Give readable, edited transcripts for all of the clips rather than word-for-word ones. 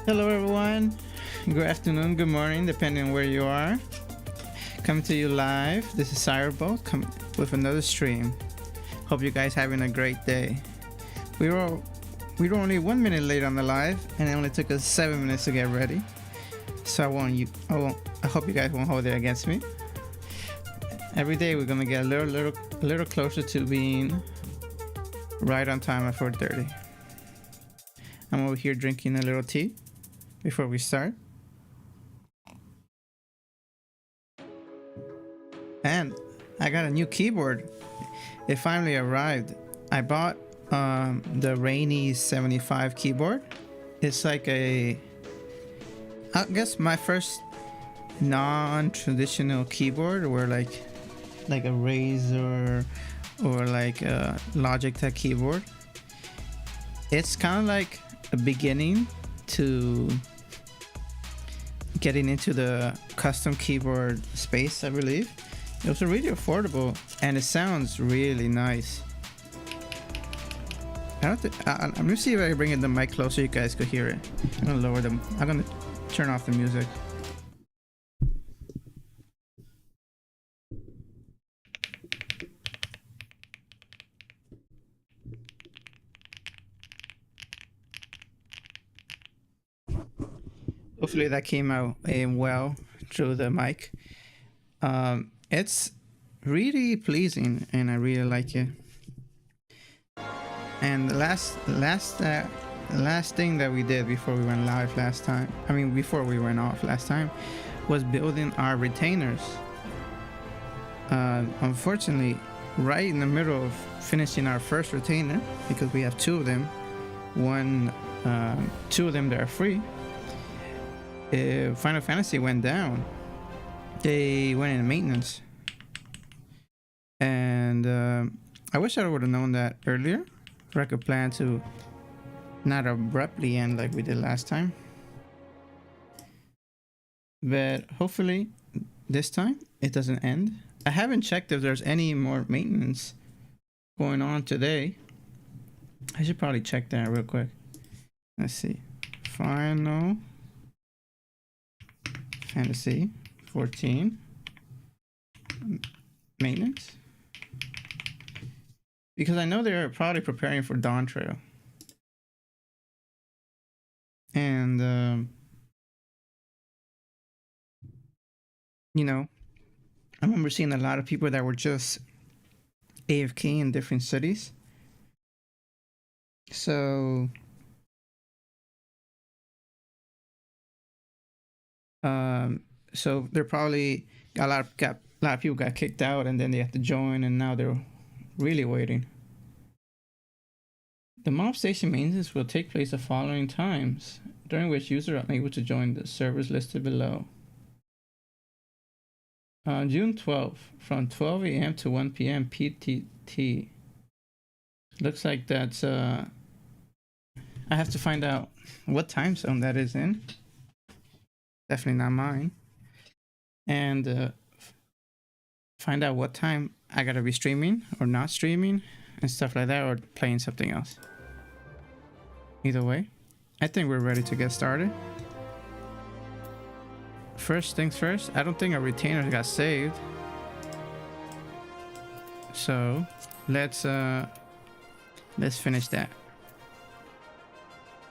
Hello everyone, good afternoon, good morning, depending on where you are. Coming to you live, this is CyberBolt coming with another stream. Hope you guys having a great day. We were only 1 minute late on the live, and it only took us 7 minutes to get ready. So I hope you guys won't hold it against me. Every day we're gonna get a little closer to being right on time at 4:30. I'm over here drinking a little tea before we start. And I got a new keyboard. It finally arrived. I bought the Rainy 75 keyboard. It's like I guess my first non-traditional keyboard, where like a Razer or like a Logitech keyboard. It's kind of like a beginning to getting into the custom keyboard space, I believe. It was really affordable and it sounds really nice. I'm gonna see if I bring in the mic closer, you guys could hear it. I'm gonna lower them. I'm gonna turn off the music. Hopefully that came out well through the mic. It's really pleasing and I really like it. And the last thing that we did before we went live last time, before we went off last time, was building our retainers. Unfortunately, right in the middle of finishing our first retainer, because we have two of them, two of them that are free, Final Fantasy went down. They went in maintenance, and I wish I would have known that earlier, so I could plan to not abruptly end like we did last time. But hopefully this time it doesn't end. I haven't checked if there's any more maintenance going on today. I should probably check that real quick. Let's see. Final Fantasy 14 maintenance, because I know they're probably preparing for Dawn Trail, and you know, I remember seeing a lot of people that were just AFK in different cities. So they're probably a lot of people got kicked out, and then they have to join, and now they're really waiting. The mob station maintenance will take place the following times, during which users are unable to join the servers listed below. On June 12th, from 12 a.m. to 1 p.m. PTT. Looks like that's I have to find out what time zone that is in. Definitely not mine. And find out what time I gotta be streaming or not streaming and stuff like that, or playing something else. Either way, I think we're ready to get started. First things first, I don't think our retainers got saved. So let's finish that.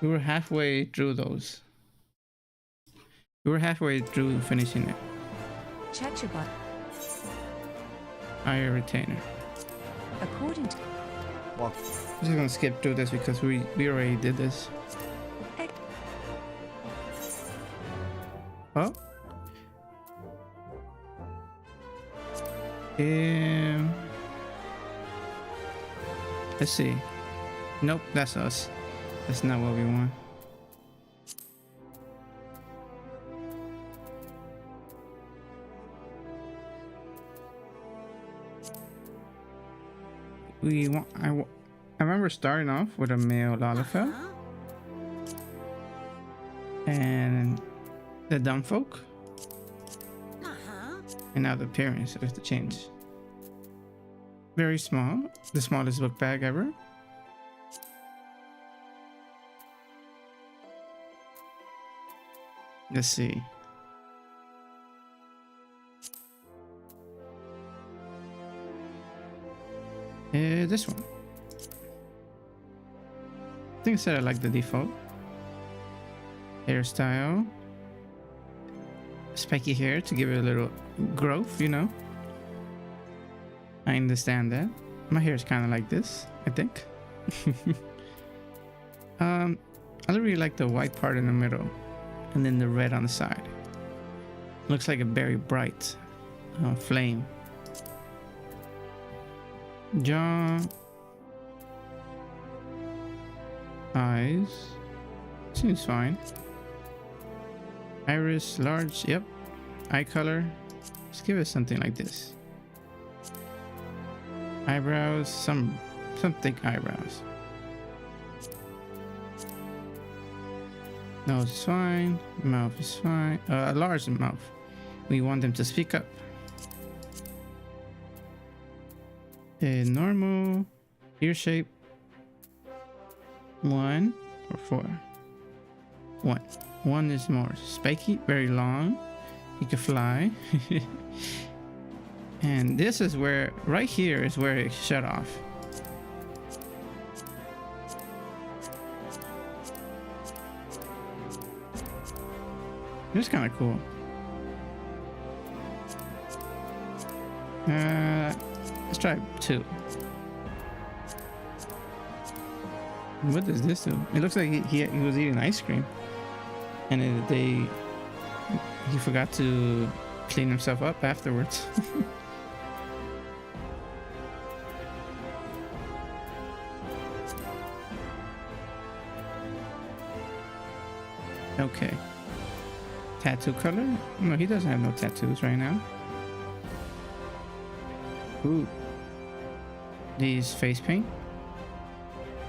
We were halfway through those. We were halfway through finishing it. Check your butt. Hire retainer. According to... Well, I'm just gonna skip through this because we already did this. Oh. Let's see. Nope, that's us. That's not what we want. I remember starting off with a male Lalafell and the dumb folk, and now the appearance of the change. Very small, the smallest book bag ever. Let's see. This one. I think I said I like the default. Hairstyle. Spiky hair to give it a little growth, you know. I understand that. My hair is kind of like this, I think. I really like the white part in the middle and then the red on the side. Looks like a very bright flame. Jaw. Eyes. Seems fine. Iris, large, yep. Eye color. Let's give it something like this. Eyebrows, some thick eyebrows. Nose is fine. Mouth is fine. A large mouth. We want them to speak up. Normal. Ear shape. 1 or 4. 1. 1 is more spiky, very long. He can fly. And this is where, right here is where it shut off. It's kind of cool. Let's try 2. What does this do? It looks like he was eating ice cream, and he forgot to clean himself up afterwards. Okay. Tattoo color? No, he doesn't have no tattoos right now. Ooh. These face paint.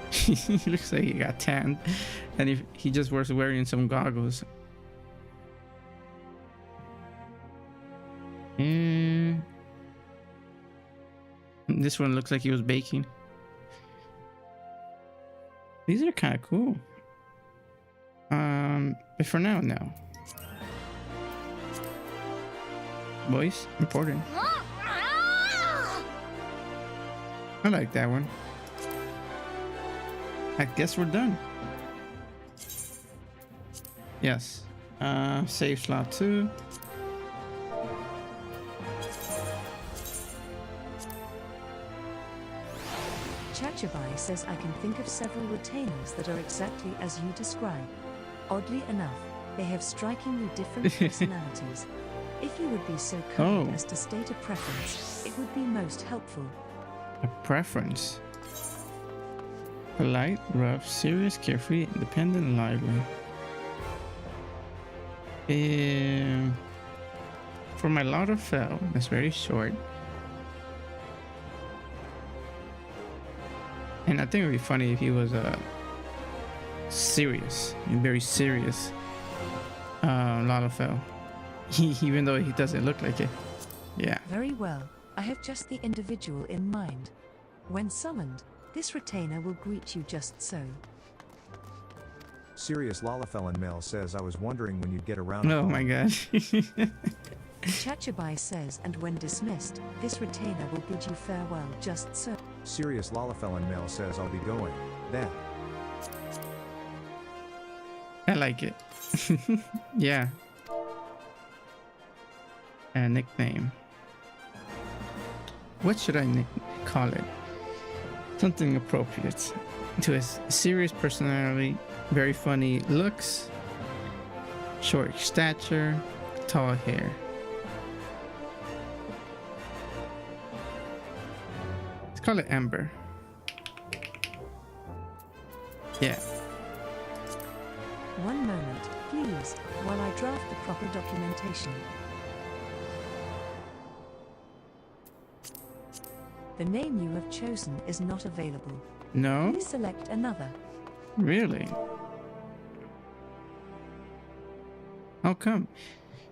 He looks like he got tanned, and he just was wearing some goggles. And this one looks like he was baking. These are kind of cool. But for now, no. Voice important. I like that one. I guess we're done. Yes. Save slot 2. Chachabai says I can think of several retainers that are exactly as you describe. Oddly enough, they have strikingly different personalities. If you would be so kind as to state a preference, it would be most helpful. A preference? Polite, rough, serious, carefree, independent, lively. For my Lauderfell, that's very short. And I think it would be funny if he was serious, very serious Lauderfell. Even though he doesn't look like it. Yeah. Very well. I have just the individual in mind. When summoned, this retainer will greet you just so. Serious Lalafellan Mail says I was wondering when you'd get around. Oh my god. Chachabai says, and when dismissed, this retainer will bid you farewell just so. Serious Lalafellan Mail says I'll be going. Then. I like it. Yeah. A nickname. What should I call it? Something appropriate to his serious personality, very funny looks, short stature, tall hair. Let's call it Ember. Yeah. One moment, please, while I draft the proper documentation. The name you have chosen is not available. No? Please select another. Really? How come?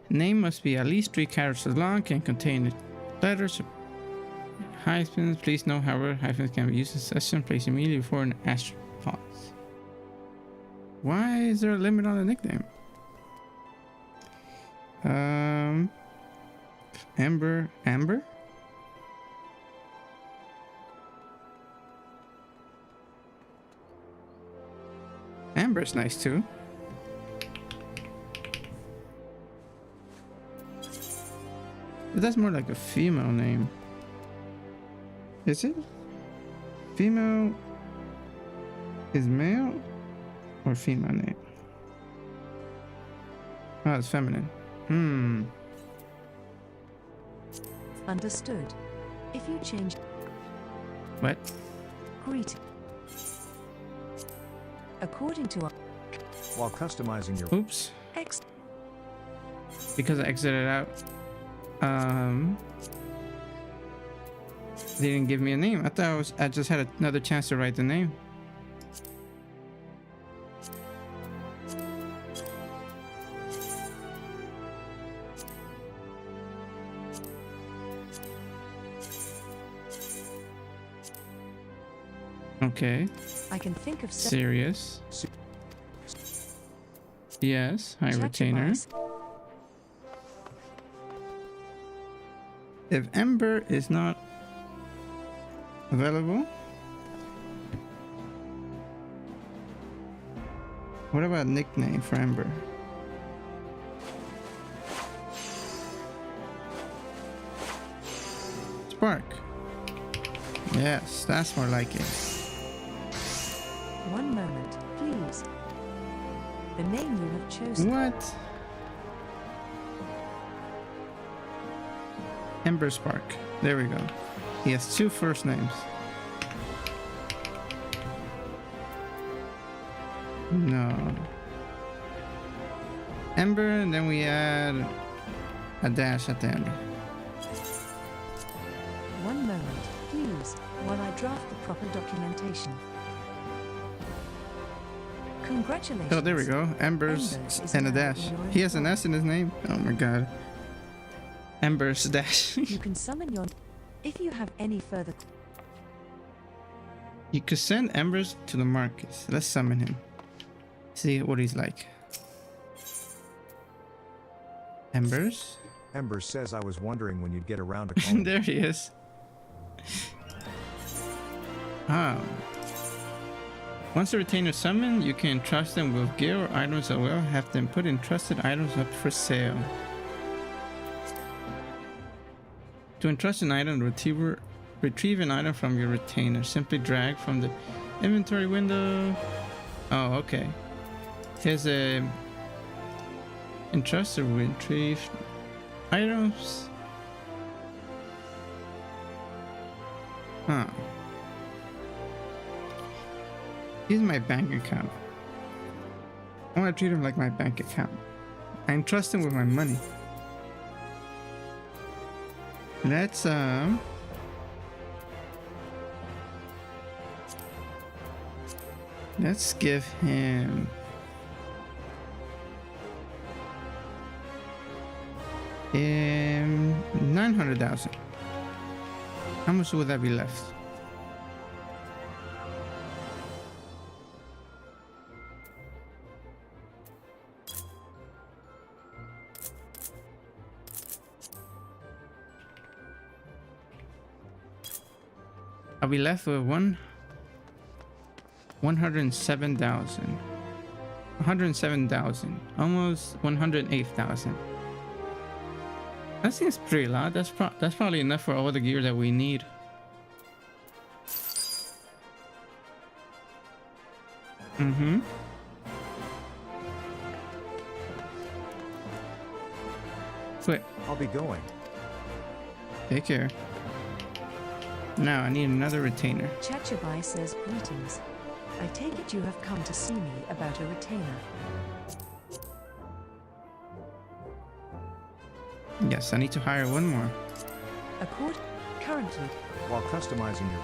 Name must be at least 3 characters long, can contain letters, hyphens. Please note, however, hyphens can be used in session, placed immediately before an asterisk pause. Why is there a limit on the nickname? Amber. Amber's nice too. But that's more like a female name. Is it? Female is male or female name? Oh, it's feminine. Understood. If you change What? greeting according to our While customizing your Oops. X Because I exited out. They didn't give me a name. I thought I just had another chance to write the name. Okay. I can think of Serious. Yes. High Check retainer. device. If Ember is not available, what about nickname for Ember? Spark. Yes, that's more like it. One moment, please. The name you have chosen. What? Ember Spark. There we go. He has 2 first names. No. Ember, and then we add a dash at the end. One moment, please, while I draft the proper documentation. Congratulations. Oh, there we go. Embers Embers is and a now dash. in your He has an employ. S in his name. Oh my god. Embers dash. You can summon your... If you have any further... You could send Embers to the Marcus. Let's summon him. See what he's like. Embers. Ember says I was wondering when you'd get around to calling. There he is. Oh. Once the retainer summoned, you can entrust them with gear or items that will have them put entrusted items up for sale. To entrust an item, retrieve an item from your retainer. Simply drag from the inventory window. Oh, okay. Here's a entrust or retrieve items. Huh. Here's my bank account. I want to treat him like my bank account. I entrust him with my money. Let's give him 900,000. How much would that be left? I'll be left with 107,000. 107,000. Almost 108,000. That seems pretty loud. That's probably enough for all the gear that we need. Mm-hmm. Wait. I'll be going. Take care. Now I need another retainer. Chachabai says greetings. I take it you have come to see me about a retainer. Yes, I need to hire one more. Currently, While customizing your...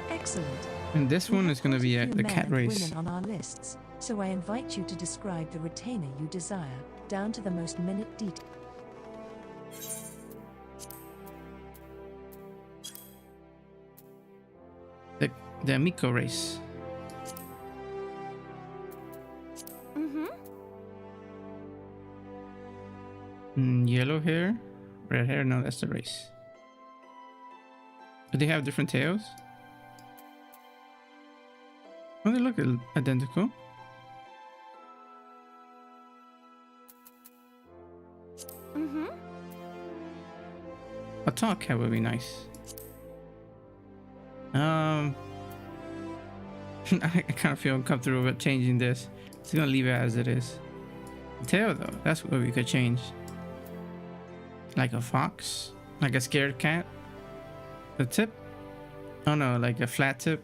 excellent. And this We one have is going to quite a be few the men cat and race. women on our lists, so I invite you to describe the retainer you desire, down to the most minute detail. The Miko race. Yellow hair, red hair. No, that's the race. Do they have different tails? Oh, they look identical. Mm-hmm. A tall cat would be nice. I kind of feel uncomfortable with changing this. It's gonna leave it as it is. Tail though, that's what we could change. Like a fox, like a scared cat. The tip? Oh no, like a flat tip.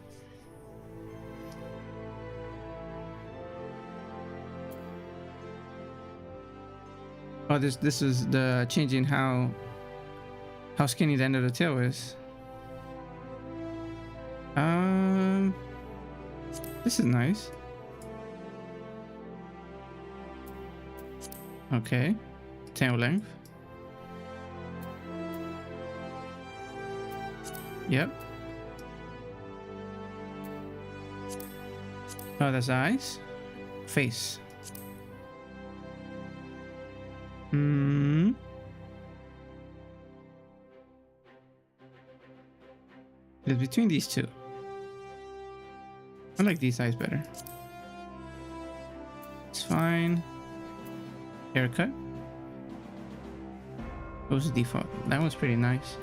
Oh, this is the changing how skinny the end of the tail is. This is nice. Okay, tail length. Yep. Oh, that's eyes. Face. It's between these two. I like these eyes better. It's fine. Haircut. What was the default? That was pretty nice.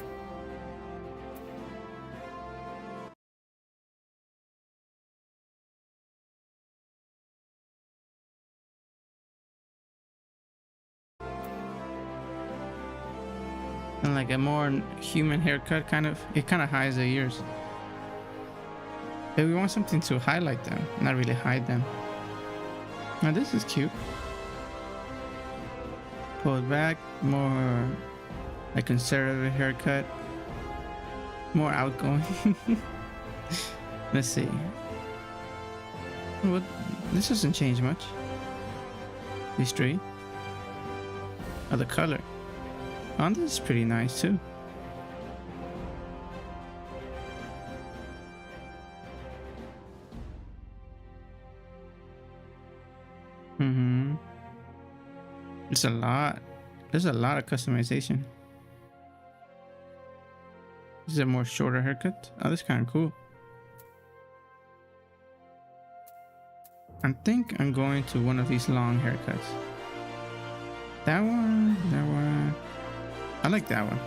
And like a more human haircut, kind of. It kind of hides the ears. But we want something to highlight them, not really hide them. Now this is cute. Pulled back, more like conservative haircut, more outgoing. Let's see. What? This doesn't change much. These three. Oh, the color. Oh, this is pretty nice too. It's a lot. There's a lot of customization. This is a more shorter haircut. Oh, that's kind of cool. I think I'm going to one of these long haircuts. That one. I like that one.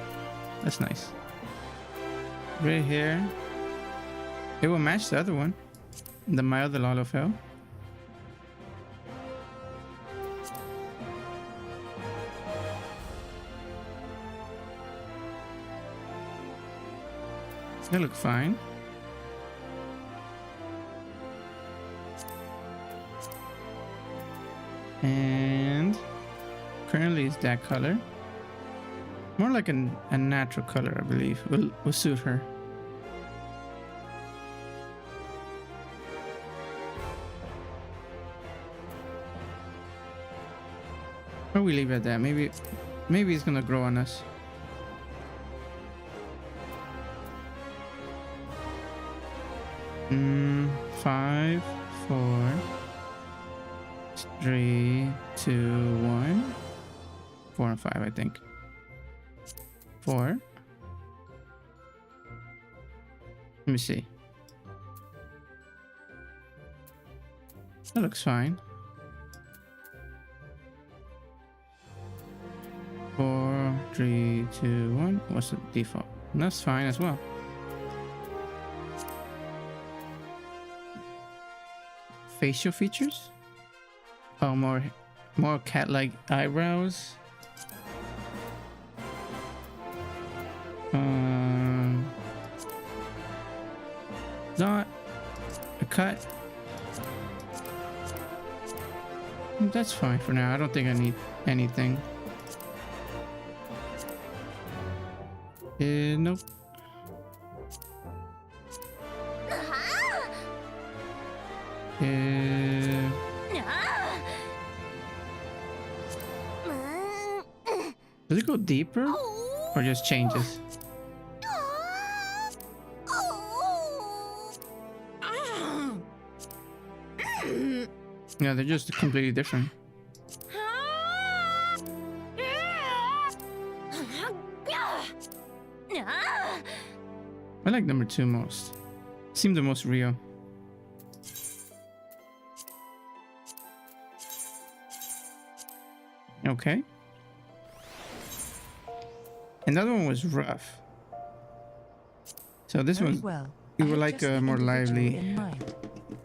That's nice. Red hair. It will match the other one. The mild, the Lalafell. They look fine. And currently it's that color. More like a natural color, I believe. Will suit her. Or we leave it at that. Maybe it's gonna grow on us. Five, 4, 3, 2, 1. 4 and 5, I think. 4. Let me see. That looks fine. 4, 3, 2, 1. What's the default? That's fine as well. Facial features? Oh, more cat-like eyebrows. Not a cut. That's fine for now. I don't think I need anything. Nope. Does it go deeper or just changes? Yeah, they're just completely different. I like number 2 most. Seemed the most real. Okay. Another one was rough. So this Very one, well. you I were have like just the a more individual lively in mind.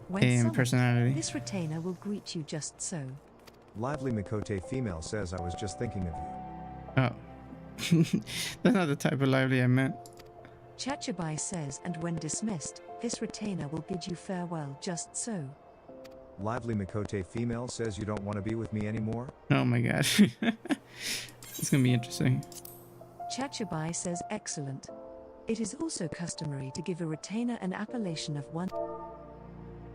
When in summoned, personality. this retainer will greet you just so. Lively Mikote female says I was just thinking of you. Oh. That's not the type of lively I meant. Chachabai says, and when dismissed, this retainer will bid you farewell just so. Lively Mikote female says you don't want to be with me anymore? Oh my god. It's gonna be interesting. Chachabai says, excellent. It is also customary to give a retainer an appellation of 1.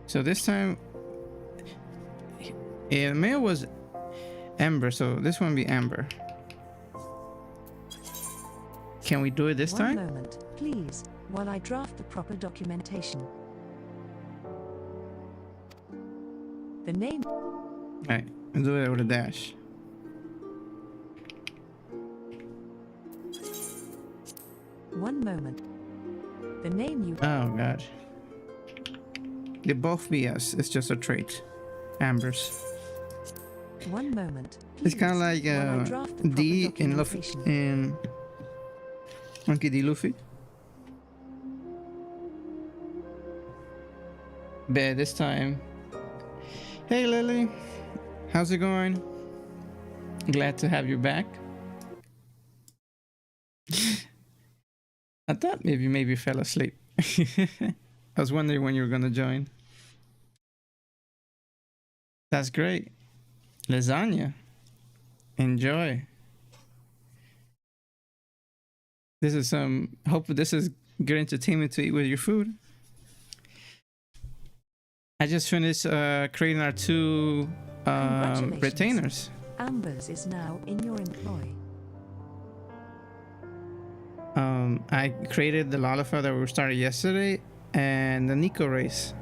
So this time, the male was Amber, so this one be Amber. Can we do it this One time? moment, please, while I draft the proper documentation. The name. Alright, I'll do it with a dash. One moment. The name you. Oh god. They both be us, it's just a trait. Amber's. One moment. It's kind of please, like while I draft the D proper in Luffy, documentation. in Monkey D. Luffy. Bet this time. Hey Lily, how's it going? Glad to have you back. I thought maybe you fell asleep. I was wondering when you were gonna join. That's great. Lasagna. Enjoy. This is hope this is good entertainment to eat with your food. I just finished creating our 2 Congratulations. retainers. Amber's is now in your employ. I created the Lalafa that we started yesterday and the Nico race.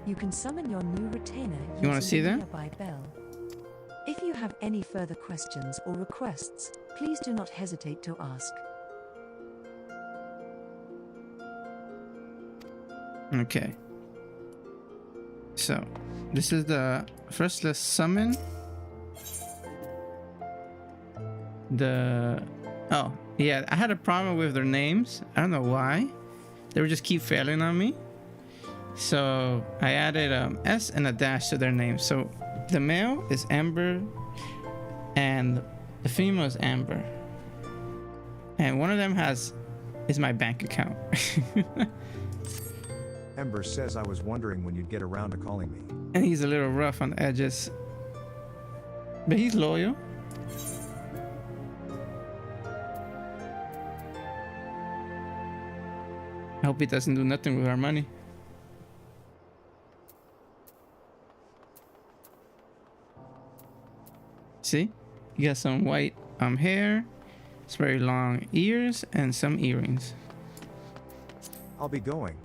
You can summon your new retainer You wanna using see the that? nearby bell. If you have any further questions or requests, please do not hesitate to ask. Okay. So, this is the first. Let's summon the. Oh, yeah. I had a problem with their names. I don't know why. They would just keep failing on me. So I added S and a dash to their names. So the male is Amber, and the female is Amber. And one of them is my bank account. Ember says I was wondering when you'd get around to calling me. And he's a little rough on the edges. But he's loyal. I hope he doesn't do nothing with our money. See? You got some white hair. It's very long ears and some earrings. I'll be going.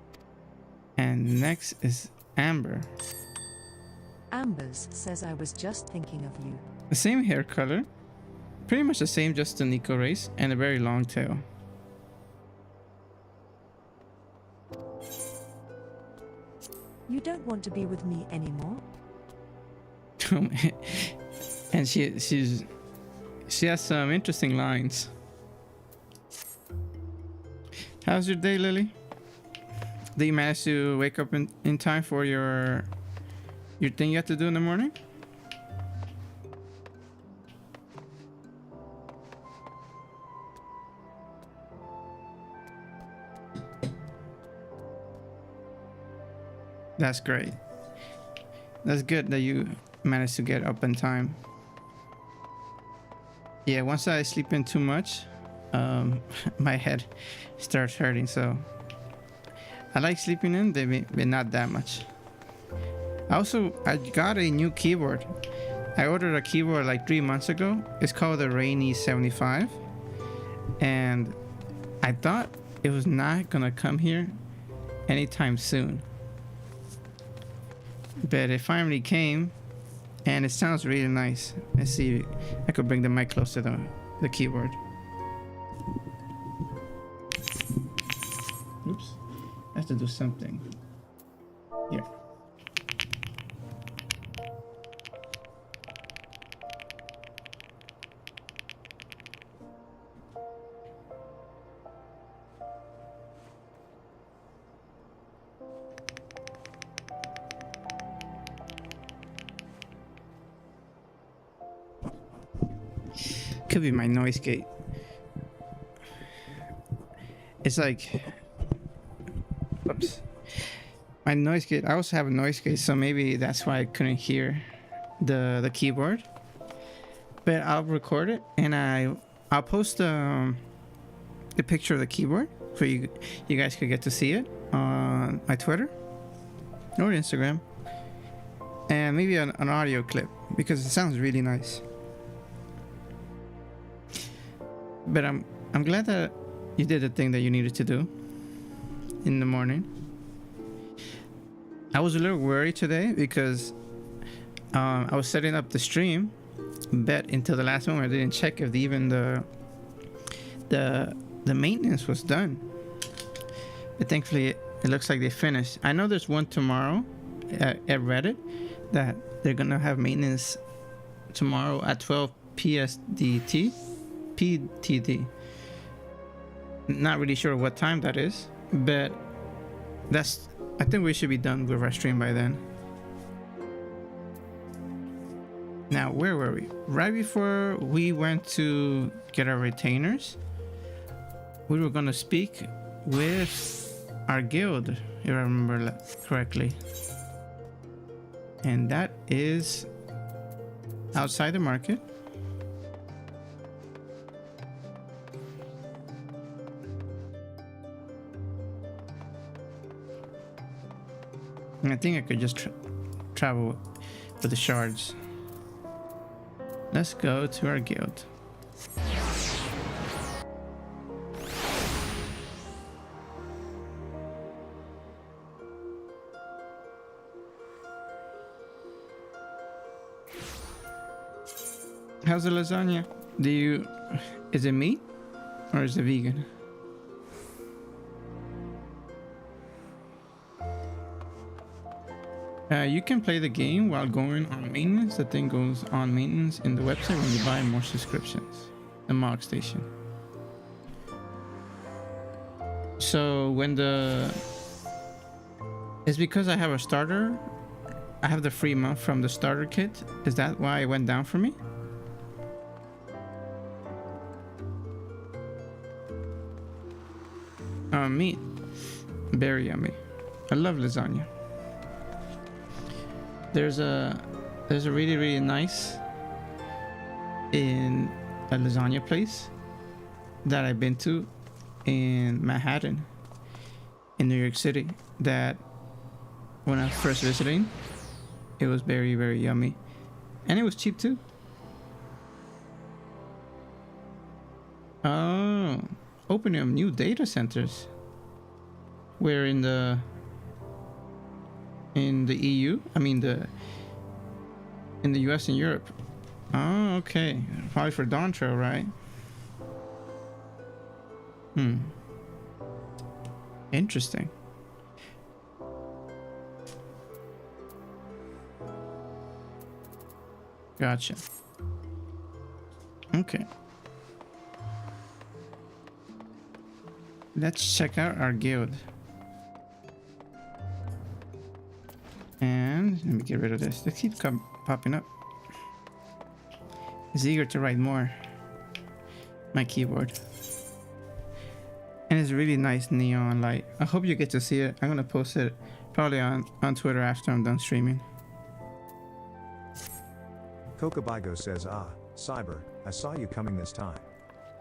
And next is Amber. Amber's says I was just thinking of you. The same hair color. Pretty much the same, just the Nico race, and a very long tail. You don't want to be with me anymore? And she has some interesting lines. How's your day, Lily? Did you manage to wake up in time for your thing you have to do in the morning? That's great. That's good that you managed to get up in time. Yeah, once I sleep in too much, my head starts hurting, so I like sleeping in, but not that much. I got a new keyboard. I ordered a keyboard like 3 months ago. It's called the Rainy 75, and I thought it was not gonna come here anytime soon, but it finally came, and it sounds really nice. Let's see if I could bring the mic close to the keyboard. to do something. Here. Could be my noise gate. It's like, oops. My noise gate. I also have a noise gate, so maybe that's why I couldn't hear the keyboard. But I'll record it and I'll post the picture of the keyboard for you guys could get to see it on my Twitter or Instagram, and maybe an audio clip because it sounds really nice. But I'm glad that you did the thing that you needed to do in the morning. I was a little worried today because I was setting up the stream, bet until the last moment I didn't check if even the maintenance was done. But thankfully it looks like they finished. I know there's one tomorrow at Reddit that they're gonna have maintenance tomorrow at 12 PTD. Not really sure what time that is, but I think we should be done with our stream by then. Now, where were we? Right before we went to get our retainers, we were gonna speak with our guild, if I remember correctly. And that is outside the market. And I think I could just travel with the shards. Let's go to our guild. How's the lasagna? Is it meat or is it vegan? You can play the game while going on maintenance. The thing goes on maintenance in the website when you buy more subscriptions. The Mog Station. So when it's because I have a starter. I have the free month from the starter kit. Is that why it went down for me? Meat. Very yummy. I love lasagna. There's a really, really nice in a lasagna place that I've been to in Manhattan, in New York City, that when I was first visiting, it was very, very yummy. And it was cheap too. Oh, opening up new data centers. We're in the EU. I mean in the US and Europe. Oh, okay. Probably for Dawn Trail, right? Interesting. Gotcha. Okay. Let's check out our guild. And let me get rid of this. They keep popping up. It's eager to write more. My keyboard. And it's a really nice neon light. I hope you get to see it. I'm gonna post it probably on Twitter after I'm done streaming. Kokabigo says, Cyber, I saw you coming this time.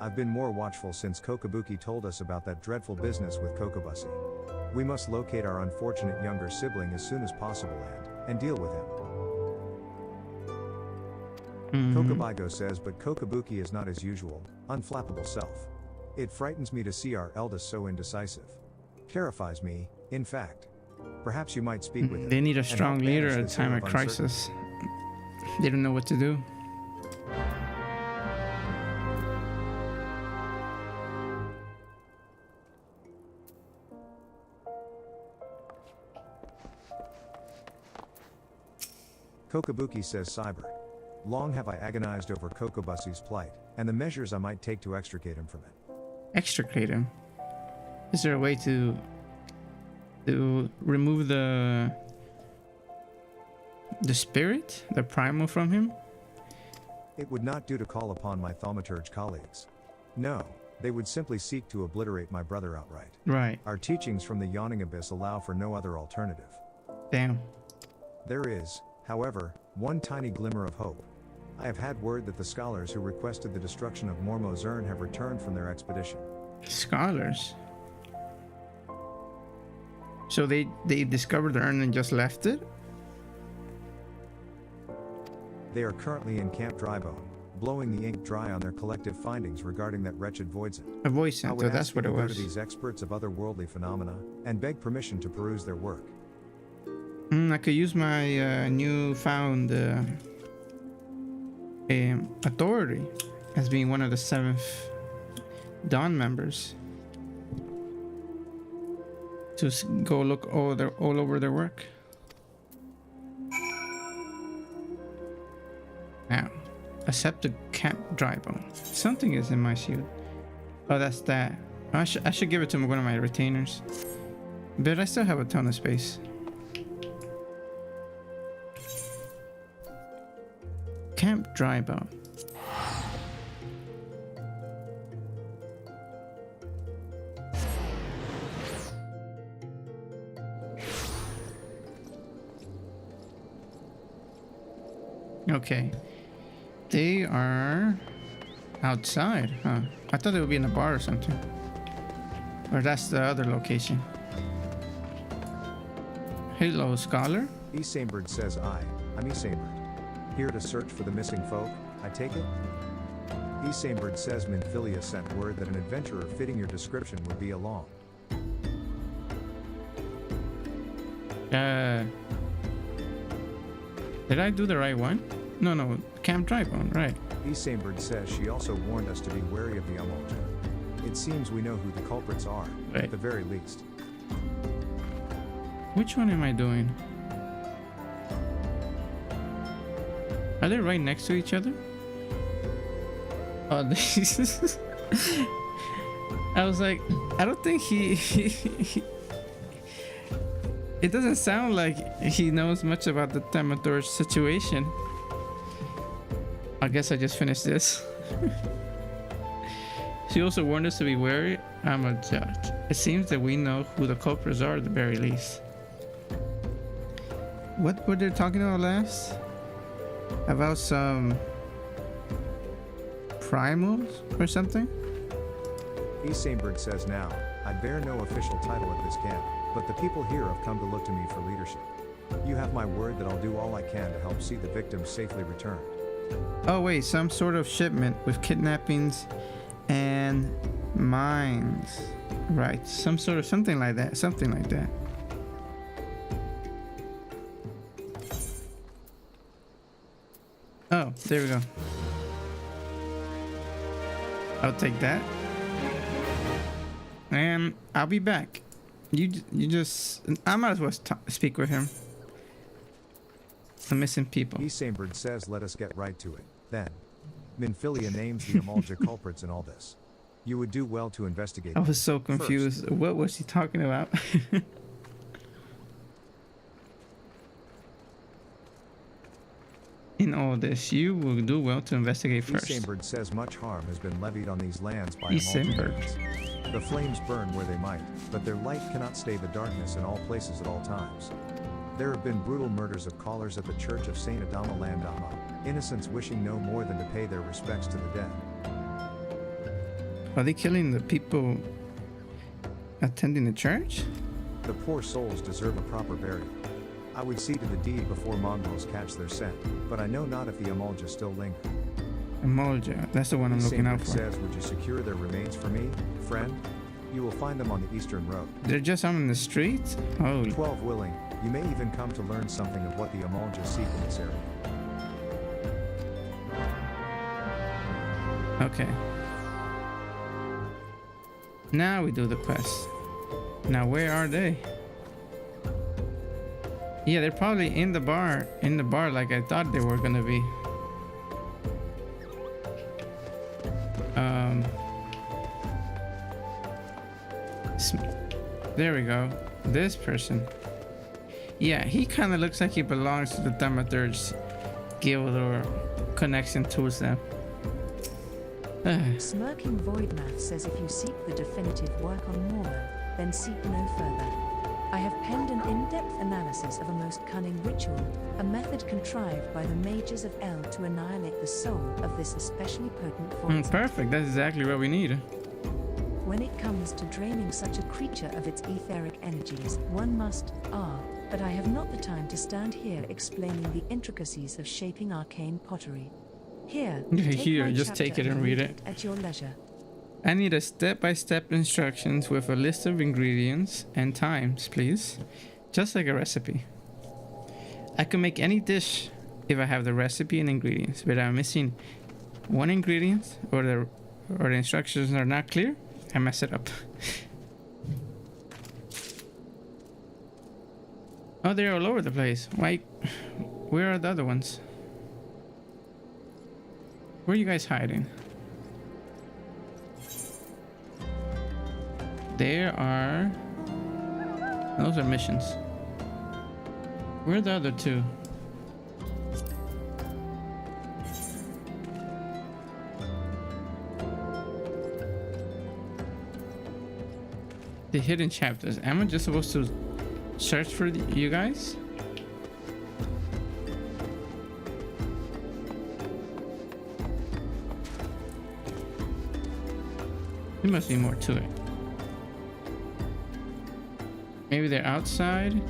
I've been more watchful since Kokabuki told us about that dreadful business with Kokabusi. We must locate our unfortunate younger sibling as soon as possible and deal with him. Kokabigo says, but Kokabuki is not his usual, unflappable self. It frightens me to see our eldest so indecisive. Terrifies me, in fact. Perhaps you might speak with him. They need a strong leader at a time of crisis. They don't know what to do. Kokabuki says Cyber. Long have I agonized over Kokobussi's plight, and the measures I might take to extricate him from it. Extricate him? Is there a way to remove the spirit, the primal from him? It would not do to call upon my thaumaturge colleagues. No, they would simply seek to obliterate my brother outright. Right. Our teachings from the Yawning Abyss allow for no other alternative. Damn. There is, however, one tiny glimmer of hope. I have had word that the scholars who requested the destruction of Mormo's urn have returned from their expedition. Scholars? So they discovered the urn and just left it? They are currently in Camp Drybone, blowing the ink dry on their collective findings regarding that wretched void. A voice I center, would that's ask what you it to go was. to these experts of otherworldly phenomena and beg permission to peruse their work. I could use my newfound authority as being one of the 7th Dawn members to go look all over their work. Now, accept the Camp Drybone. Something is in my shield. Oh, that's that. I should give it to one of my retainers. But I still have a ton of space. Camp Drybone. Okay. They are outside, huh? I thought they would be in a bar or something. Or that's the other location. Hello, scholar. Esambird says I'm Esambird. Here to search for the missing folk, I take it? Esambird says Minfilia sent word that an adventurer fitting your description would be along. Did I do the right one? No, Camp Drybone, right. Esambird says she also warned us to be wary of the Umulja. It seems we know who the culprits are, Right. at the very least. Which one am I doing? Are they right next to each other? Oh, this is... I was like, I don't think he it doesn't sound like he knows much about the Thaumaturge situation. I guess I just finished this. She also warned us to be wary. I'm a judge. It seems that we know who the culprits are at the very least. What were they talking about last? About some primals or something? Esambird says now, I bear no official title at this camp, but the people here have come to look to me for leadership. You have my word that I'll do all I can to help see the victims safely returned. Oh wait, some sort of shipment with kidnappings and mines. Right, something like that. Oh, there we go. I'll take that. And I'll be back. You just... I might as well speak with him. The missing people. Esambird says let us get right to it, then. Minfilia names the Umulja culprits in all this. You would do well to investigate I was so them confused. first. What was he talking about? In all this, you will do well to investigate first. Esambird says much harm has been levied on these lands by Esambird. Umulja. The flames burn where they might, but their light cannot stay the darkness in all places at all times. There have been brutal murders of callers at the Church of Saint Adama Landama, innocents wishing no more than to pay their respects to the dead. Are they killing the people attending the church? The poor souls deserve a proper burial. I would see to the deed before mongrels catch their scent, but I know not if the Umulja still linger. Umulja, that's the one I'm looking out Esambird for. says, would you secure their remains for me, friend? You will find them on the eastern road. They're just out in the streets? Oh, 12 willing, you may even come to learn something of what the Umulja seek in this area. okay. Now we do the quest. Now where are they? Yeah, they're probably in the bar. In the bar, like I thought they were gonna be. There we go. This person. Yeah, he kind of looks like he belongs to the Thaumaturge guild or connection towards them. Smirking Voidmath says if you seek the definitive work on Mormo, then seek no further. I have penned an in-depth analysis of a most cunning ritual, a method contrived by the mages of El to annihilate the soul of this especially potent void. Perfect, that's exactly what we need. When it comes to draining such a creature of its etheric energies, one must, but I have not the time to stand here explaining the intricacies of shaping arcane pottery. Here, just take it and read it at your leisure. I need a step-by-step instructions with a list of ingredients and times, please. Just like a recipe. I can make any dish if I have the recipe and ingredients, but I'm missing one ingredient or the instructions are not clear. I mess it up. Oh, they're all over the place. Why? Where are the other ones? Where are you guys hiding? There are... Those are missions. Where are the other two? The hidden chapters. Am I just supposed to search for you guys? There must be more to it. Maybe they're outside.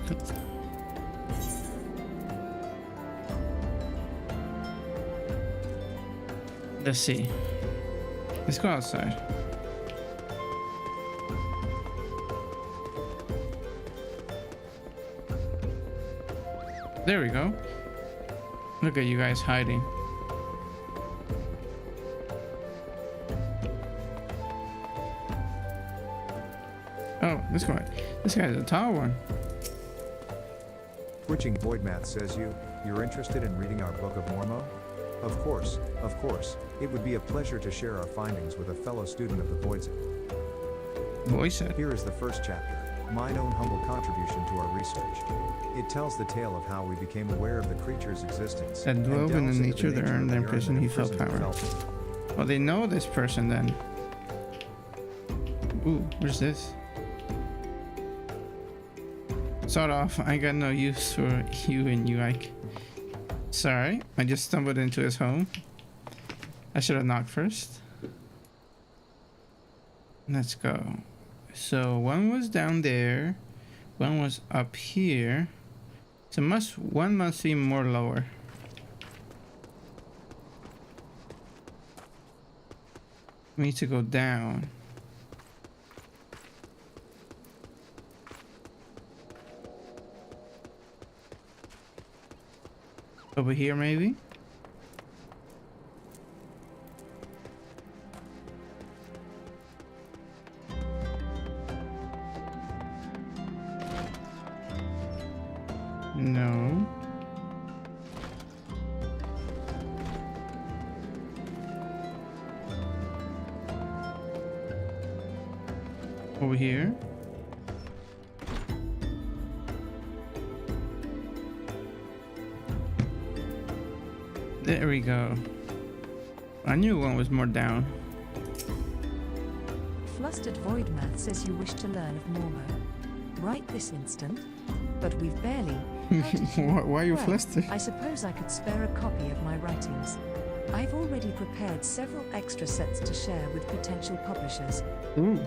Let's see. Let's go outside. There we go. Look at you guys hiding. Oh, this guy's a tall one. Twitching Voidmath says you're interested in reading our Book of Mormo? Of course, it would be a pleasure to share our findings with a fellow student of the Voidset. Voidset. Here is the first chapter, mine own humble contribution to our research. It tells the tale of how we became aware of the creature's existence. That dwelled in the nature that earned their prison he felt power. Well, they know this person then. Ooh, where's this? Sort off, I got no use for you and you, Ike. Sorry, I just stumbled into his home. I should have knocked first. Let's go. So one was down there, one was up here. So one must be more lower. We need to go down. Over here, maybe? No. Over here? There we go. I knew one was more down. Flustered Voidmath says you wish to learn of Mormo. Right this instant? But we've barely... Why are you flustered? I suppose I could spare a copy of my writings. I've already prepared several extra sets to share with potential publishers. Ooh.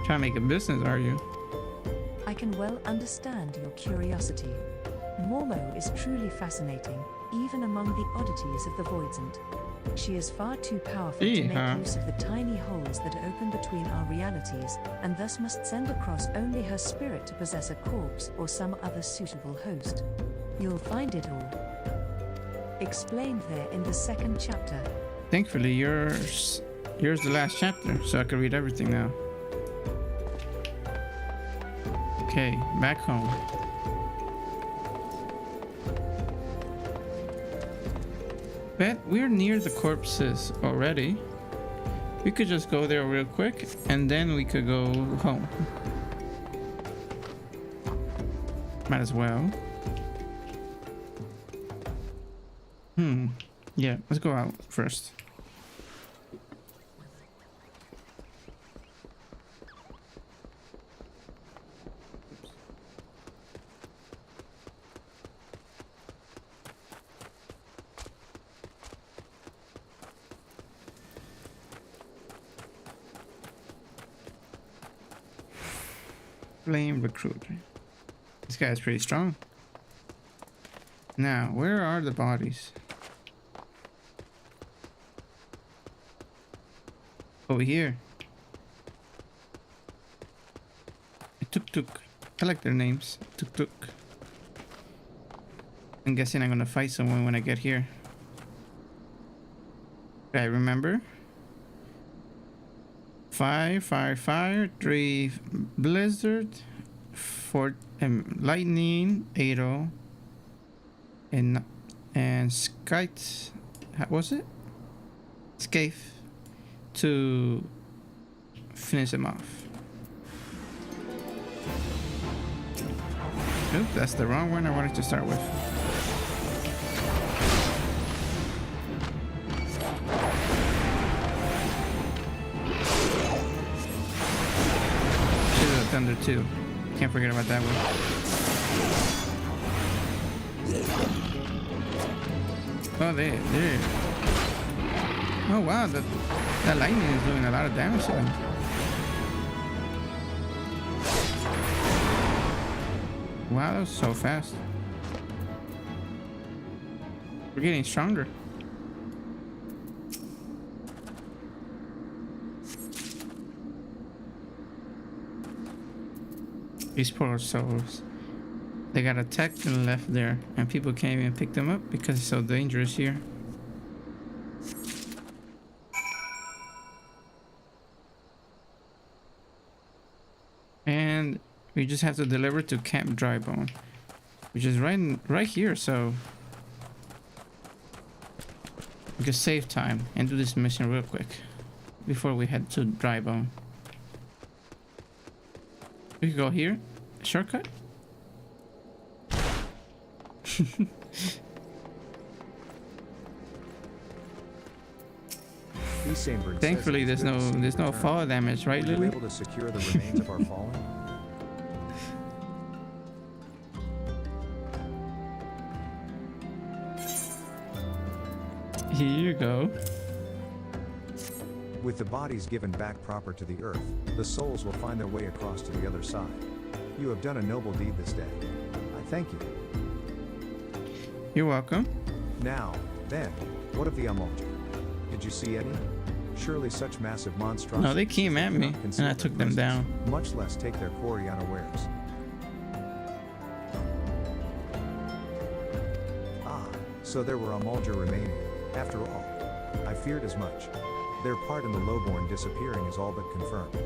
Trying to make a business, are you? I can well understand your curiosity. Mormo is truly fascinating, even among the oddities of the Voidsent. She is far too powerful to make use of the tiny holes that open between our realities, and thus must send across only her spirit to possess a corpse or some other suitable host. You'll find it all explained there in the second chapter. Thankfully, yours the last chapter, so I can read everything now. Okay, back home. But we're near the corpses already. We could just go there real quick and then we could go home. Might as well. Yeah, let's go out first. Flame recruiter. This guy's pretty strong. Now, where are the bodies? Over here. Tuk Tuk. I like their names. Tuk Tuk. I'm guessing I'm gonna fight someone when I get here. I remember. Fire, 3 blizzard, 4 lightning, 8 and skite. How was it? Scathe to finish him off. Nope, that's the wrong one I wanted to start with. Thunder too. Can't forget about that one. Oh, there. Oh wow, that lightning is doing a lot of damage to them. Wow, that was so fast. We're getting stronger. These poor souls. They got attacked and left there, and people can't even pick them up because it's so dangerous here. And we just have to deliver to Camp Drybone, which is right here, so we can save time and do this mission real quick before we head to Drybone. We could go here. Shortcut? Thankfully there's no fall damage, right, Lily? Were you able to secure the remains of our fallen? Here you go. With the bodies given back proper to the earth, the souls will find their way across to the other side. You have done a noble deed this day. I thank you. You're welcome. Now, then, what of the Amulja? Did you see any? Surely such massive monstrosities. No, they came at me, and I took them down. Much less take their quarry unawares. Ah, so there were Amulja remaining, after all. I feared as much. Their part in the Lowborn disappearing is all but confirmed.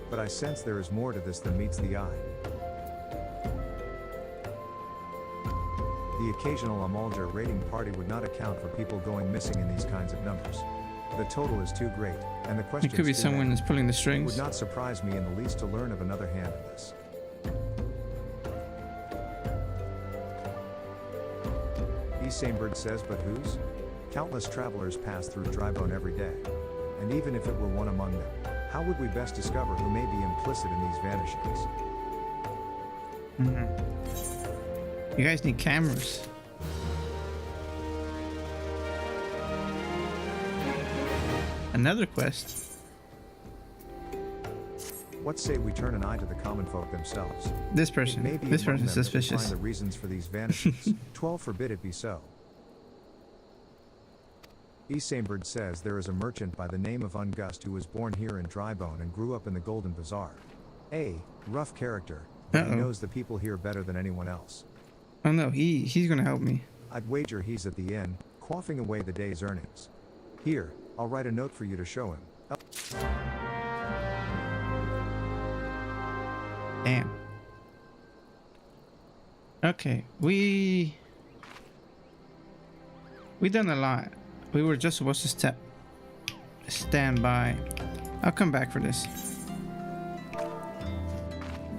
But I sense there is more to this than meets the eye. The occasional Amulja raiding party would not account for people going missing in these kinds of numbers. The total is too great, and the question It could be someone that's pulling the It strings. would not surprise me in the least to learn of another hand in this. Esainbird says, but whose? Countless travelers pass through Drybone every day. And even if it were one among them, how would we best discover who may be implicit in these vanishings? You guys need cameras. Another quest. What say we turn an eye to the common folk themselves? This It person. may be This among person's them that we suspicious. find the reasons for these vanishings. 12 forbid it be so. Esainbird says there is a merchant by the name of Ungust who was born here in Drybone and grew up in the Golden Bazaar. A rough character, but he knows the people here better than anyone else. Oh no, he's gonna help me. I'd wager he's at the inn, quaffing away the day's earnings. Here, I'll write a note for you to show him. Damn. Okay, we done a lot. We were just supposed to stand by. I'll come back for this.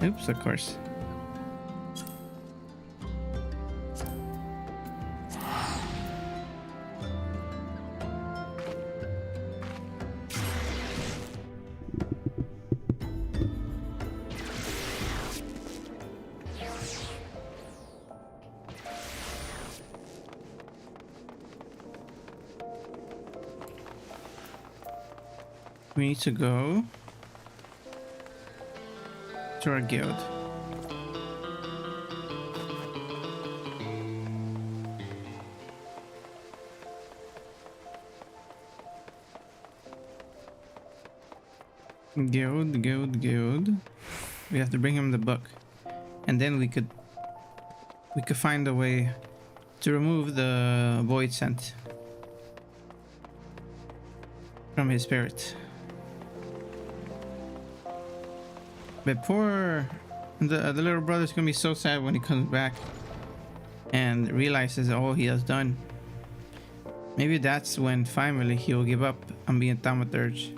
Oops, of course. We need to go to our guild. Guild. We have to bring him the book, and then we could find a way to remove the void scent from his spirit. But poor the little brother's gonna be so sad when he comes back and realizes all he has done. Maybe that's when finally he will give up on being thaumaturge.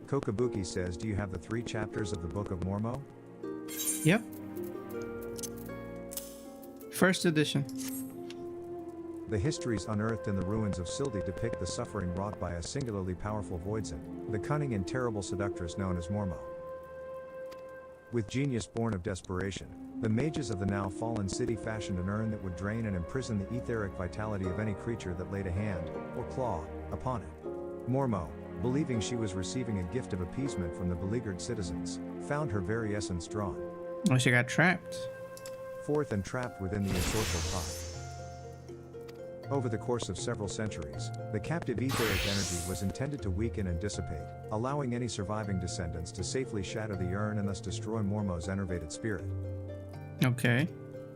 Kokabuki says, do you have the 3 chapters of the Book of Mormo? Yep. First edition. The histories unearthed in the ruins of Sildi depict the suffering wrought by a singularly powerful voidsent, the cunning and terrible seductress known as Mormo. With genius born of desperation, the mages of the now fallen city fashioned an urn that would drain and imprison the etheric vitality of any creature that laid a hand, or claw, upon it. Mormo, believing she was receiving a gift of appeasement from the beleaguered citizens, found her very essence drawn. Oh, she got trapped. Forth and trapped within the ensorcelled pot. Over the course of several centuries, the captive etheric energy was intended to weaken and dissipate, allowing any surviving descendants to safely shatter the urn and thus destroy Mormo's enervated spirit. Okay.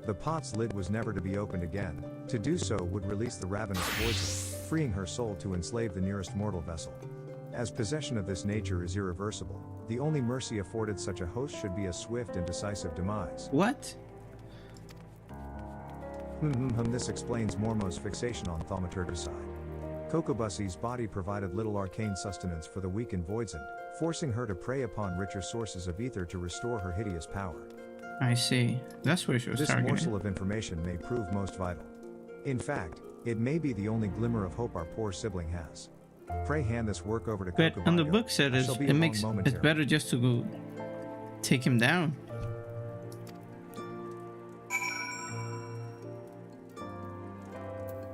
The pot's lid was never to be opened again. To do so would release the ravenous poison, freeing her soul to enslave the nearest mortal vessel. As possession of this nature is irreversible, the only mercy afforded such a host should be a swift and decisive demise. What? This explains Mormo's fixation on thaumaturgicide. Kokobusi's body provided little arcane sustenance for the weakened voidsent, forcing her to prey upon richer sources of ether to restore her hideous power. I see. That's where she was This targeting. morsel of information may prove most vital. In fact, it may be the only glimmer of hope our poor sibling has. Pray hand this work over to But on the Kokobayo. book said I shall be along it's momentarily. better just to go take him down.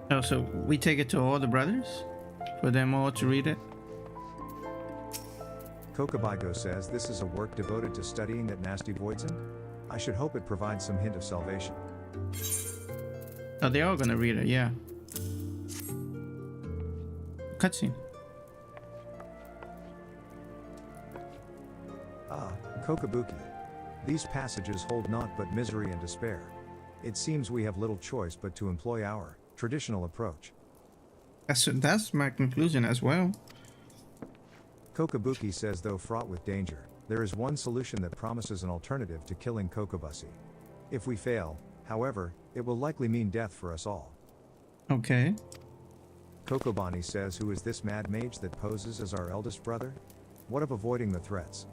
Oh, so we take it to all the brothers for them all to read it? Kokobago says this is a work devoted to studying that nasty voidsent. I should hope it provides some hint of salvation. Oh, they're all gonna read it, yeah. Cutscene. Kokabuki. These passages hold naught but misery and despair. It seems we have little choice but to employ our traditional approach. That's my conclusion as well. Kokabuki says though fraught with danger, there is one solution that promises an alternative to killing Kokobusi. If we fail, however, it will likely mean death for us all. Okay. Kokobani says, who is this mad mage that poses as our eldest brother? What of avoiding the threats?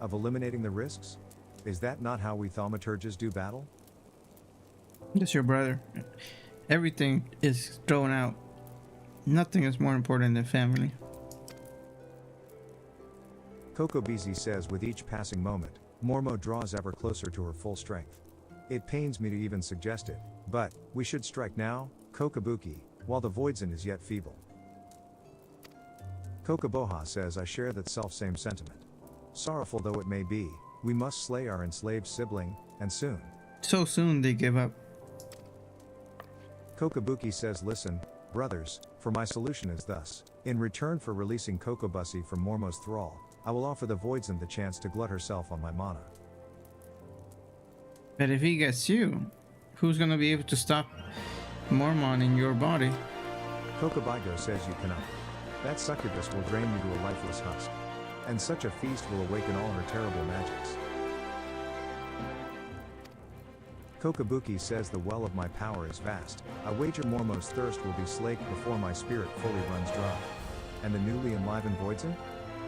Of eliminating the risks? Is that not how we thaumaturges do battle? That's your brother. Everything is thrown out. Nothing is more important than family. Kokobizi says with each passing moment, Mormo draws ever closer to her full strength. It pains me to even suggest it, but we should strike now, Kokabuki, while the voidsent is yet feeble. Kokoboha says I share that self-same sentiment. Sorrowful though it may be, we must slay our enslaved sibling, and soon. So soon they give up. Kokabuki says listen, brothers, for my solution is thus. In return for releasing Kokobusi from Mormo's thrall, I will offer the voidsent the chance to glut herself on my mana. But if he gets you, who's gonna be able to stop Mormon in your body? Kokobigo says you cannot. That succubus will drain you to a lifeless husk. And such a feast will awaken all her terrible magics. Kokabuki says the well of my power is vast. I wager Mormo's thirst will be slaked before my spirit fully runs dry. And the newly enlivened Voidson?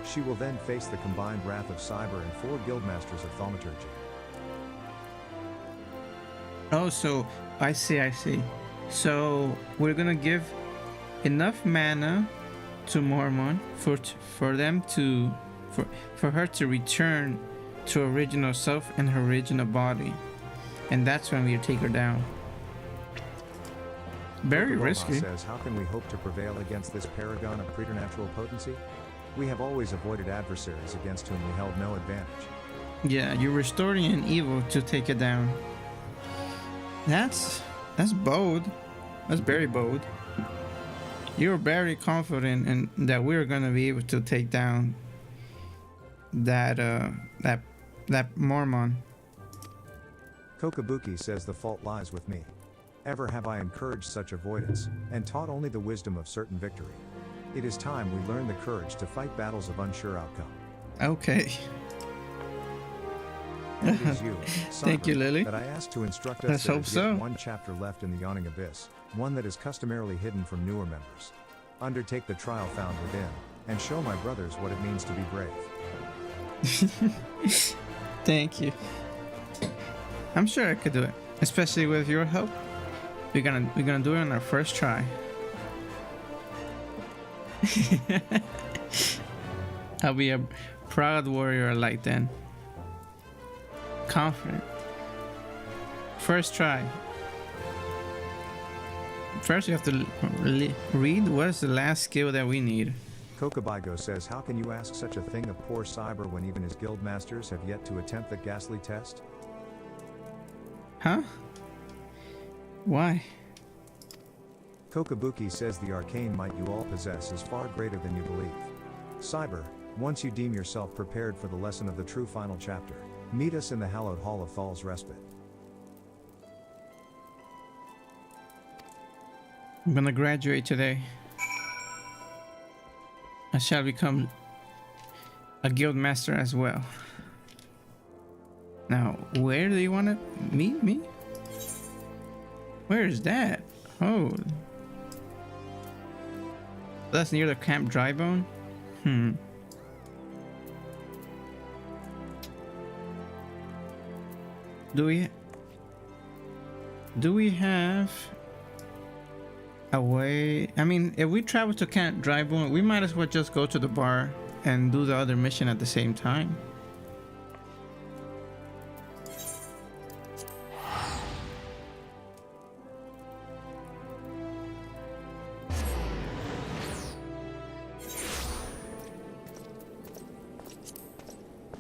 She will then face the combined wrath of Cyber and 4 guildmasters of thaumaturgy. Oh, so I see. So we're gonna give enough mana to Mormon for her to return to original self and her original body, and that's when we take her down. Very Kokaroma risky. Says, how can we hope to prevail against this paragon of preternatural potency? We have always avoided adversaries against whom we held no advantage. Yeah, you're restoring an evil to take it down. That's bold. That's very bold. You're very confident in that we're gonna be able to take down that Mormon. Kokabuki says the fault lies with me. Ever have I encouraged such avoidance, and taught only the wisdom of certain victory. It is time we learn the courage to fight battles of unsure outcome. Okay. And it is you, Thank you, Cyber, Lily. that I asked to instruct us Let's there hope is so. yet one chapter left in the Yawning Abyss, one that is customarily hidden from newer members. Undertake the trial found within, and show my brothers what it means to be brave. Thank you. I'm sure I could do it, especially with your help. We're gonna do it on our first try. I'll be a proud warrior like then. Confident. First try. First, you have to read what is the last skill that we need. Kokabigo says, how can you ask such a thing of poor Cyber when even his guildmasters have yet to attempt the ghastly test? Huh? Why? Kokabuki says the arcane might you all possess is far greater than you believe. Cyber, once you deem yourself prepared for the lesson of the true final chapter, meet us in the hallowed hall of Thal's Respite. I'm gonna graduate today. I shall become a guild master as well. Now, where do you want to meet me? Where is that? Oh. That's near the Camp Drybone? Do we have a way? I mean, if we travel to Camp Drybone, we might as well just go to the bar and do the other mission at the same time.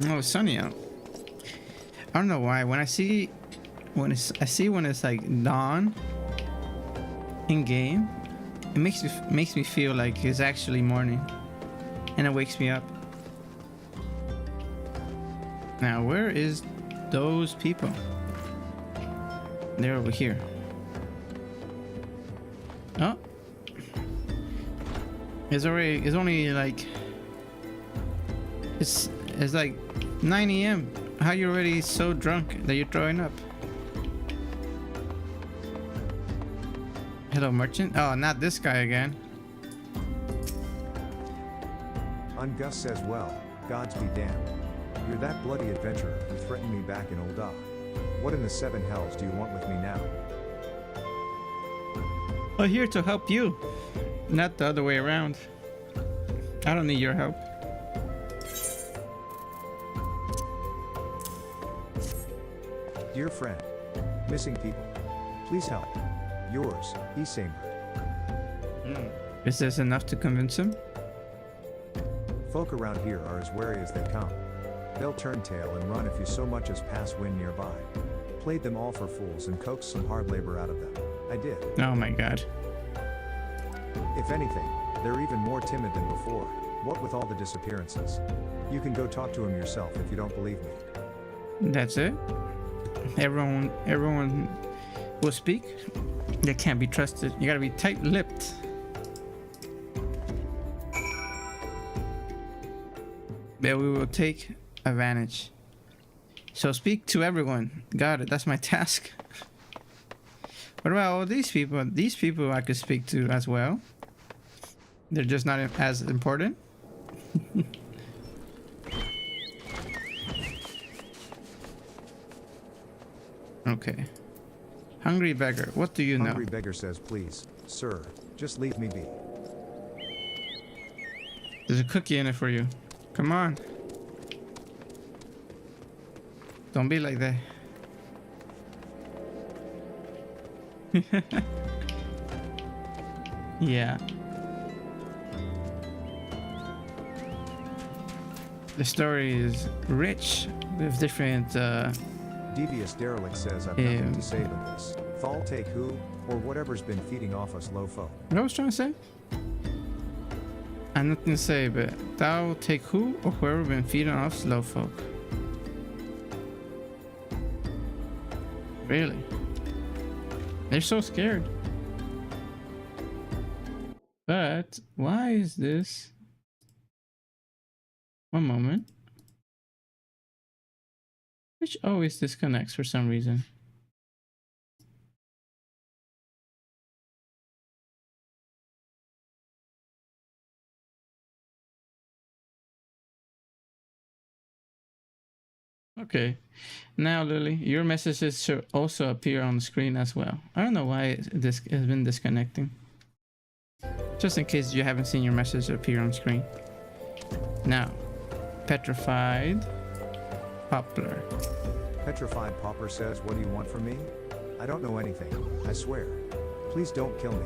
Oh, it's sunny out. I don't know why. When it's like dawn in game, it makes me feel like it's actually morning, and it wakes me up. Now, where is those people? They're over here. Oh, it's only like it's like 9 a.m. How you already so drunk that you're throwing up? Hello, merchant. Oh, not this guy again. Ungus says, well, gods be damned. You're that bloody adventurer who threatened me back in Old Ah. What in the 7 hells do you want with me now? I'm here to help you, not the other way around. I don't need your help. Dear friend, missing people, please help. Yours, Esamer. Is this enough to convince him? Folk around here are as wary as they come. They'll turn tail and run if you so much as pass wind nearby. Played them all for fools and coaxed some hard labor out of them. I did. Oh my god. If anything, they're even more timid than before. What with all the disappearances? You can go talk to him yourself if you don't believe me. That's it? Everyone will speak? They can't be trusted. You gotta be tight-lipped. But we will take advantage. So speak to everyone. Got it. That's my task. What about all these people? These people I could speak to as well. They're just not as important. Okay. Hungry beggar, what do you know? Hungry beggar says, please, sir, just leave me be. There's a cookie in it for you. Come on. Don't be like that. Yeah. The story is rich with different Devious derelict says, I've nothing to say to this. Fall take who, or whatever's been feeding off us low folk. what I was trying to say? I'm nothing to say, but thou take who or whoever been feeding off slow folk. Really? They're so scared. But why is this? One moment. Which always disconnects for some reason. Okay, now Lily, your messages should also appear on the screen as well. I don't know why this has been disconnecting. Just in case you haven't seen your message appear on screen. Now, petrified poplar. Petrified pauper says, what do you want from me? I don't know anything, I swear. Please don't kill me.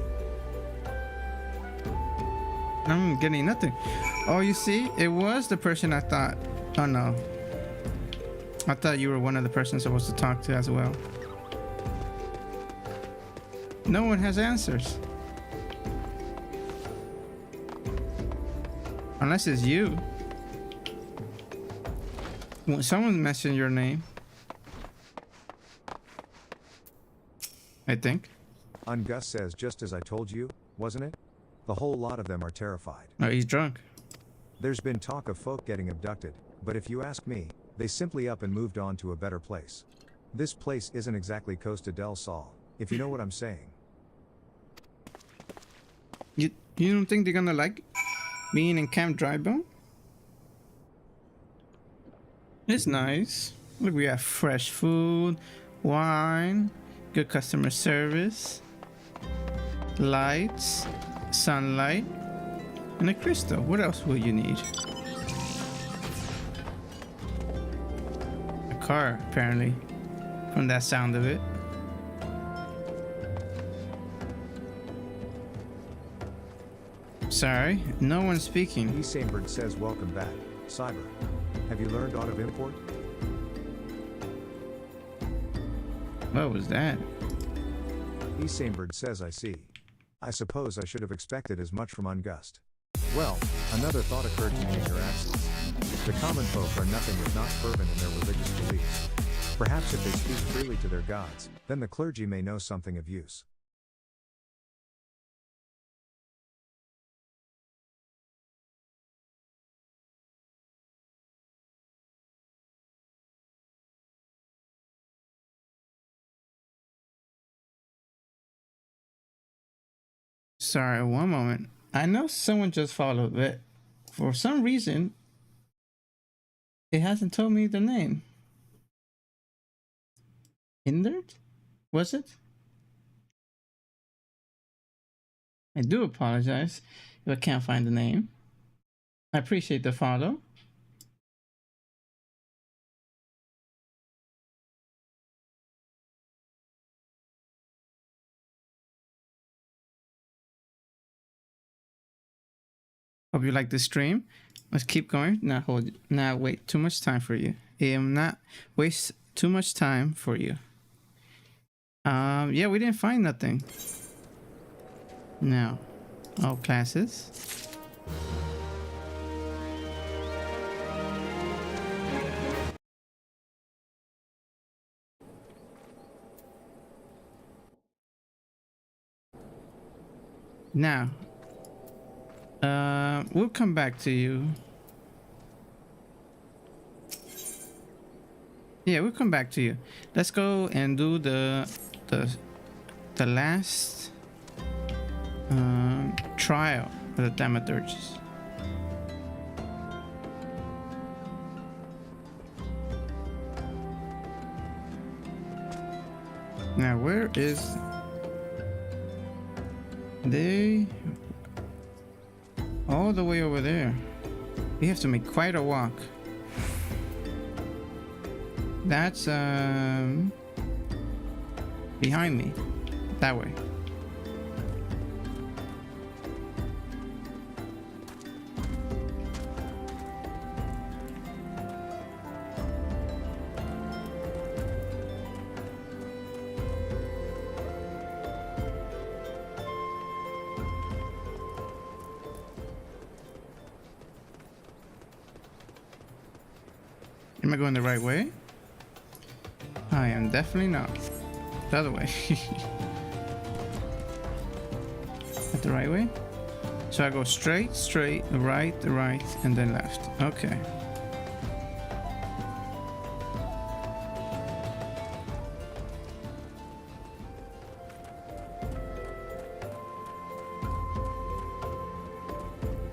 I'm getting nothing. Oh, you see, it was the person I thought. Oh no. I thought you were one of the persons supposed to talk to as well. No one has answers. Unless it's you. When someone mentioned your name. I think. Gus says, just as I told you, wasn't it? The whole lot of them are terrified. Oh, he's drunk. There's been talk of folk getting abducted, but if you ask me, they simply up and moved on to a better place. This place isn't exactly Costa del Sol, if you know what I'm saying. You don't think they're gonna like being in Camp Drybone? It's nice. Look, we have fresh food, wine, good customer service, lights, sunlight, and a crystal. What else will you need? A car, apparently, from that sound of it. Sorry, no one's speaking. E. Sainbird says, welcome back, Cyber. Have you learned aught of import? What was that? E. Sainbird says, I see. I suppose I should have expected as much from Ungust. Well, another thought occurred to me in your absence. The common folk are nothing if not fervent in their religious beliefs. Perhaps if they speak freely to their gods, then the clergy may know something of use. Sorry, one moment. I know someone just followed, but for some reason, it hasn't told me the name. Hindert? Was it? I do apologize if I can't find the name. I appreciate the follow. Hope you like this stream. Let's keep going. Not wait too much time for you. Not waste too much time for you. Yeah, we didn't find nothing. No. All classes. Now, we'll come back to you. Yeah, we'll come back to you. Let's go and do the last trial of the thaumaturges. Now, where is they? All the way over there. We have to make quite a walk. That's behind me. That way. Am I going the right way? I am definitely not. The other way. At the right way? So I go straight, right, and then left. Okay.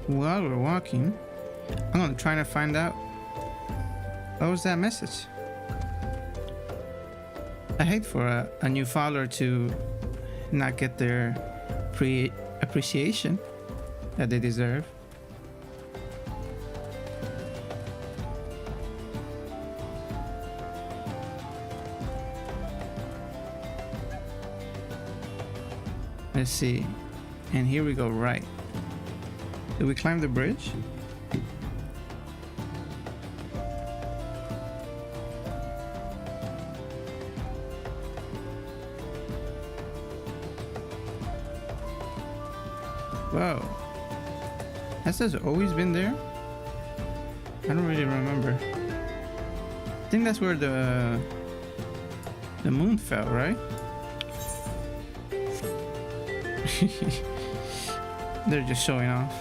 While we're walking, I'm gonna try to find out what was that message. I hate for a new follower to not get their appreciation that they deserve. Let's see. And here we go, right. Did we climb the bridge? Whoa. Has this always been there? I don't really remember. I think that's where the moon fell, right? They're just showing off.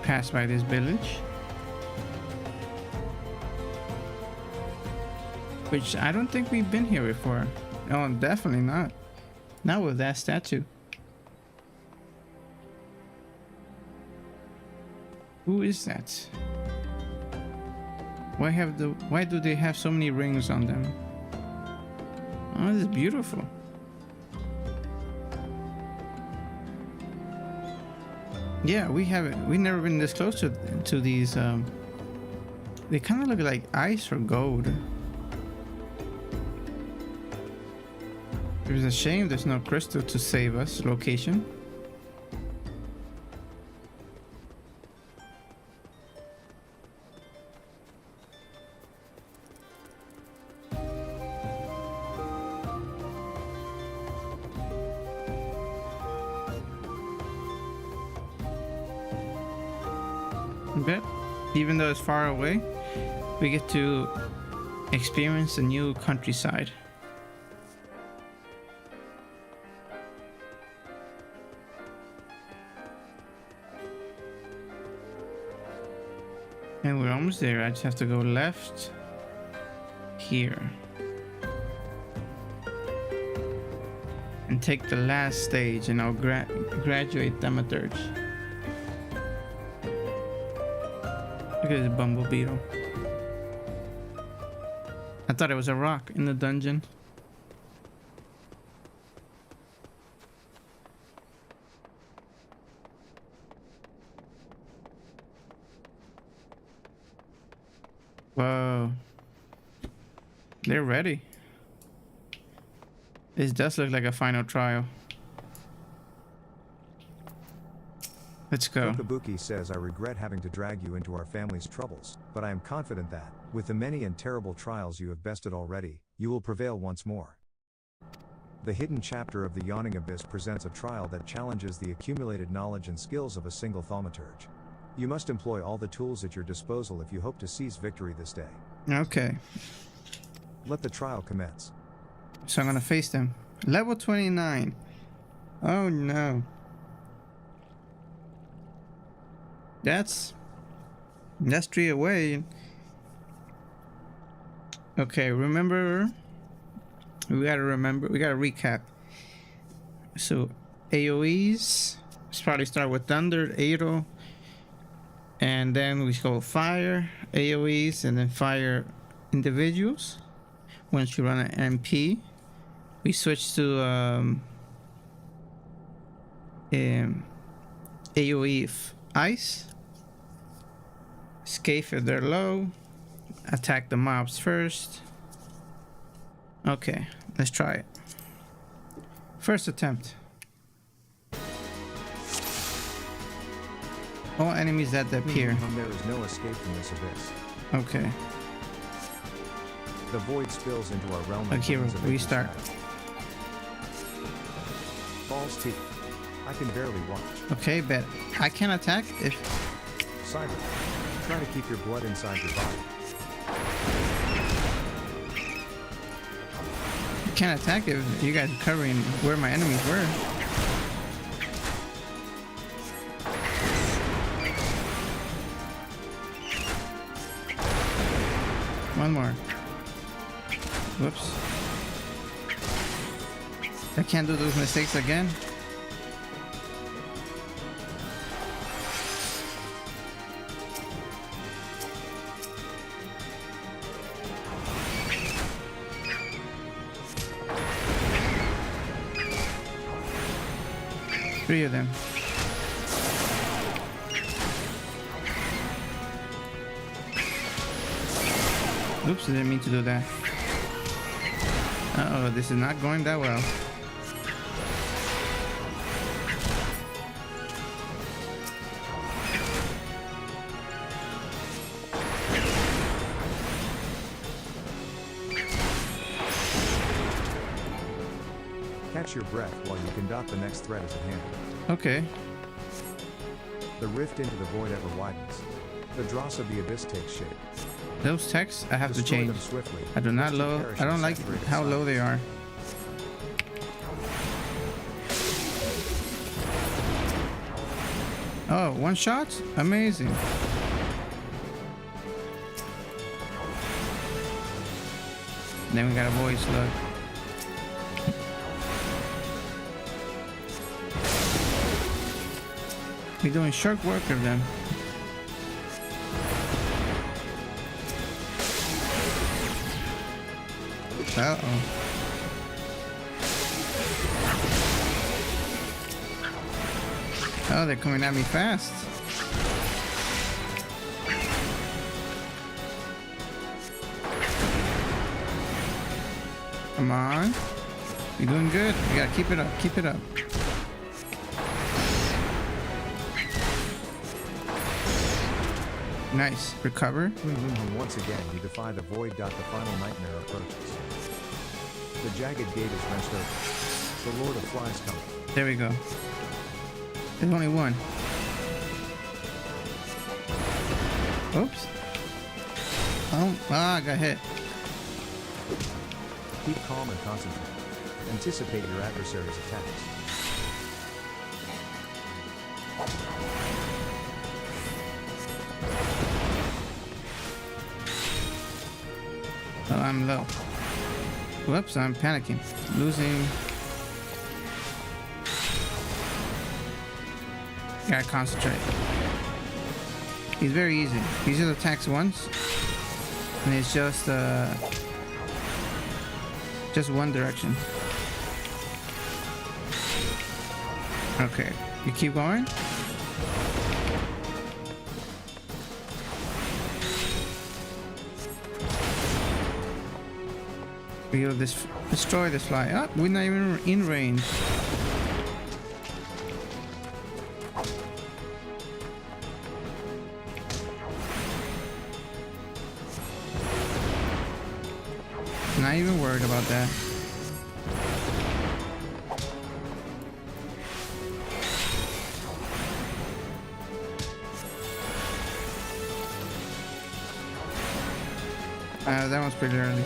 Pass by this village, which I don't think we've been here before. Oh, definitely not. Not with that statue. Who is that? Why do they have so many rings on them? Oh, this is beautiful. Yeah, we've never been this close to these. They kind of look like ice or gold. It's a shame there's no crystal to save us. Location. But even though it's far away, we get to experience a new countryside. And we're almost there. I just have to go left here and take the last stage, and I'll graduate thaumaturge. Look at this bumble beetle. I thought it was a rock in the dungeon. Whoa. They're ready. This does look like a final trial. Let's go. Kokabuki says, I regret having to drag you into our family's troubles, but I am confident that, with the many and terrible trials you have bested already, you will prevail once more. The hidden chapter of the Yawning Abyss presents a trial that challenges the accumulated knowledge and skills of a single thaumaturge. You must employ all the tools at your disposal if you hope to seize victory this day. Okay. Let the trial commence. So I'm gonna face them. Level 29. Oh no. That's 3 away. Okay, remember. We gotta recap. So AoEs. Let's probably start with Thunder, Arrow. And then we go Fire, AoEs, and then Fire individuals. Once you run an MP, we switch to AoE Ice. Escape if they're low. Attack the mobs first. Okay, let's try it. First attempt. All enemies that appear. There is no escape from this abyss. Okay. The void spills into our realm. Okay, restart. False teeth. I can barely watch. Okay, but I can attack if... Cyber, try to keep your blood inside your body. I can't attack if you guys are covering where my enemies were. One more. Whoops. I can't do those mistakes again. Three of them. Oops, I didn't mean to do that. Uh-oh, this is not going that well. Catch your breath while you conduct the next threat is at hand. Okay. The rift into the void ever widens. The dross of the abyss takes shape. Those texts I have to Destroy change. them swiftly, I do not lest you low. perish I in don't like saturated how low silence. they are. Oh, one shot? Amazing. Then we got a voice look. We're doing shark work of them. Uh-oh. Oh, they're coming at me fast. Come on. You're doing good. You gotta keep it up. Keep it up. Nice. Recover. Once again, you defy the void. The final nightmare approaches. The jagged gate is wrenched open. The Lord of Flies coming. There we go. There's only one. Oops. Oh, I got hit. Keep calm and concentrate. Anticipate your adversary's attacks. Oh, I'm low. Whoops, I'm panicking. Losing. Gotta concentrate. He's very easy. He just attacks once. And it's just one direction. Okay, you keep going. We'll destroy this fly. Oh, we're not even in range. Not even worried about that. That one's pretty early.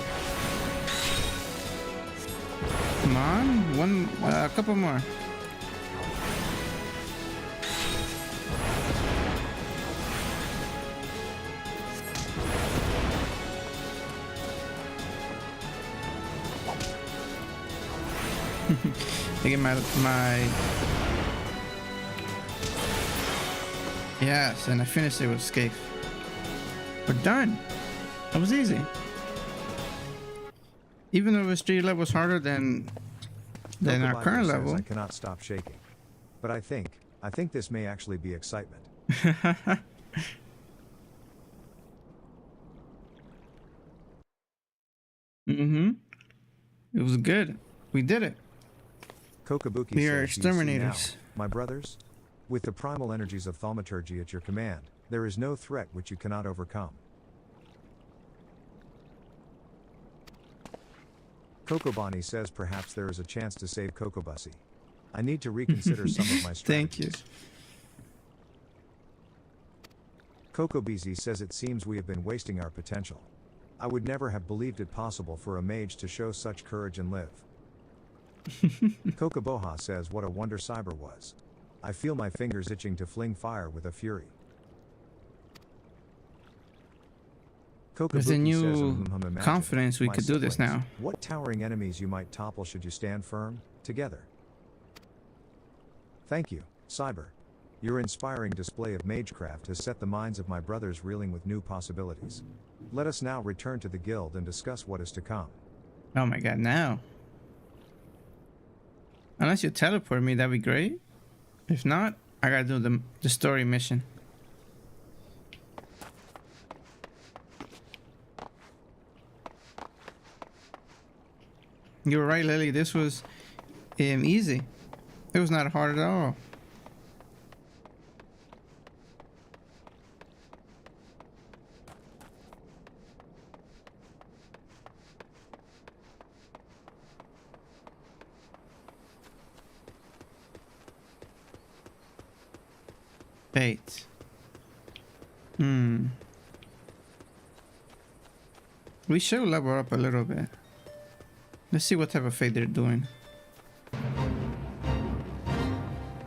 Come on, a couple more. I get my yes, and I finished it with escape. We're done. That was easy. Even though it was 3 levels harder than our current level. I cannot stop shaking, but I think this may actually be excitement. Mm-hmm. It was good. We did it. Kokabuki We are says, "You see now, exterminators. my brothers, with the primal energies of thaumaturgy at your command, there is no threat which you cannot overcome." Kokobani says perhaps there is a chance to save Kokobussy. I need to reconsider some of my strategies. Thank you. Kokobizi says it seems we have been wasting our potential. I would never have believed it possible for a mage to show such courage and live. Kokoboha says what a wonder Cyber was. I feel my fingers itching to fling fire with a fury. With the Kokabuki new says, imagine, confidence, we my could do this siblings, now. What towering enemies you might topple should you stand firm, together. Thank you, Cyber. Your inspiring display of magecraft has set the minds of my brothers reeling with new possibilities. Let us now return to the guild and discuss what is to come. Oh my god, now. Unless you teleport me, that'd be great. If not, I gotta do the story mission. You were right, Lily. This was easy. It was not hard at all. Fate. We should level up a little bit. Let's see what type of fate they're doing.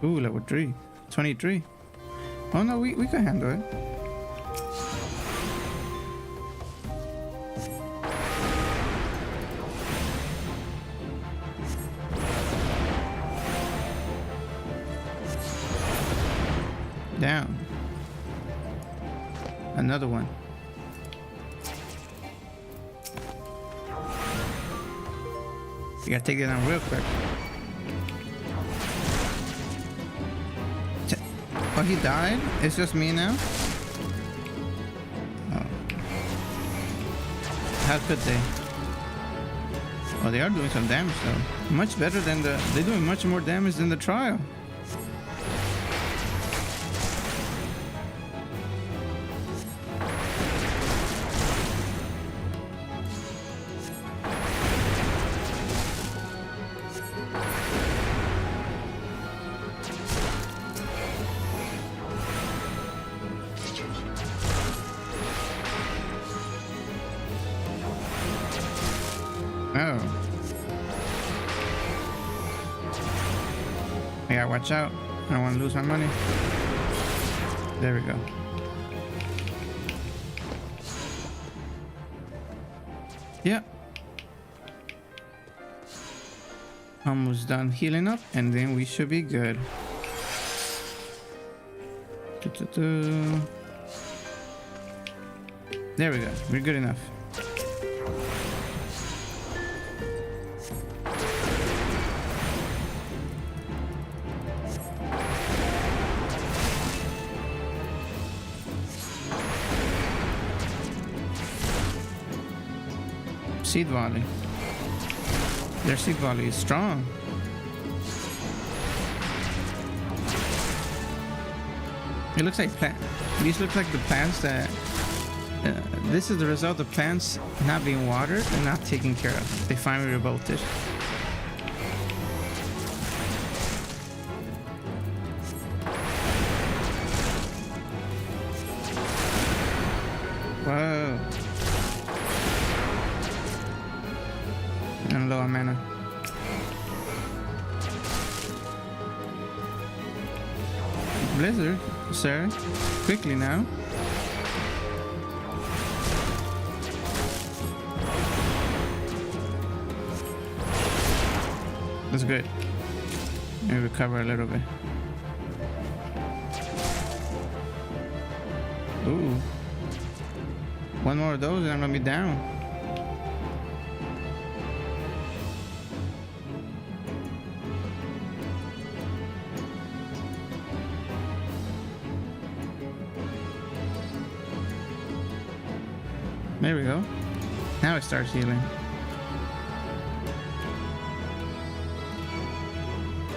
Ooh, level 3. 23. Oh no, we can handle it. Down. Another one. You gotta take it down real quick. Oh, he died? It's just me now? Oh. How could they? Oh, they are doing some damage though. Much better than they're doing much more damage than the trial. Oh. I gotta watch out. I don't want to lose my money. There we go. Yeah. Almost done healing up, and then we should be good. There we go. We're good enough. Seed volley. Their seed volley is strong. It looks like these look like the plants that. This is the result of plants not being watered and not taken care of. They finally revolted. Whoa. I'm low on mana. Blizzard, sir. Quickly now. That's good. Let me recover a little bit. Ooh. One more of those and I'm gonna be down. There we go. Now it starts healing.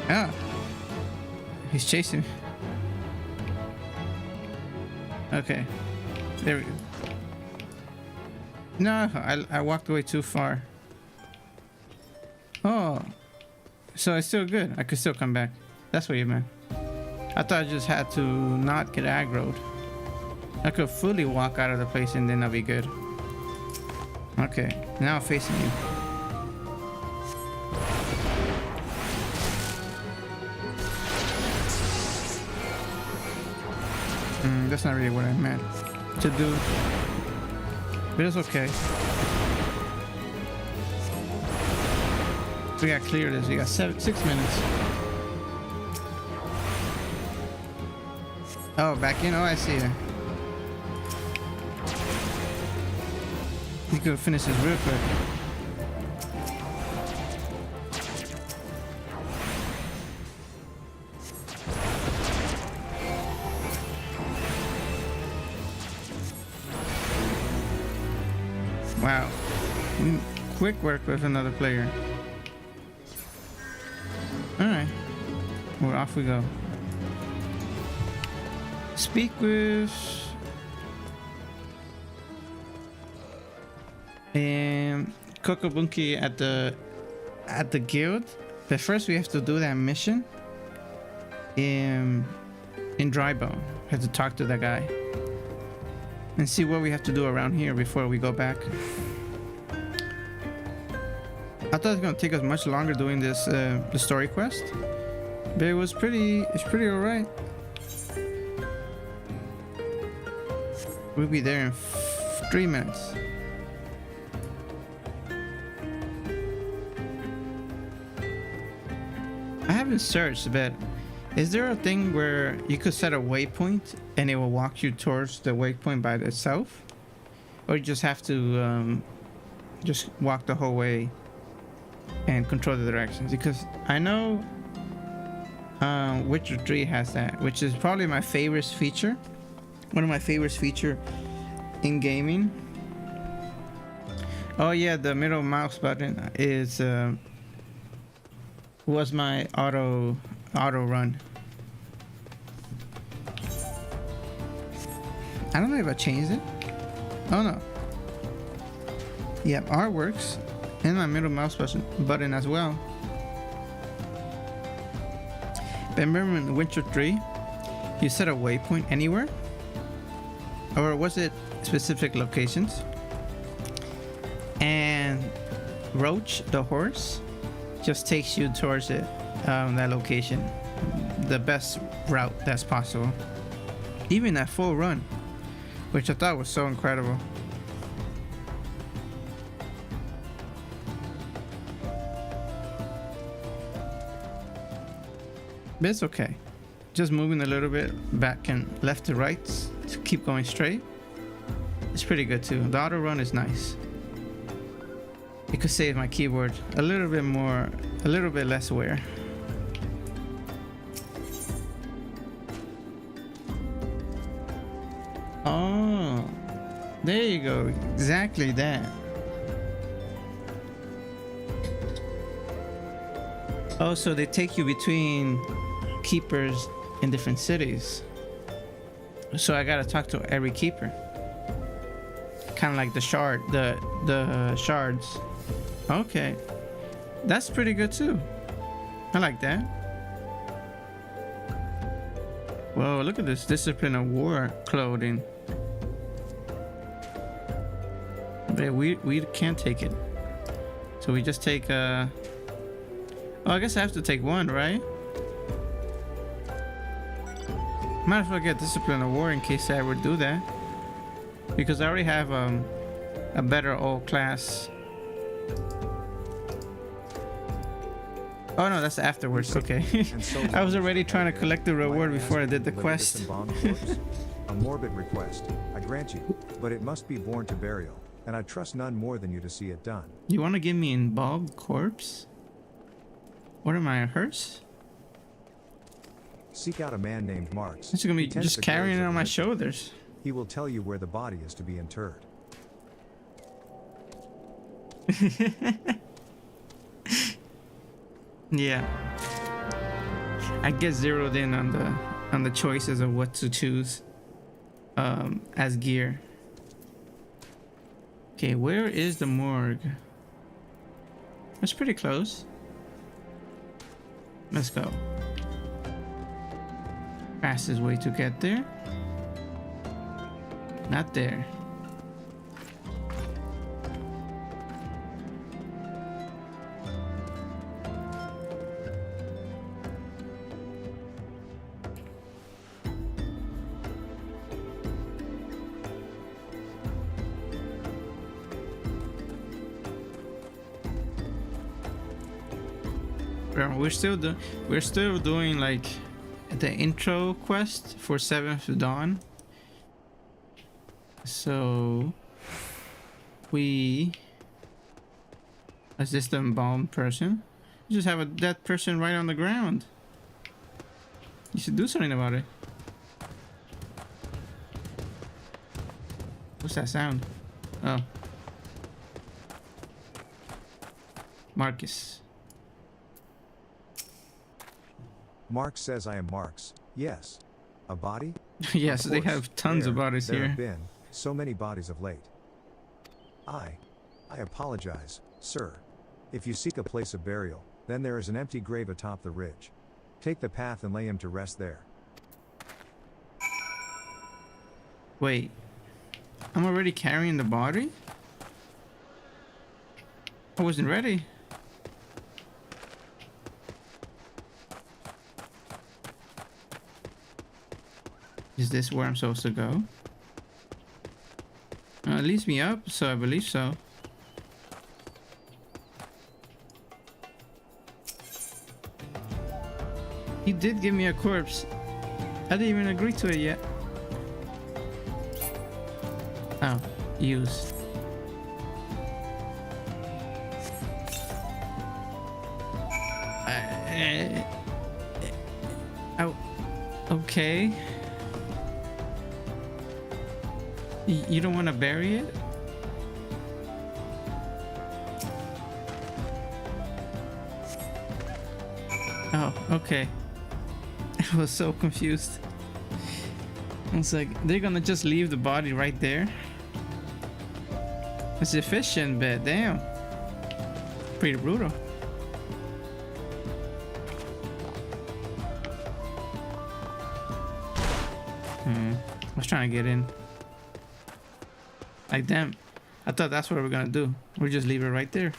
Ah. He's chasing me. Okay. There we go. No, I walked away too far. Oh. So it's still good. I could still come back. That's what you meant. I thought I just had to not get aggroed. I could fully walk out of the place and then I'll be good. Okay. Now I'm facing you. That's not really what I meant to do. But it's okay. We gotta clear this. We got 6 minutes. Oh, back in? Oh, I see it. You could finish this real quick. Wow. Quick work with another player. Alright. Well, off we go. Speak with... Kokobunki at the guild. But first we have to do that mission in Drybone. We have to talk to that guy and see what we have to do around here before we go back. I thought it was gonna take us much longer doing this the story quest, but it's pretty alright. We'll be there in 3 minutes. I haven't searched, but is there a thing where you could set a waypoint and it will walk you towards the waypoint by itself? Or you just have to just walk the whole way and control the directions? Because I know Witcher 3 has that, which is probably my favorite feature. One of my favorite feature in gaming. Oh yeah, the middle mouse button is was my auto run. I don't know if I changed it. Oh no. Yep, R works. And my middle mouse button as well. But remember in Witcher 3, you set a waypoint anywhere? Or was it specific locations? And Roach, the horse, just takes you towards it, that location. The best route that's possible. Even that full run, which I thought was so incredible. But it's okay. Just moving a little bit back and left to right to keep going straight. It's pretty good too. The auto run is nice. It could save my keyboard a little bit less wear. Oh, there you go. Exactly that. Oh, so they take you between keepers in different cities. So I gotta talk to every keeper. Kind of like the shards. Okay, that's pretty good too. I like that. Whoa, look at this discipline of war clothing. But we can't take it. So we just take oh, I guess I have to take one, right? Might as well get Discipline of War in case I ever do that. Because I already have a better old class. Oh no, that's afterwards. Okay. I was already trying to collect the reward before I did the quest. A morbid request, I grant you, but it must be borne to burial, and I trust none more than you to see it done. You want to give me embalmed corpse? What am I, a hearse? Seek out a man named Marks. It's gonna be He tends just the carrying it graves on of my the- shoulders. He will tell you where the body is to be interred. Yeah. I get zeroed in on the choices of what to choose as gear. Okay, where is the morgue? It's pretty close. Let's go. Fastest way to get there. Not there. We're still doing like the intro quest for 7th Dawn. So is this the embalmed person? You just have a dead person right on the ground. You should do something about it. What's that sound? Oh. Marcus. Marks says I am Marks. Yes. A body? Yes, Of they course, have tons of bodies there here. have been so many bodies of late. I apologize, sir. If you seek a place of burial, then there is an empty grave atop the ridge. Take the path and lay him to rest there. Wait. I'm already carrying the body? I wasn't ready. Is this where I'm supposed to go? It leads me up, so I believe so. He did give me a corpse. I didn't even agree to it yet. Oh, use. Oh, okay. You don't want to bury it? Oh, okay. I was so confused. I was like, they're gonna just leave the body right there? It's efficient, but damn. Pretty brutal. I was trying to get in. Like, damn. I thought that's what we're gonna do. We'll just leave it right there.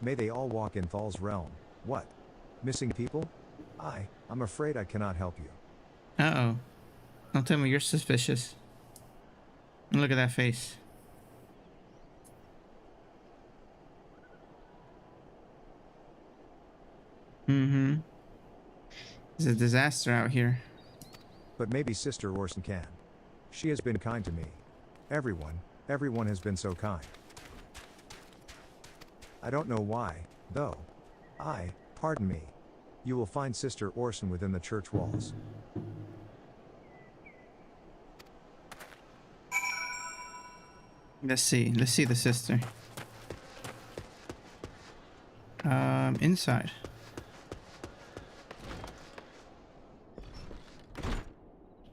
May they all walk in Thal's realm. What? Missing people? I'm afraid I cannot help you. Uh-oh. Don't tell me you're suspicious. Look at that face. Mm-hmm. It's a disaster out here. But maybe Sister Orson can. She has been kind to me. Everyone has been so kind. I don't know why, though. Pardon me. You will find Sister Orson within the church walls. Let's see the sister. Inside.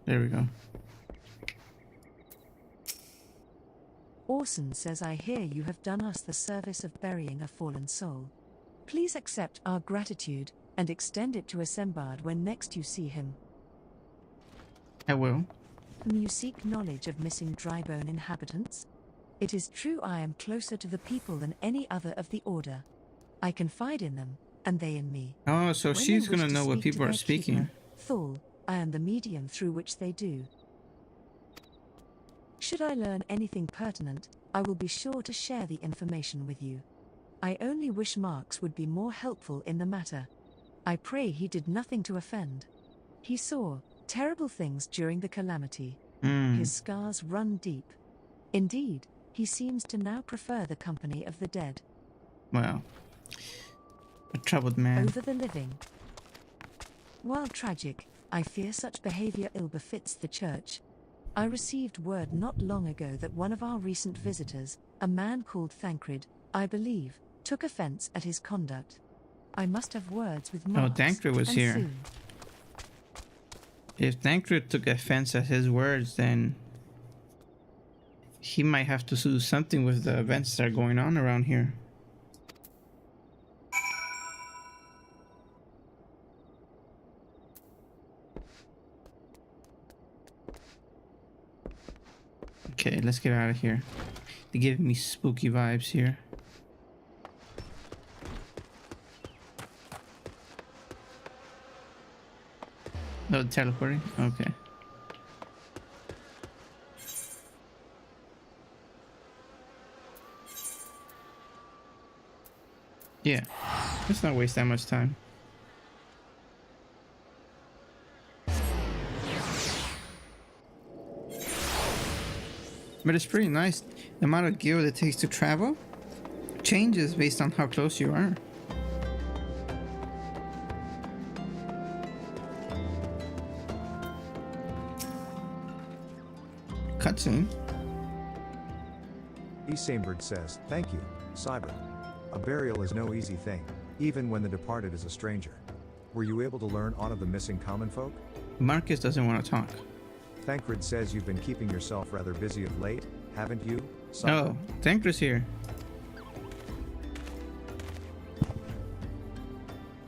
There we go. Orson says, I hear you have done us the service of burying a fallen soul. Please accept our gratitude and extend it to Asembard when next you see him. I will. You seek knowledge of missing drybone inhabitants? It is true I am closer to the people than any other of the Order. I confide in them, and they in me. Oh, so When they she's wish gonna to know what speak to people are their speaking. keeper, Thul, I am the medium through which they do. Should I learn anything pertinent, I will be sure to share the information with you. I only wish Marx would be more helpful in the matter. I pray he did nothing to offend. He saw terrible things during the calamity. His scars run deep. Indeed, he seems to now prefer the company of the dead. Wow. A troubled man. Over the living. While tragic, I fear such behavior ill befits the church. I received word not long ago that one of our recent visitors, a man called Thancred, I believe, took offense at his conduct. I must have words with Marx. Oh, Thancred was and here. soon. If Thancred took offense at his words, then he might have to do something with the events that are going on around here. Okay, let's get out of here. They give me spooky vibes here. No, teleporting? Okay. Yeah, let's not waste that much time. But it's pretty nice. The amount of gear it takes to travel changes based on how close you are. Cutscene. Esamebird says, "Thank you, Cyber. A burial is no easy thing, even when the departed is a stranger. Were you able to learn aught of the missing common folk?" Marcus doesn't want to talk. Thancred says you've been keeping yourself rather busy of late, haven't you, Cyber? Oh, Thancred's here.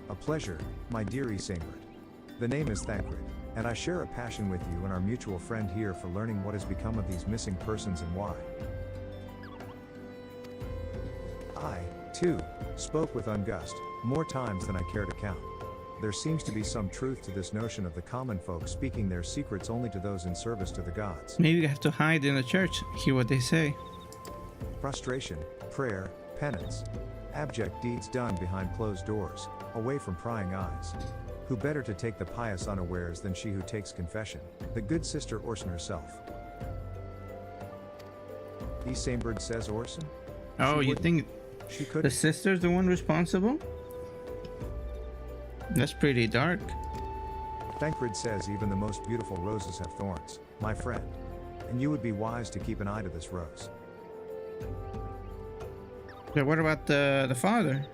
A pleasure, my dear Esamebird. The name is Thancred, and I share a passion with you and our mutual friend here for learning what has become of these missing persons and why. I, too, spoke with Ungust, more times than I care to count. There seems to be some truth to this notion of the common folk speaking their secrets only to those in service to the gods. Maybe you have to hide in the church, hear what they say. Prostration, prayer, penance. Abject deeds done behind closed doors, away from prying eyes. Who better to take the pious unawares than she who takes confession, the good sister Orson herself? Esamebird says Orson? Oh, She you wouldn't. think She the could. sister's the one responsible? That's pretty dark. Thancred says even the most beautiful roses have thorns, my friend. And you would be wise to keep an eye to this rose. But what about the father?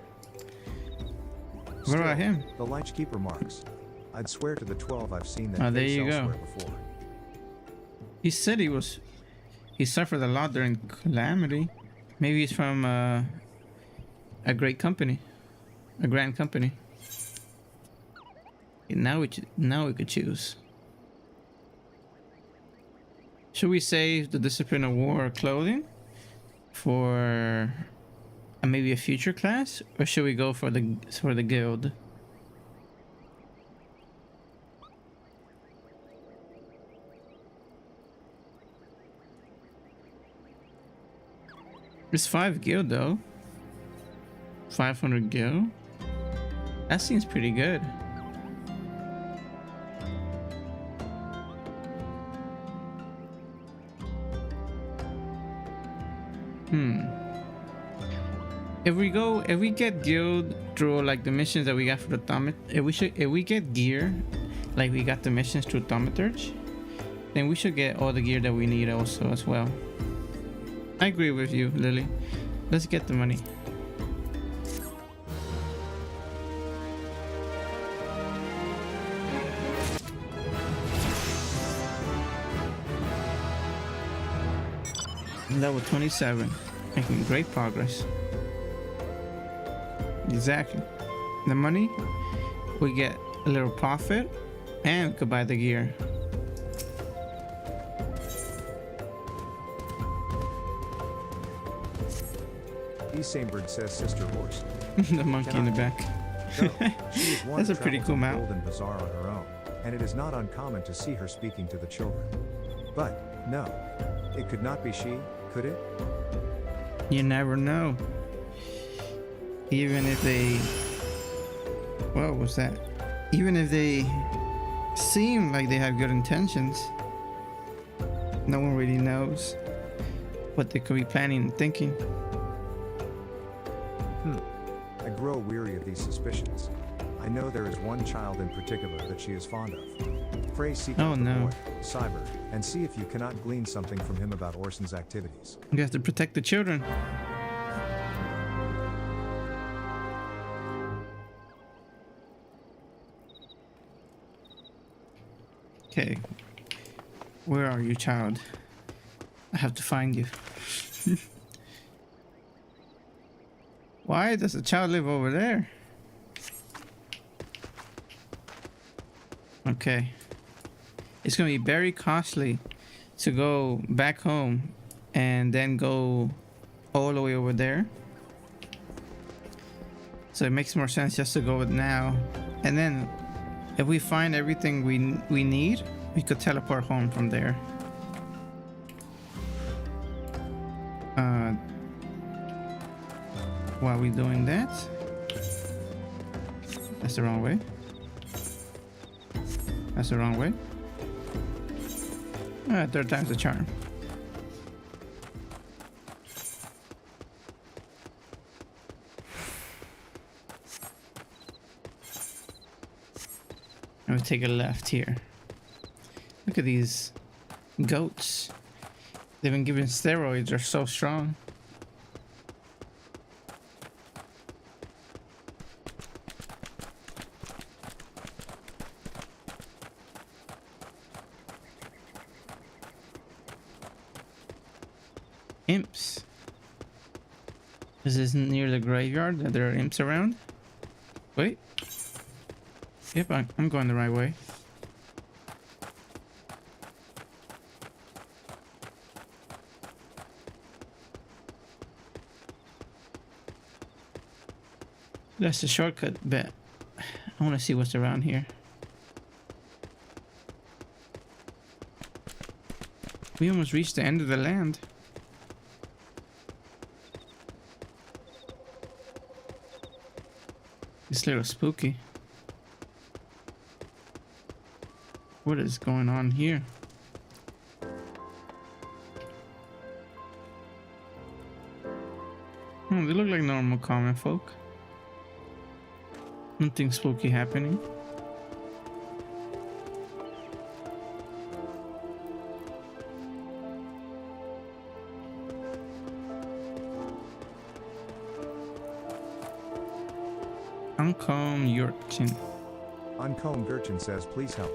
What Still, about him? The Lightkeeper Marks. I'd swear to the 12 I've seen that Oh, there face you go. elsewhere before. He said he suffered a lot during calamity. Maybe he's from a great company, a grand company. Okay, now we could choose. Should we save the Discipline of War clothing for maybe a future class, or should we go for the guild? It's 5 guild though. 500 guild. That seems pretty good. If we get guild through like the missions that we got for the thaumaturge, if we get gear like we got the missions through thaumaturge, then we should get all the gear that we need also as well. I agree with you, Lily. Let's get the money. Level 27, making great progress. Exactly. The money, we get a little profit, and we could buy the gear. Esamebird says Sister Horse. The monkey in the back. Go. She is one That's who a pretty travels cool the mount. Golden Bazaar on her own, and it is not uncommon to see her speaking to the children. But, no. It could not be she, could it? You never know. Even if they... What was that? Even if they seem like they have good intentions, no one really knows what they could be planning and thinking. I grow weary of these suspicions. I know there is one child in particular that she is fond of. Pray seek Oh, out the no. boy, Cyber, and see if you cannot glean something from him about Orson's activities. You have to protect the children. Okay. Where are you, child? I have to find you. Why does the child live over there? Okay. It's gonna be very costly to go back home and then go all the way over there. So it makes more sense just to go now. And then if we find everything we need, we could teleport home from there. While we doing that, that's the wrong way. That's the wrong way. Third time's the charm. I'm gonna take a left here. Look at these goats. They've been given steroids. They're so strong. Imps. Is this near the graveyard that there are imps around? Wait. Yep, I'm going the right way. That's the shortcut bet. I want to see what's around here. We almost reached the end of the land. It's a little spooky. What is going on here? Oh, they look like normal common folk. Nothing spooky happening. Uncombed Yorkshire. Uncombed Urchin says please help.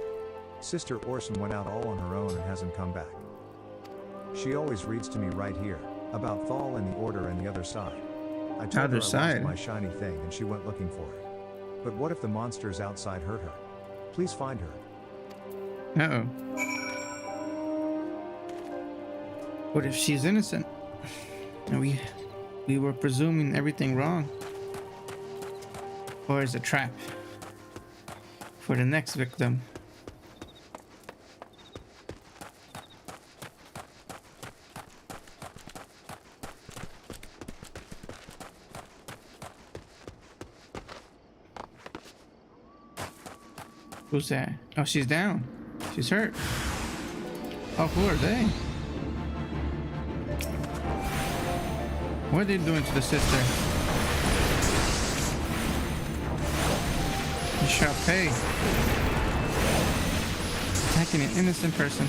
Sister Orson went out all on her own and hasn't come back. She always reads to me right here, about Thal and the Order and the other side. I told her I lost my shiny thing and she went looking for it. But what if the monsters outside hurt her? Please find her. Uh-oh. What if she's innocent? And we were presuming everything wrong? Or is it a trap for the next victim? Who's that? Oh, she's down. She's hurt. Oh, who are they? What are they doing to the sister? You shall pay. Attacking an innocent person.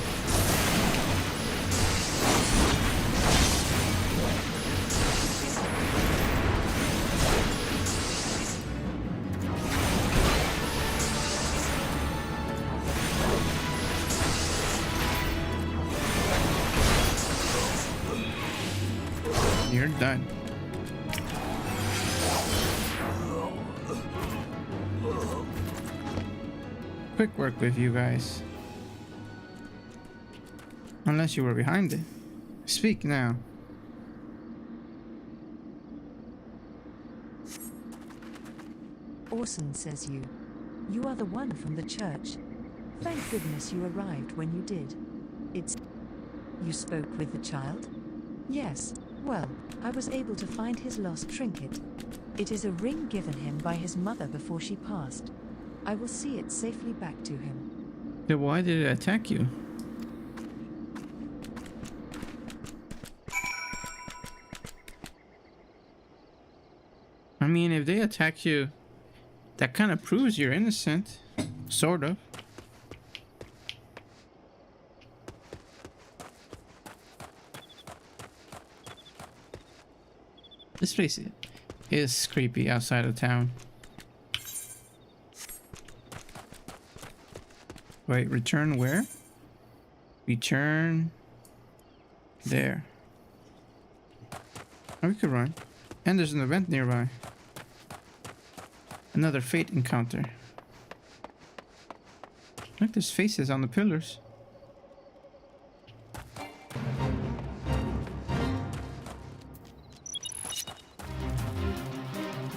You're done. Quick work with you guys. Unless you were behind it. Speak now. Orson says you. You are the one from the church. Thank goodness you arrived when you did. It's... You spoke with the child? Yes, well, I was able to find his lost trinket. It is a ring given him by his mother before she passed. I will see it safely back to him. Then why did it attack you? I mean, if they attack you, that kind of proves you're innocent. Sort of. This place is creepy outside of town. Wait, return where? Return there. Oh, we could run. And there's an event nearby. Another fate encounter. Look, there's faces on the pillars.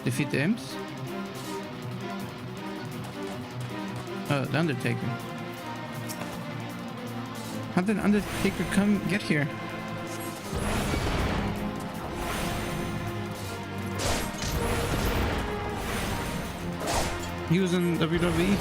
Defeat the imps? Oh, the Undertaker. How did Undertaker get here? He was in WWE.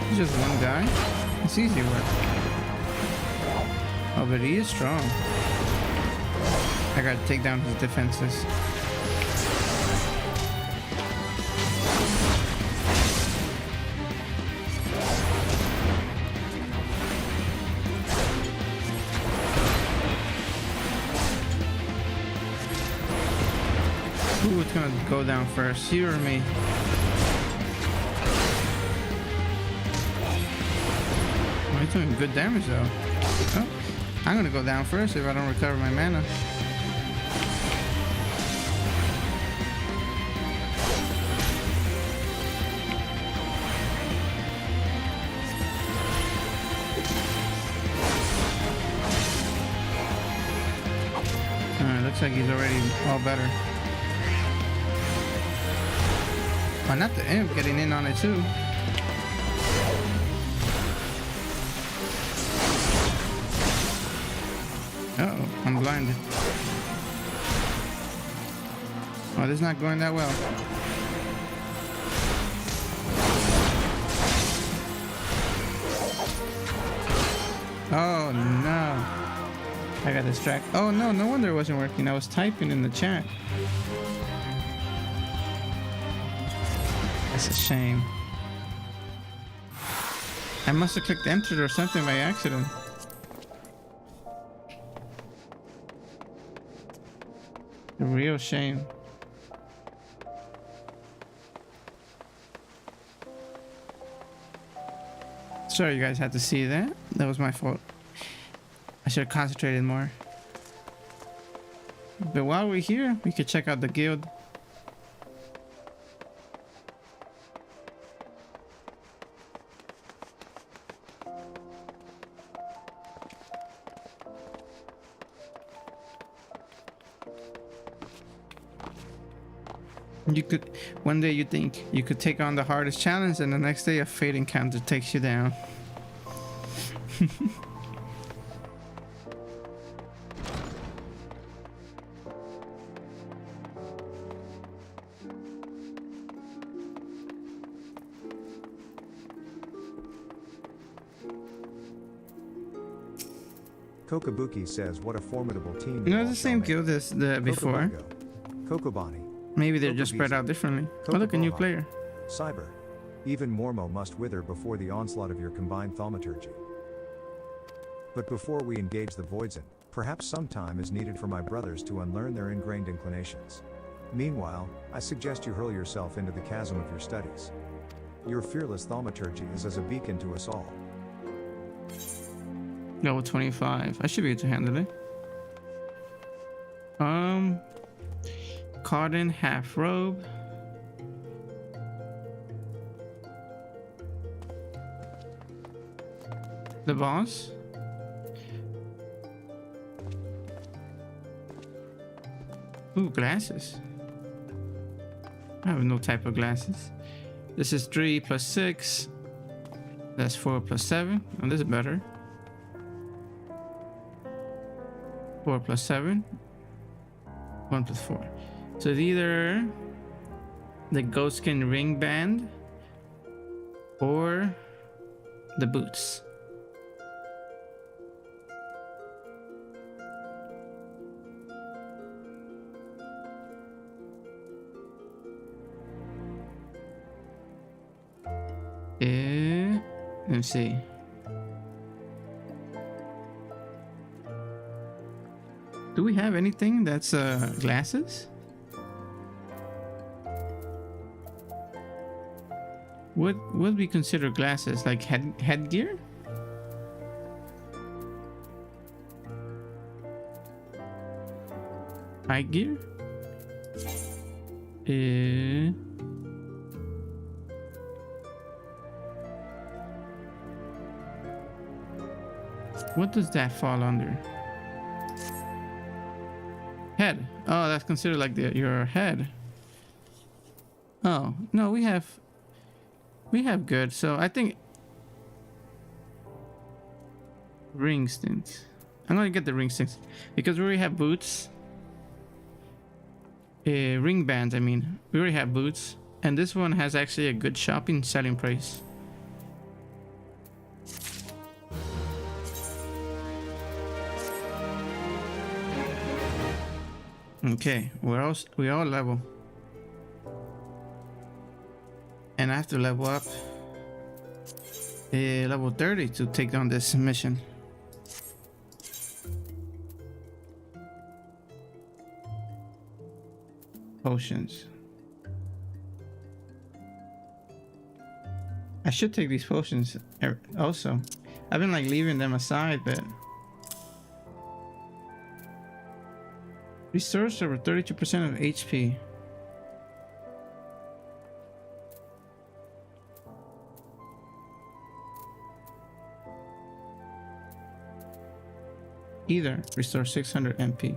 He's just one guy. It's easy work. Oh, but he is strong. I gotta take down his defenses. Who's gonna go down first, you or me? Oh, he's doing good damage though. Oh, I'm gonna go down first if I don't recover my mana. Alright, looks like he's already all better. Oh, not the imp getting in on it too. Uh-oh, I'm blinded. Oh, this is not going that well. Oh no. I got distracted. Oh no, no wonder it wasn't working. I was typing in the chat. That's a shame. I must have clicked enter or something by accident. A real shame. Sorry you guys had to see that. That was my fault. I should have concentrated more. But while we're here, we could check out the guild. You could, one day you think you could take on the hardest challenge and the next day a fate encounter takes you down. Kokabuki says, what a formidable team. No, it's the same guild as the before. Kokobani. Maybe they're just spread out differently. Oh, look, a new player. Cyber. Even Mormo must wither before the onslaught of your combined thaumaturgy. But before we engage the Voidzen, perhaps some time is needed for my brothers to unlearn their ingrained inclinations. Meanwhile, I suggest you hurl yourself into the chasm of your studies. Your fearless thaumaturgy is as a beacon to us all. Level 25. I should be able to handle it. Cotton half robe. The boss? Ooh, glasses. I have no type of glasses. This is 3 plus 6. That's 4 plus 7. Oh, this is better. 4 plus 7. 1 plus 4. So it's either the goatskin ring band or the boots. Let's see. Do we have anything that's glasses? What would we consider glasses? Like headgear? Eye gear? What does that fall under? Head. Oh, that's considered like your head. Oh, no, we have good. So I think ring stints. I'm gonna get the ring stints because we already have boots. Ring bands, I mean. We already have boots. And this one has actually a good shopping selling price. Okay, we all level. And I have to level up level 30 to take on this mission. Potions. I should take these potions also. I've been like leaving them aside, but restores over 32% of HP. Either restore 600 MP.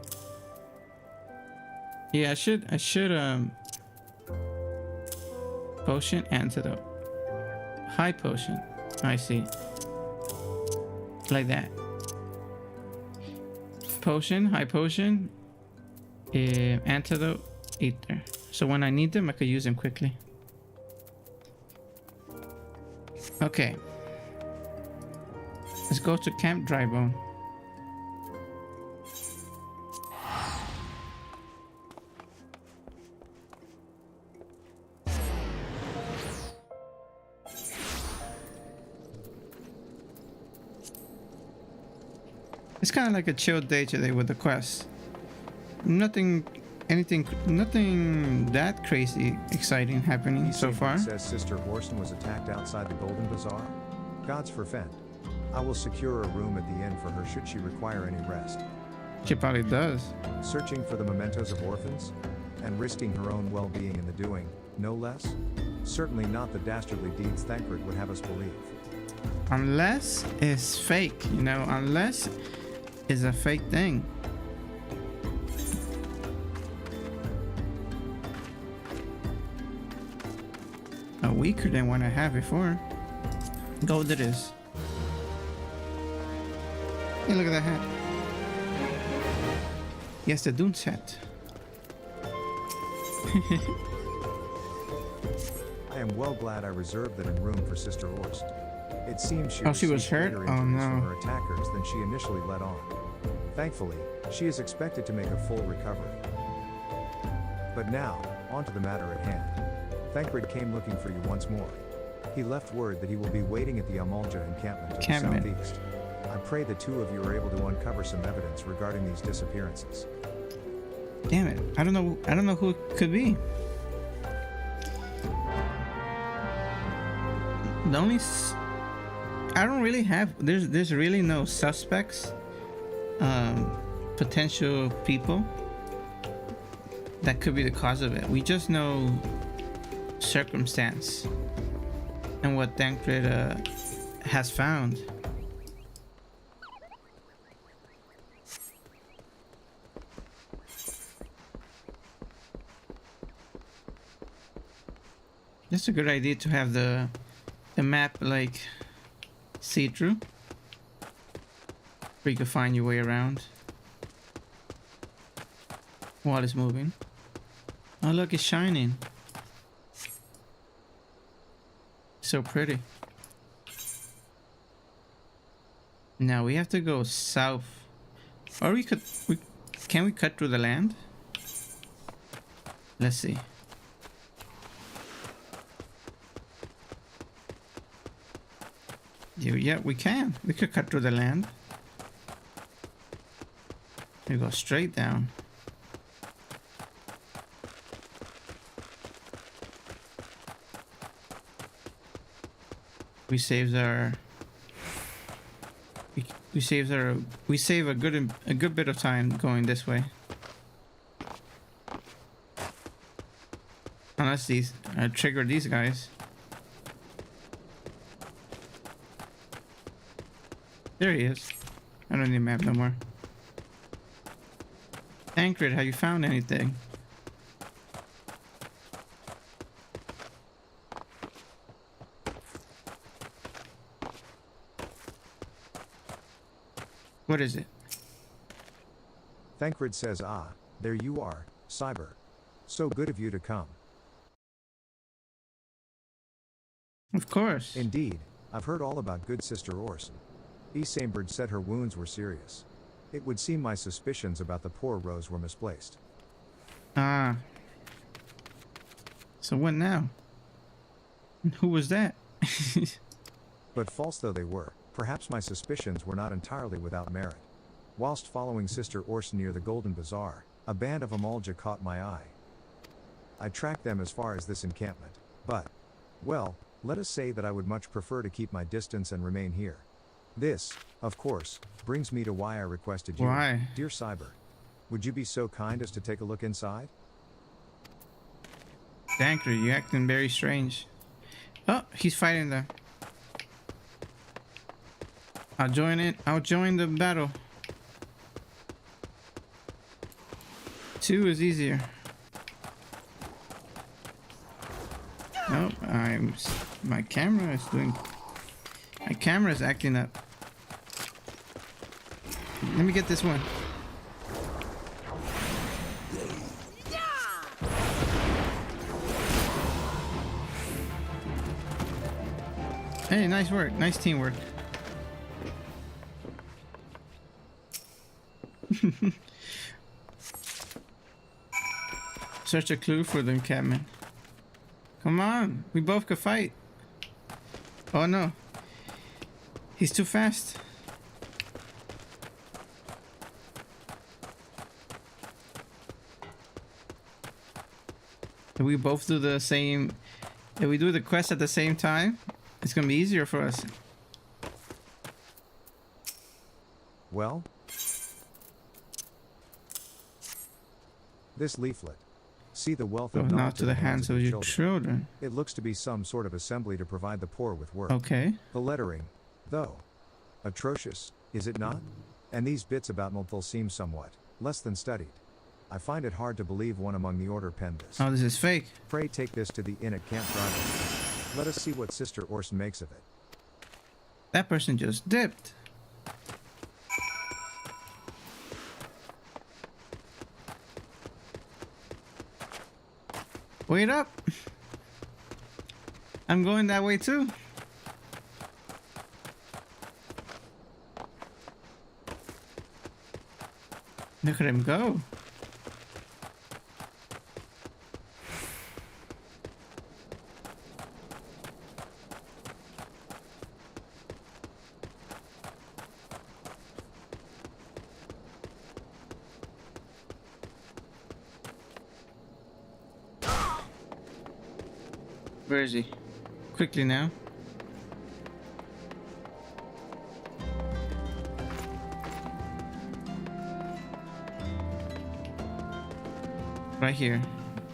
Yeah, I should potion antidote. High potion. I see. Like that. Potion, high potion. Antidote, ether. So when I need them, I could use them quickly. Okay. Let's go to Camp Drybone. It's kind of like a chill day today with the quest. Nothing that crazy exciting happening so far. Says Sister Orson was attacked outside the Golden Bazaar. Gods forfend. I will secure a room at the inn for her should she require any rest. She probably does. Searching for the mementos of orphans? And risking her own well-being in the doing, no less? Certainly not the dastardly deeds Thancred would have us believe. Unless it's fake, you know, unless it's a fake thing. Weaker than what I had before. Gold it is. Hey, look at that hat. Yes, the Dune's hat. I am well glad I reserved that in room for Sister Orst. It seems she was received hurt? greater Oh, injuries no. from her attackers than she initially let on. Thankfully, she is expected to make a full recovery. But now, on to the matter at hand. Thancred came looking for you once more. He left word that he will be waiting at the Amalja encampment to the southeast. I pray the two of you are able to uncover some evidence regarding these disappearances. Damn it. I don't know who it could be. The only I don't really have there's really no suspects, potential people that could be the cause of it. We just know circumstance and what Thancred has found. That's a good idea to have the map like see-through, where you can find your way around while it's moving. Oh look, it's shining. So pretty. Now we have to go south, or can we cut through the land? Let's see. Yeah, we can. We could cut through the land. We go straight down. We save a good bit of time going this way. Unless these trigger these guys. There he is. I don't need a map no more. Tancred, have you found anything? What is it? Thancred says, ah, there you are, Cyber. So good of you to come. Of course. Indeed, I've heard all about good Sister Orson. Isambird said her wounds were serious. It would seem my suspicions about the poor Rose were misplaced. Ah. So what now? And who was that? But false though they were, perhaps my suspicions were not entirely without merit. Whilst following Sister Orson near the Golden Bazaar, a band of Amalja caught my eye. I tracked them as far as this encampment, but, well, let us say that I would much prefer to keep my distance and remain here. This, of course, brings me to why I requested you, Why? dear Cyber. Would you be so kind as to take a look inside? Tancred, you acting very strange. Oh, he's fighting there. I'll join it. I'll join the battle. 2 is easier. Oh, my camera is acting up. Let me get this one. Hey, nice work. Nice teamwork. Search a clue for the encampment. Come on, we both could fight. Oh no. He's too fast. If we both do the same, if we do the quest at the same time, it's gonna be easier for us. Well? This leaflet. See the wealth Go of not knowledge to the in hands of your children. It looks to be some sort of assembly to provide the poor with work. Okay. The lettering, though, atrocious, is it not? And these bits about Multhul seem somewhat less than studied. I find it hard to believe one among the order penned this. Oh, this is fake. Pray take this to the inn at Camp Driver. Let us see what Sister Orson makes of it. That person just dipped. Wait up. I'm going that way too. Look at him go. Where is he? Quickly now. Right here.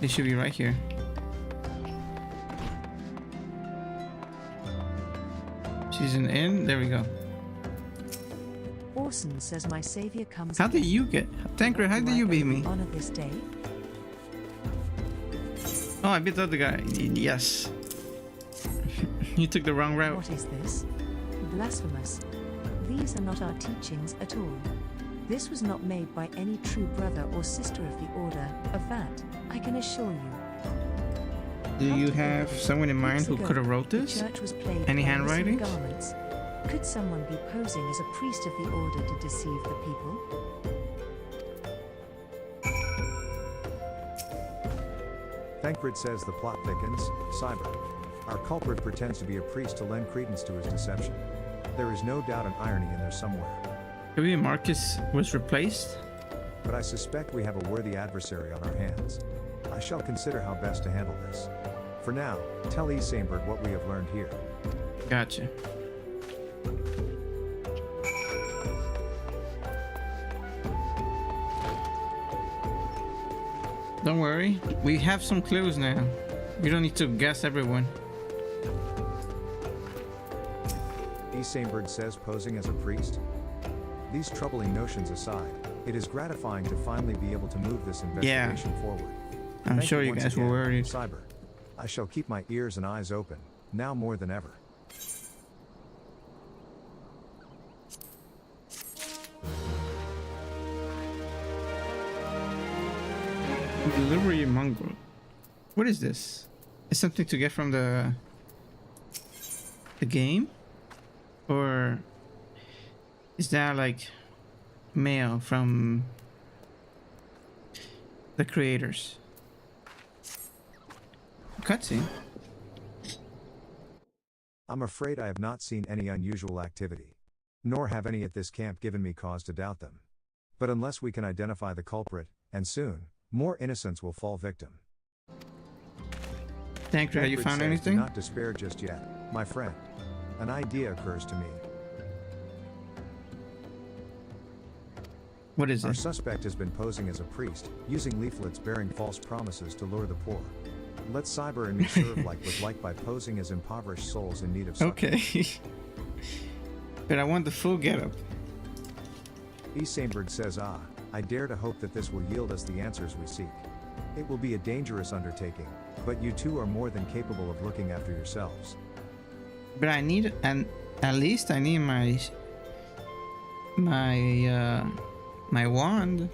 It should be right here. She's in the inn. There we go. Orson says my savior comes. How did you get? Tancred, how did you beat me? Honor this day. Oh, I beat the other guy. Yes. You took the wrong route. What is this? Blasphemous. These are not our teachings at all. This was not made by any true brother or sister of the order. Of that, I can assure you. Do you have someone in mind who could have wrote The this? church was plagued Any by handwriting? missing garments. Could someone be posing as a priest of the order to deceive the people? Thancred says the plot thickens. Cyber. Our culprit pretends to be a priest to lend credence to his deception. There is no doubt an irony in there somewhere. Maybe Marcus was replaced? But I suspect we have a worthy adversary on our hands. I shall consider how best to handle this. For now, tell E. Sainbert what we have learned here. Gotcha. Don't worry, we have some clues now. We don't need to guess everyone. E. Sainbert says posing as a priest? These troubling notions aside, it is gratifying to finally be able to move this investigation forward. I'm Thank sure you once guys were again, worried. Cyber. I shall keep my ears and eyes open, now more than ever. Delivery mongrel. What is this? It's something to get from the game? Or is that like mail from the creators? Cutscene. I'm afraid I have not seen any unusual activity. Nor have any at this camp given me cause to doubt them. But unless we can identify the culprit, and soon, more innocents will fall victim. Thank you. Have you Thancred found says, anything? Do not despair just yet, my friend. An idea occurs to me. What is Our it? suspect has been posing as a priest, using leaflets bearing false promises to lure the poor. Let Cyber and me serve like by posing as impoverished souls in need of succor. Okay. But I want the full getup. E. Sainbert says, I dare to hope that this will yield us the answers we seek. It will be a dangerous undertaking, but you two are more than capable of looking after yourselves. But I need, and at least I need my wand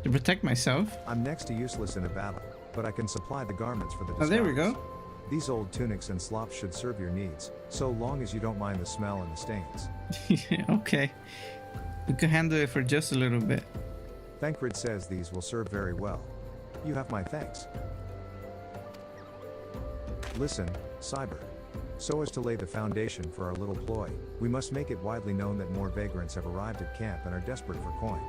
to protect myself. I'm next to useless in a battle, but I can supply the garments for the Oh, disguise. there we go. These old tunics and slops should serve your needs, so long as you don't mind the smell and the stains. Yeah, okay. We can handle it for just a little bit. Thancred says these will serve very well. You have my thanks. Listen, Cyber. So as to lay the foundation for our little ploy, we must make it widely known that more vagrants have arrived at camp and are desperate for coin.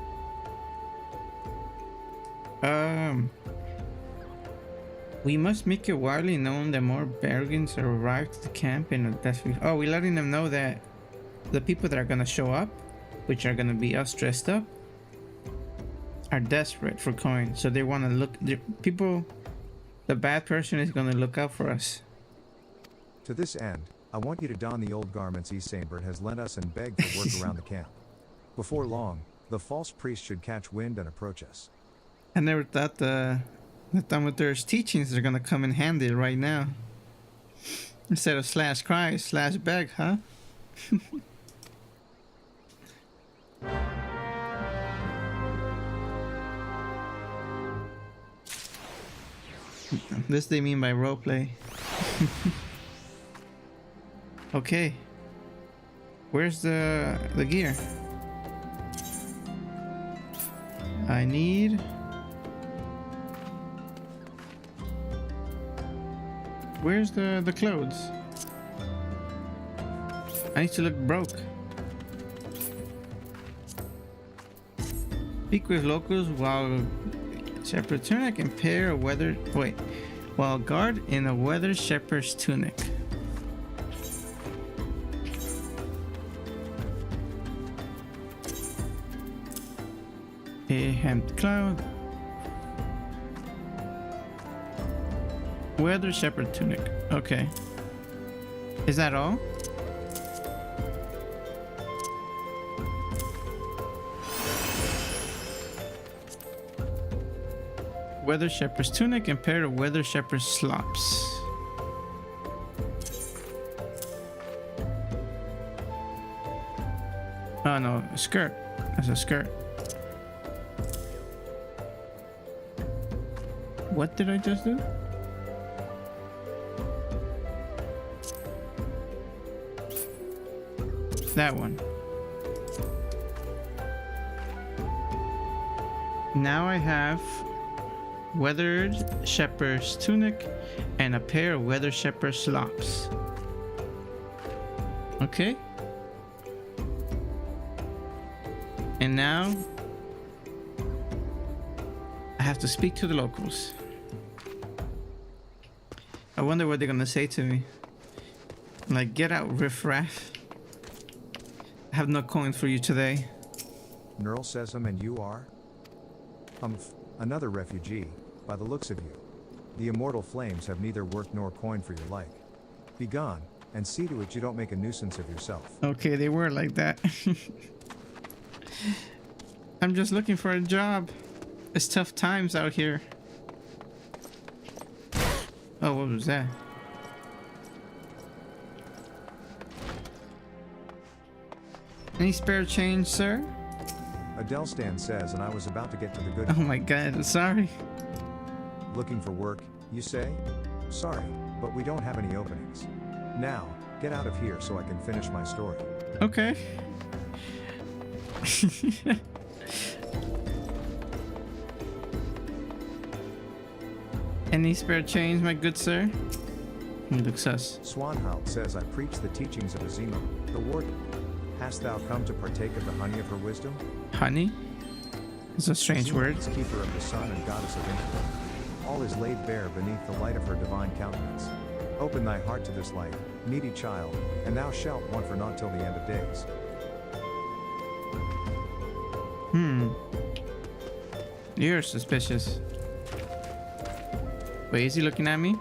We must make it widely known that more vagrants have arrived at the camp and are desperate. Oh, we're letting them know that the people that are gonna show up, which are gonna be us dressed up, are desperate for coin. So they want to look. The bad person is gonna look out for us. To this end, I want you to don the old garments E. Sainbert has lent us and beg for work around the camp. Before long, the false priest should catch wind and approach us. I never thought the Thaumaturge's teachings are gonna come in handy right now. Instead of slash cry, slash beg, huh? This they mean by roleplay. Okay. Where's the gear? I need... Where's the clothes? I need to look broke. Speak with locals while shepherd tunic and pair a weather... Wait. While guard in a weather shepherd's tunic. A hemmed cloud. Weather shepherd tunic. Okay. Is that all? Weather shepherd's tunic and pair of weather shepherd's slops. Oh no, a skirt. That's a skirt. What did I just do? That one. Now I have weathered shepherd's tunic and a pair of weathered shepherd's slops. Okay. And now I have to speak to the locals. I wonder what they're gonna say to me. Like, get out, riffraff. I have no coin for you today. Nerl says and you are? Another refugee, by the looks of you. The immortal flames have neither work nor coin for your like. Be gone, and see to it you don't make a nuisance of yourself. Okay, they were like that. I'm just looking for a job. It's tough times out here. Oh, what was that? Any spare change, sir? Adelstan says, and I was about to get to the good. Oh my god, sorry. Looking for work, you say? Sorry, but we don't have any openings. Now, get out of here so I can finish my story. Okay. Any spare change, my good sir? He looks sus. Swanhild says, I preach the teachings of Azima, the warden. Hast thou come to partake of the honey of her wisdom? Honey? It's a strange Azima word. is keeper of the sun and goddess of intellect. All is laid bare beneath the light of her divine countenance. Open thy heart to this light, needy child, and thou shalt want for naught till the end of days. You're suspicious. Wait, is he looking at me?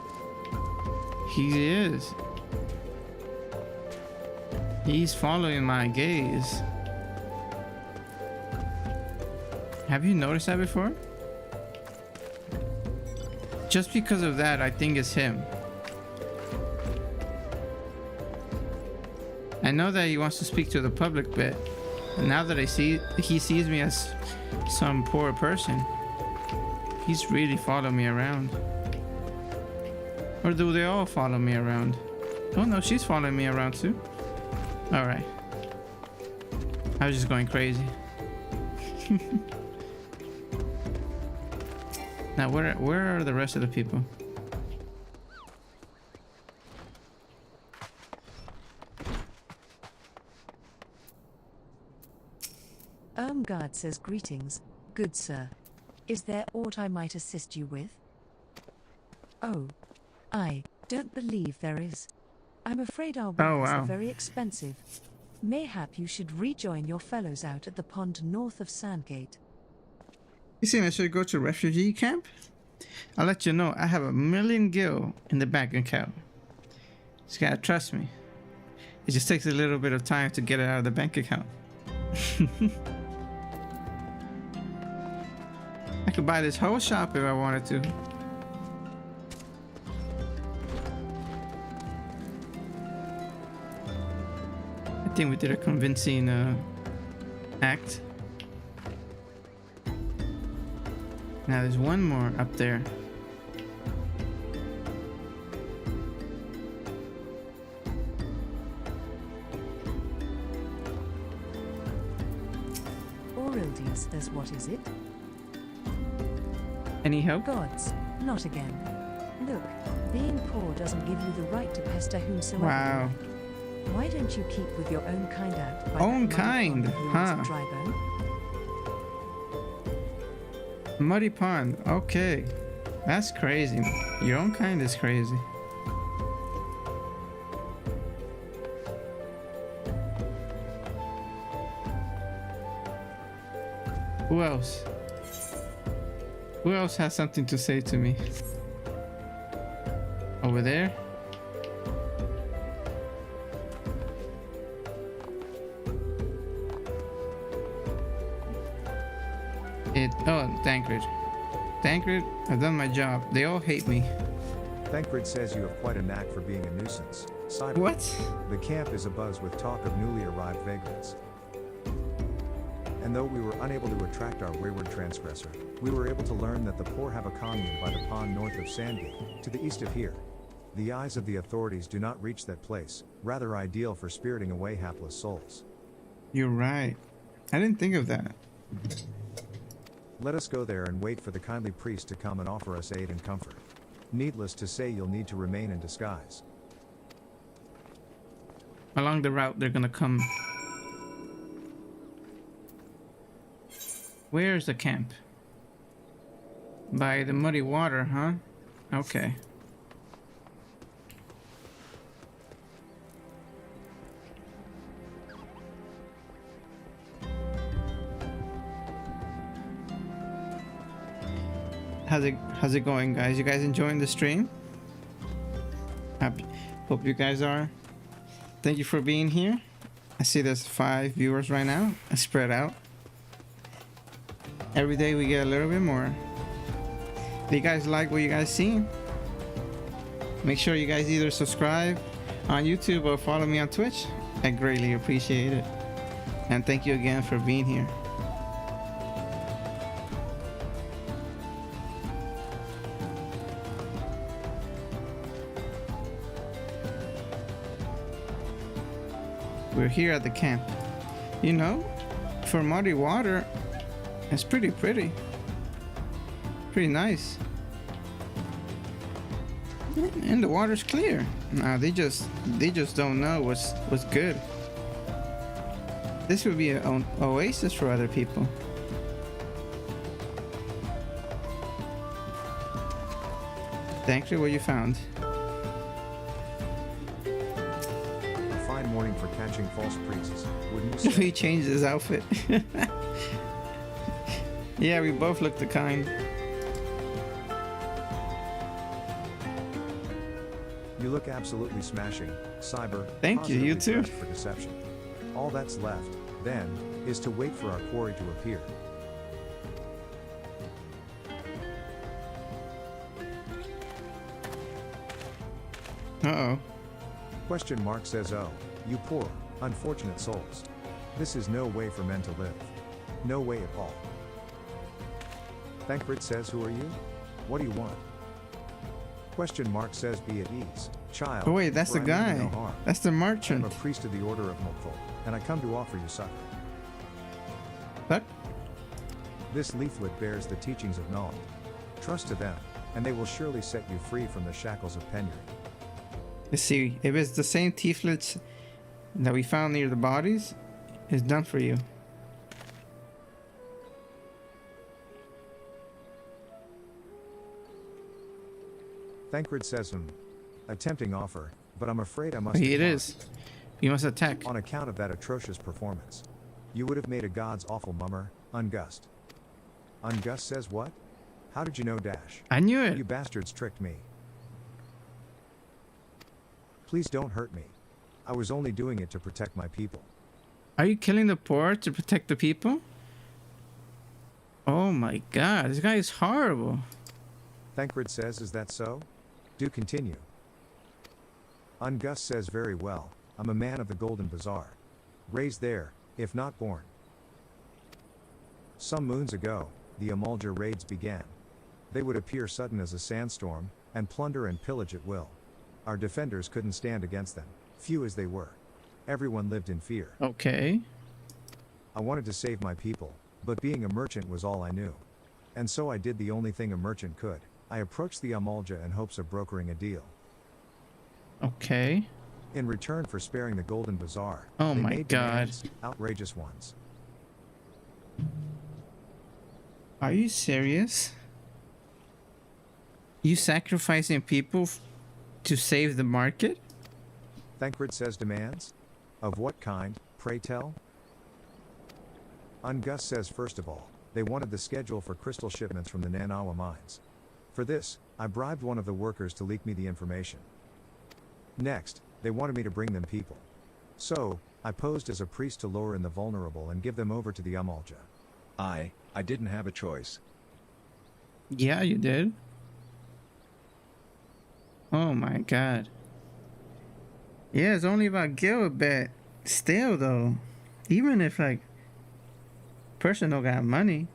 He is. He's following my gaze. Have you noticed that before? Just because of that, I think it's him. I know that he wants to speak to the public, but now that he sees me as some poor person, he's really following me around. Or do they all follow me around? Oh no, she's following me around too. All right. I was just going crazy. Now, where are the rest of the people? Ermgard says greetings, good sir. Is there aught I might assist you with? Oh, I don't believe there is. I'm afraid our wares are very expensive. Mayhap you should rejoin your fellows out at the pond north of Sandgate. You think I should go to refugee camp? I'll let you know I have 1,000,000 gil in the bank account. You gotta trust me. It just takes a little bit of time to get it out of the bank account. I could buy this whole shop if I wanted to. I think we did a convincing act. Now there's one more up there. Aurildis says, what is it? Any help? Gods, not again. Look, being poor doesn't give you the right to pester whomsoever Wow. you like. Why don't you keep with your own kind out? By Own that kind, muddy pond of huh? yours, Drybone? Muddy pond. Okay. That's crazy. Your own kind is crazy. Who else? Who else has something to say to me? Over there? Oh, Thancred. Thancred, I've done my job. They all hate me. Thancred says you have quite a knack for being a nuisance. Cyber. What? The camp is abuzz with talk of newly arrived vagrants. And though we were unable to attract our wayward transgressor, we were able to learn that the poor have a commune by the pond north of Sandgate, to the east of here. The eyes of the authorities do not reach that place, rather ideal for spiriting away hapless souls. You're right. I didn't think of that. Let us go there and wait for the kindly priest to come and offer us aid and comfort. Needless to say, you'll need to remain in disguise. Along the route, they're gonna come. Where's the camp? By the muddy water, huh? Okay. How's it going, guys? You guys enjoying the stream? Hope you guys are. Thank you for being here. I see there's 5 viewers right now. I spread out. Every day we get a little bit more. If you guys like what you guys see, make sure you guys either subscribe on YouTube or follow me on Twitch. I greatly appreciate it. And thank you again for being here. We're here at the camp. You know, for muddy water, it's pretty nice. And the water's clear. Nah, they just don't know what's good. This would be an oasis for other people. Thankfully, what you found. A fine morning for catching false priests, wouldn't you say? He changed his outfit. Yeah, we both look the kind. You look absolutely smashing, Cyber. Thank you, you positively too. dressed for deception. All that's left, then, is to wait for our quarry to appear. Uh-oh. Question mark says, oh, you poor, unfortunate souls. This is no way for men to live. No way at all. Thankrit says, who are you? What do you want? Question mark says, be at ease, child. Oh wait, that's for the I mean guy. no harm. That's the I'm merchant. a priest of the Order of Mokful, and I come to offer you succor. What? This leaflet bears the teachings of Null. Trust to them, and they will surely set you free from the shackles of penury. Let's see. If it's the same leaflets that we found near the bodies, it's done for you. Thancred says, a tempting offer, but I'm afraid I must It decline. is. You must attack. On account of that atrocious performance. You would have made a god's awful mummer, Ungust. Ungust says what? How did you know Dash? I knew You it. bastards tricked me. Please don't hurt me. I was only doing it to protect my people. Are you killing the poor to protect the people? Oh my god, this guy is horrible. Thancred says, is that so? Do continue. Ungust says, very well. I'm a man of the Golden Bazaar. Raised there, if not born. Some moons ago, the Amalja raids began. They would appear sudden as a sandstorm, and plunder and pillage at will. Our defenders couldn't stand against them, few as they were. Everyone lived in fear. Okay. I wanted to save my people, but being a merchant was all I knew. And so I did the only thing a merchant could. I approached the Amalja in hopes of brokering a deal. Okay. In return for sparing the Golden Bazaar, Oh they my made God. demands, outrageous ones. Are you serious? You sacrificing people to save the market? Thancred says demands? Of what kind, pray tell? Ungust says first of all, they wanted the schedule for crystal shipments from the Nanawa mines. For this, I bribed one of the workers to leak me the information. Next, they wanted me to bring them people. So, I posed as a priest to lure in the vulnerable and give them over to the Amalja. I didn't have a choice. Yeah, you did. Oh my god. Yeah, it's only about Gil a bit. Still though, even if like person don't got money.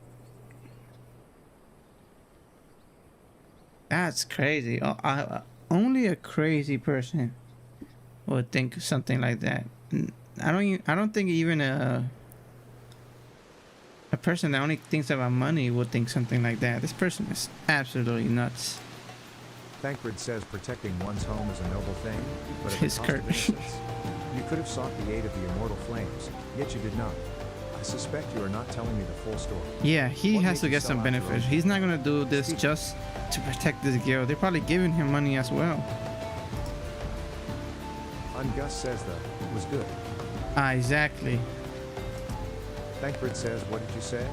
That's crazy. Only a crazy person would think something like that. I don't think even a person that only thinks about money would think something like that. This person is absolutely nuts. Thancred says protecting one's home is a noble thing, but at the His cost of Kurt. innocence. You could have sought the aid of the immortal flames, yet you did not. I suspect you are not telling me the full story. Yeah, he What has made to you get sell some out your benefits. own- He's not gonna do this just to protect this girl. They're probably giving him money as well. Ungus says the was good. Ah, exactly. Thancred says, what did you say?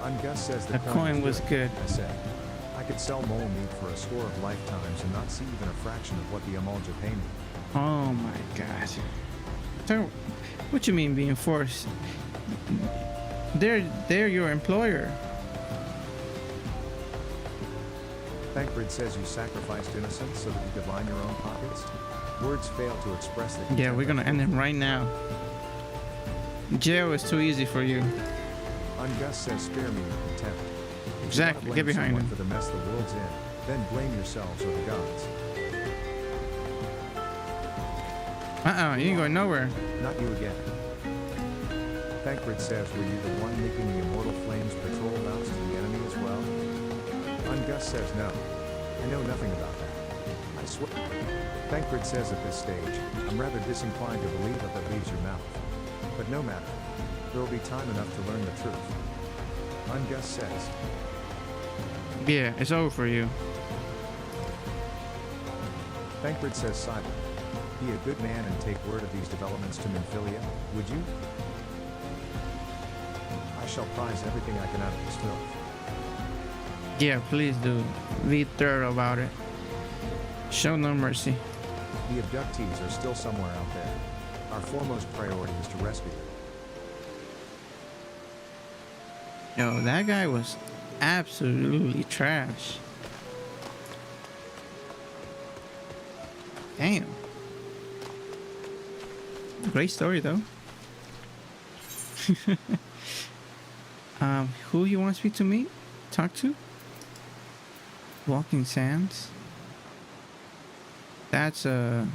Ungus says The coin was good. I said, I could sell mole meat for a score of lifetimes and not see even a fraction of what the Amalja pay me. Oh my god. So, what you mean being forced? They're your employer. Thancred says you sacrificed innocence so that you could line your own pockets. Words fail to express the Yeah, we're gonna end him right now. Jail is too easy for you. Ungus says spare me your contempt. If you Exactly, wanna get blame behind someone him. for the mess the world's in, then blame yourselves or the gods. You ain't going nowhere. Not you again. Thancred says, were you the one leaking the immortal flames patrol routes to the enemy as well? Ungus says no. I know nothing about that. I swear. Thancred says at this stage, I'm rather disinclined to believe what that leaves your mouth. But no matter. There will be time enough to learn the truth. Ungus says, Yeah, it's over for you. Thancred says Cyber. Be a good man and take word of these developments to Minfilia, would you? I shall prize everything I can out of this filth. Yeah, please do. Be thorough about it. Show no mercy. The abductees are still somewhere out there. Our foremost priority is to rescue them. Yo, that guy was absolutely trash. Damn. Great story though. Who he wants me to meet? Talk to? Walking Sands? That's oh,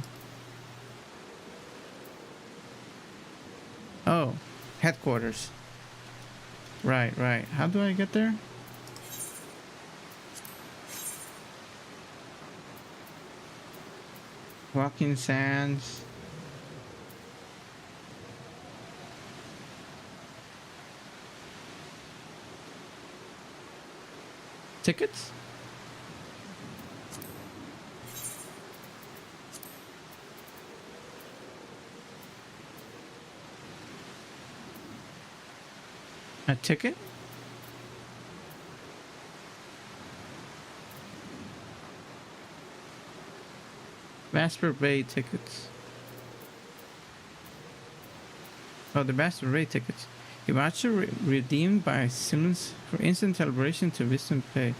headquarters. Right. How do I get there? Walking Sands. Tickets? A ticket? Vasper Bay tickets. Oh, the Vasper Bay tickets. A voucher redeemed by Simmons for instant celebration to Wisdom Pay.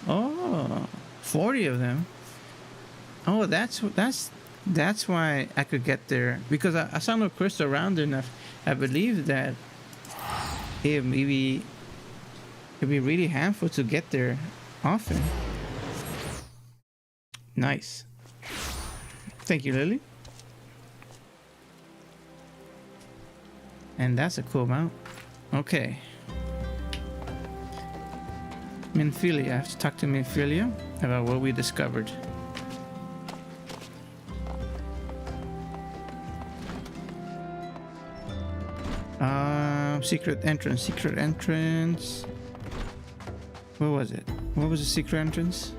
Oh, 40 of them. Oh, that's why I could get there, because I saw no crystal around enough. I believe that it'd be really handful to get there often. Nice. Thank you, Lily. And that's a cool mount. Okay. Minfilia. I have to talk to Minfilia about what we discovered. Secret entrance. What was it? What was the secret entrance?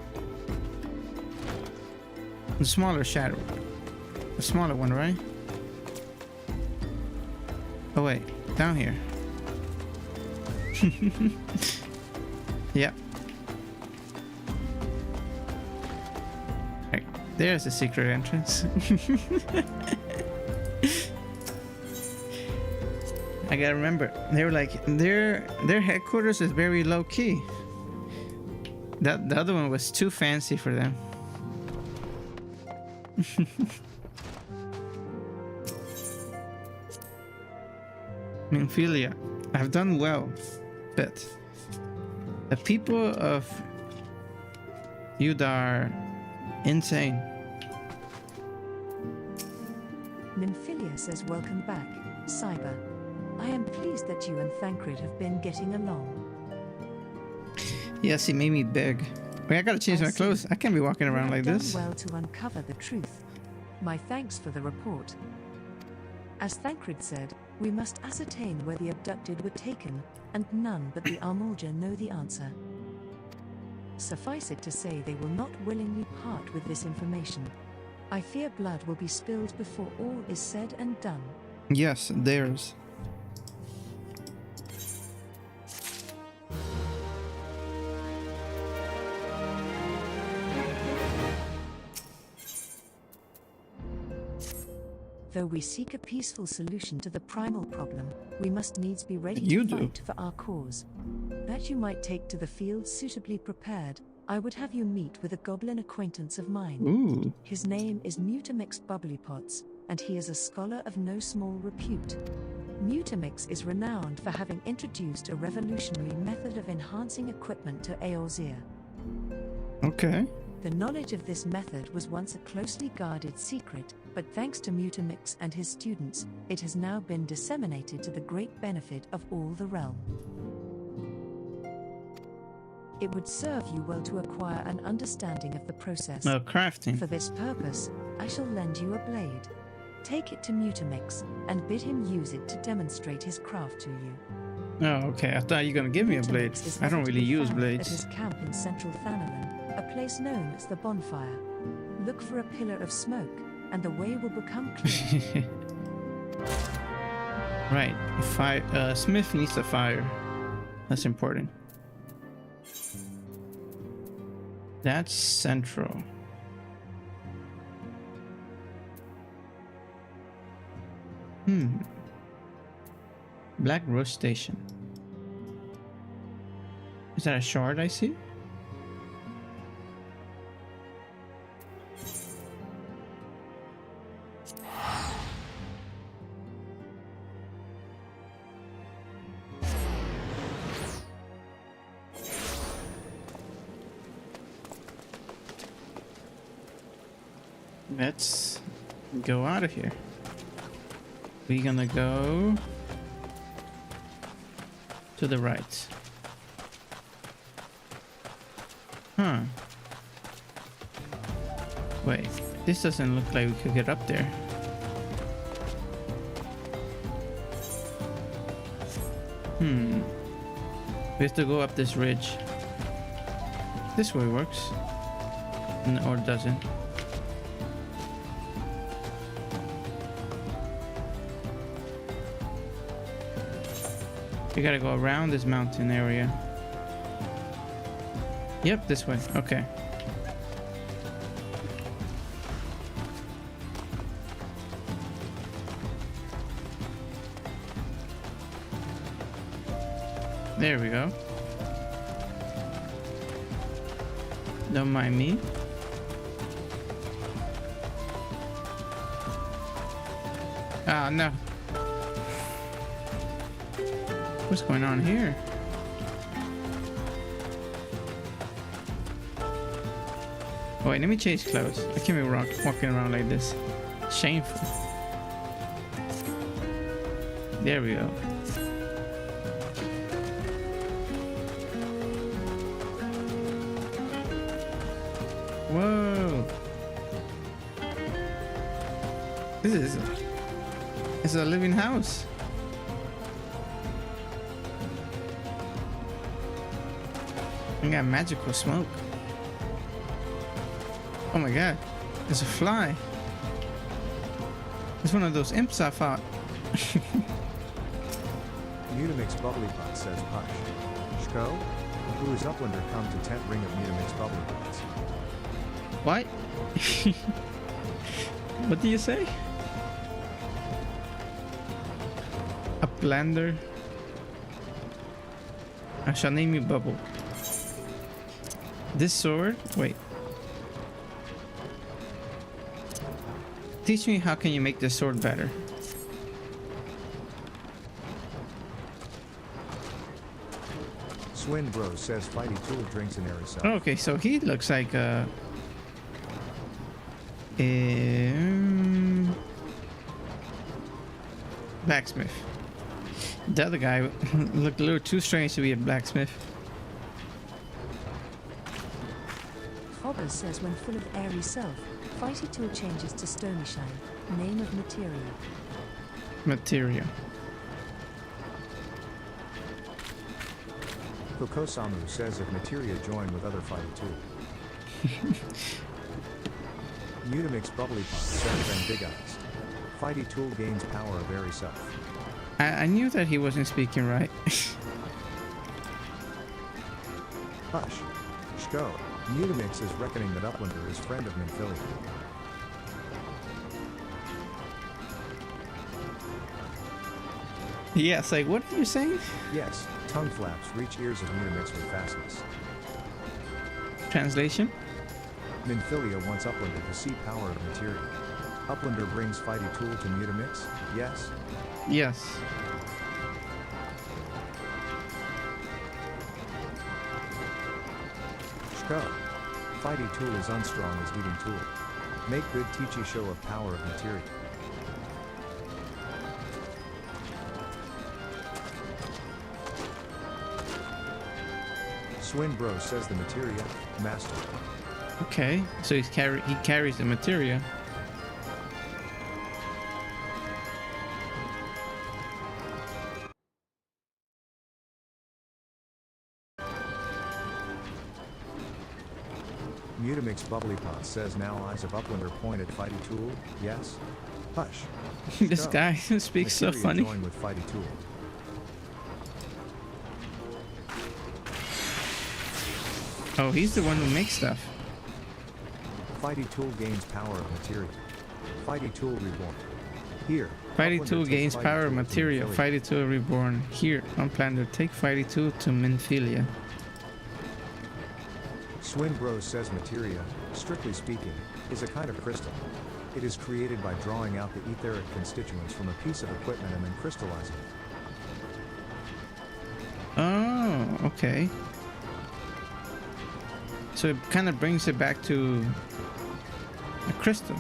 The smaller shadow. The smaller one, right? Oh wait, down here. Yep. Right, there's the secret entrance. I gotta remember, they were like, their headquarters is very low key. The other one was too fancy for them. Minfilia. I've done well, but the people of Yuda are insane. Nymphilia says welcome back, Cyber. I am pleased that you and Thancred have been getting along. Yes, he made me big. Wait, I gotta change my clothes. I can't be walking around like this. You have done well to uncover the truth. My thanks for the report. As Thancred said, we must ascertain where the abducted were taken, and none but the Armorja know the answer. Suffice it to say they will not willingly part with this information. I fear blood will be spilled before all is said and done. Yes, theirs. Though we seek a peaceful solution to the primal problem, we must needs be ready You to do. fight for our cause. That you might take to the field suitably prepared, I would have you meet with a goblin acquaintance of mine. Ooh. His name is Mutamix Bubblypots, and he is a scholar of no small repute. Mutamix is renowned for having introduced a revolutionary method of enhancing equipment to Eorzea. Okay. The knowledge of this method was once a closely guarded secret, but thanks to Mutamix and his students, it has now been disseminated to the great benefit of all the realm. It would serve you well to acquire an understanding of the process. No, crafting. For this purpose, I shall lend you a blade. Take it to Mutamix, and bid him use it to demonstrate his craft to you. Oh, okay. I thought you were gonna give me a blade. Mutamix is I don't ever to really be use found blades. At his camp in central Thanalan, a place known as the Bonfire. Look for a pillar of smoke, and the way will become clear. Right. Smith needs a fire. That's important. That's central. Black Rose Station. Is that a shard I see? Let's go out of here. We're gonna go to the right. Huh. Wait, this doesn't look like we could get up there. We have to go up this ridge. This way works. Or it doesn't. We gotta go around this mountain area. Yep, this way. Okay. There we go. Don't mind me. Ah, no. What's going on here? Oh, wait, let me change clothes. I can't be walking around like this. Shameful. There we go. Whoa. This is a living house. I got magical smoke. Oh my god, there's a fly. It's one of those imps I fought. Mutamix Bubblypot says Push. Shko? Who is Uplander come to tent ring of Mutamix Bubblypots? What? What do you say? Uplander. I shall name you Bubble. This sword? Wait. Teach me how can you make this sword better. Swin Bros says Fighty Tool drinks an airy self. Okay, so he looks like a blacksmith. The other guy looked a little too strange to be a blacksmith. Hobber says when full of airy self, Fighty Tool changes to Stony Shine, name of material. Material. Kokosamu says if Materia join with other Fighty Tool. Mutamix Bubbly Pot says and Big Eyes. Fighty Tool gains power of airy self. I knew that he wasn't speaking right. Hush. Shko. Mutamix is reckoning that Uplander is friend of Minfilia. Yes, like what are you saying? Yes, tongue flaps reach ears of Mutamix with fastness. Translation? Minfilia wants Uplander to see power of materia. Uplander brings Fighty Tool to Mutamix, yes? Yes. Shko. Fighty Tool is unstrong as leading tool. Make good Teachy show of power of materia. Swin Bro says the materia, master. Okay, so he carries the material. Mutamix Bubbly Pot says now eyes of Uplander point at Fighty Tool, yes? Hush. This Shko. guy speaks so Materia funny. join with Fighty Tool. Oh, he's the one who makes stuff. Fighty Tool gains power of materia. Fighty Tool reborn. Here. Fighty Uplander Tool takes gains Fighty power Tool to material. Minfilia. Fighty Tool reborn. Here, Uplander, take Fighty Tool to Minfilia. Swin Bros says materia, strictly speaking, is a kind of crystal. It is created by drawing out the etheric constituents from a piece of equipment and then crystallizing it. Oh, okay. So it kind of brings it back to a crystal.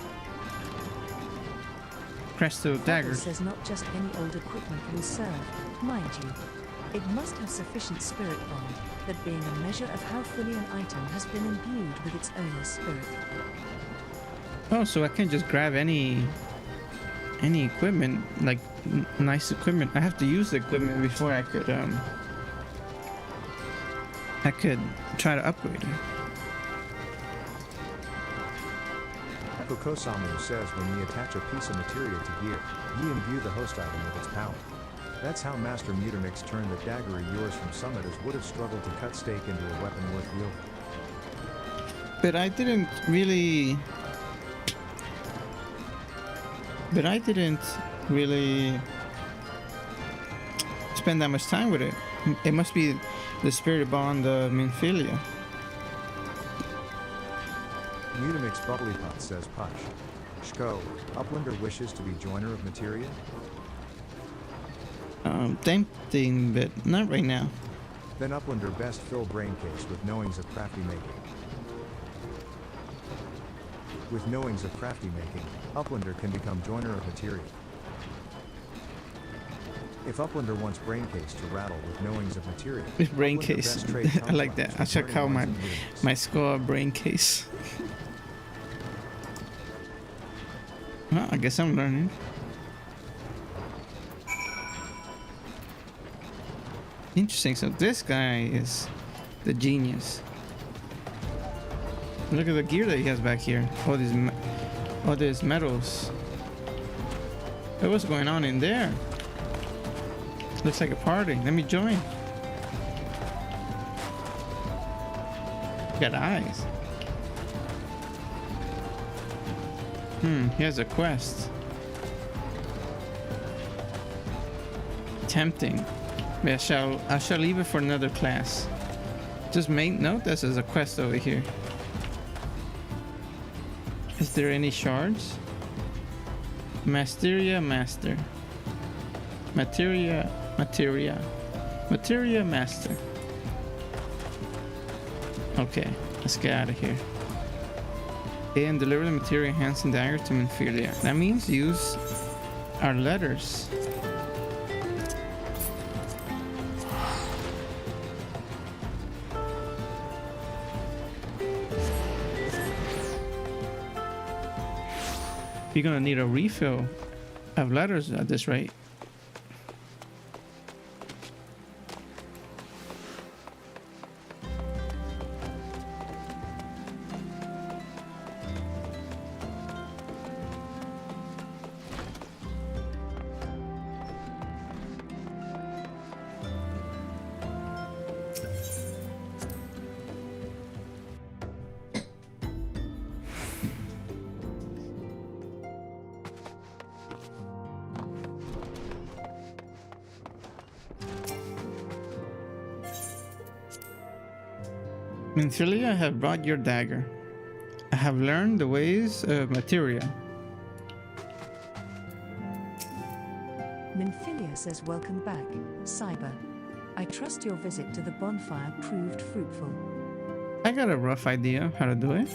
Crystal Hobber dagger. says not just any old equipment will serve, mind you. It must have sufficient spirit bond, that being a measure of how fully an item has been imbued with its owner's spirit. Oh, so I can just grab any equipment, like nice equipment. I have to use the equipment before I could try to upgrade it. Kokosamu says when we attach a piece of materia to gear, we imbue the host item with its power. That's how Master Mutamix turned the dagger of yours from summit as would have struggled to cut stake into a weapon worth wielding. But I didn't really spend that much time with it. It must be the spirit bond of Minfilia. Mutamix Bubbly Pot says Push. Shko, Uplander wishes to be joiner of materia? Tempting, but not right now. Then Uplander best fill brain case with knowings of crafty making. With knowings of crafty making, Uplander can become joiner of materia. If Uplander wants brain case to rattle with knowings of materia, Brain Uplander case. best trade I like that. contracts I with should learning call ones and Mutamix. my score brain case. Well, I guess I'm learning. Interesting. So this guy is the genius. Look at the gear that he has back here. All these metals. Hey, what's going on in there? Looks like a party. Let me join. Got eyes. He has a quest. Tempting. But I shall leave it for another class. Just make note this is a quest over here. Is there any shards? Masteria master. Materia master. Okay, let's get out of here. And deliver the material enhancing dagger to Minfilia. That means use our letters. You're gonna need a refill of letters at this rate. Minfilia, I have brought your dagger. I have learned the ways of materia. Minfilia says welcome back, Cyber. I trust your visit to the bonfire proved fruitful. I got a rough idea of how to do it.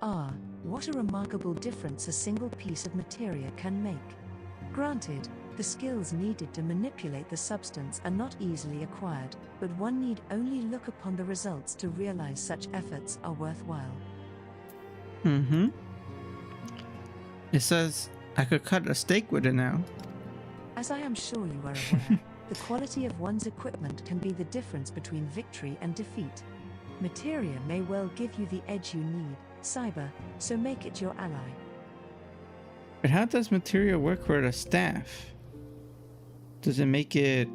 Ah, what a remarkable difference a single piece of materia can make. Granted, the skills needed to manipulate the substance are not easily acquired, but one need only look upon the results to realize such efforts are worthwhile. It says I could cut a steak with it now. As I am sure you are aware, the quality of one's equipment can be the difference between victory and defeat. Materia may well give you the edge you need, Cyber, so make it your ally. But how does materia work with a staff? Does it make it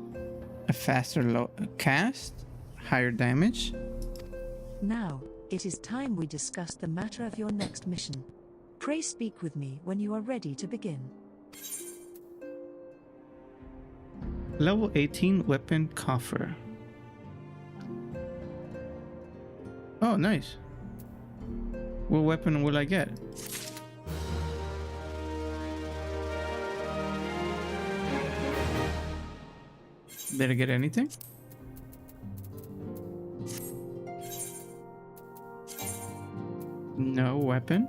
a faster cast? Higher damage? Now, it is time we discuss the matter of your next mission. Pray speak with me when you are ready to begin. Level 18 weapon coffer. Oh, nice. What weapon will I get? Did I get anything? No weapon.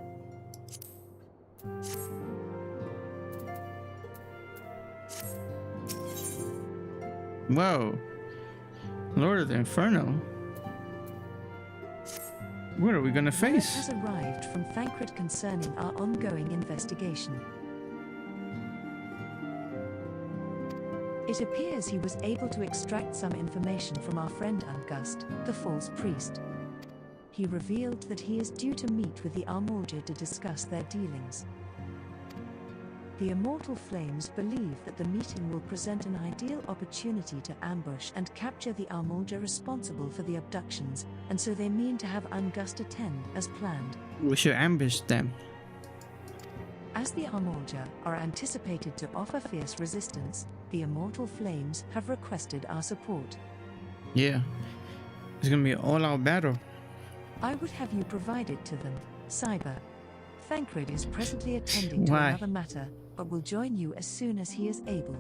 Whoa. Lord of the Inferno. What are we gonna Word face? has arrived from Thancred concerning our ongoing investigation. It appears he was able to extract some information from our friend Ungust, the false priest. He revealed that he is due to meet with the Armorger to discuss their dealings. The Immortal Flames believe that the meeting will present an ideal opportunity to ambush and capture the Armorger responsible for the abductions, and so they mean to have Ungust attend as planned. We should ambush them. As the Armorger are anticipated to offer fierce resistance, the Immortal Flames have requested our support. Yeah. It's gonna be an all-out battle. I would have you provide it to them, Cyber. Thancred is presently attending to Why? another matter, but will join you as soon as he is able.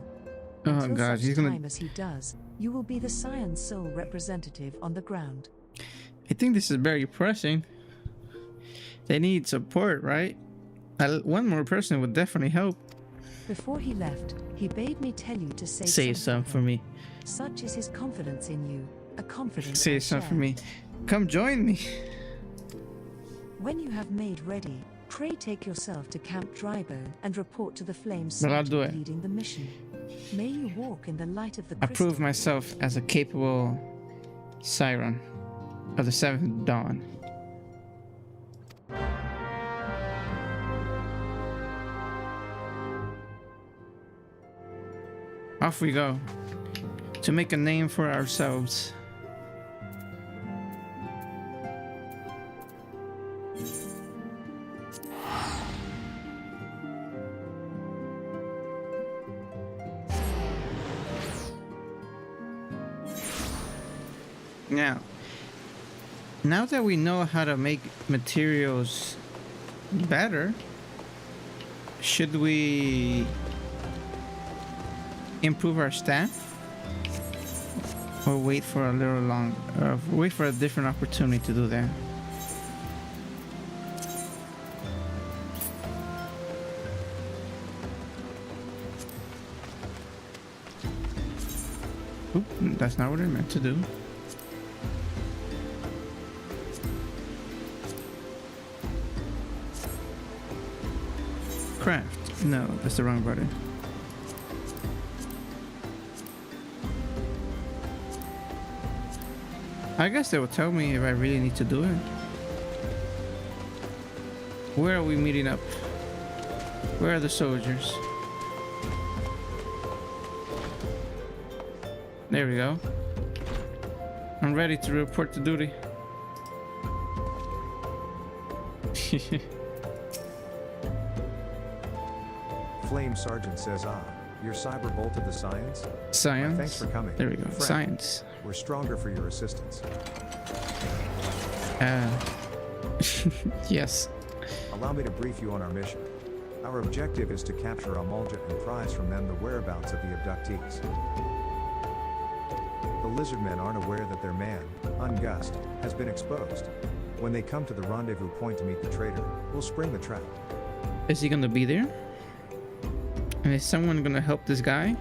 Oh Until god, such he's time gonna... as he does, you will be the Scion's sole representative on the ground. I think this is very pressing. They need support, right? One more person would definitely help. Before he left, he bade me tell you to say Save some for me. Such is his confidence in you, a confidence I Save some for share. me. Come join me. When you have made ready, pray take yourself to Camp Drybone and report to the Flames Well, I'll do Sergeant it. leading the mission. May you walk in the light of the I crystal. prove myself as a capable Siren of the 7th Dawn. Off we go to make a name for ourselves. Now that we know how to make materials better, should we improve our staff? Or wait for a little long, wait for a different opportunity to do that. Oop, that's not what I meant to do. Craft. No, that's the wrong button. I guess they will tell me if I really need to do it. Where are we meeting up? Where are the soldiers? There we go. I'm ready to report to duty. Flame Sergeant says, you're CyberBolt of the Scions? Science. Thanks for coming. There we go. Friend, Science. We're stronger for your assistance. Yes. Allow me to brief you on our mission. Our objective is to capture Amolja and prize from them the whereabouts of the abductees. The lizardmen aren't aware that their man, Ungust, has been exposed. When they come to the rendezvous point to meet the traitor, we'll spring the trap. Is he gonna be there? And is someone gonna help this guy?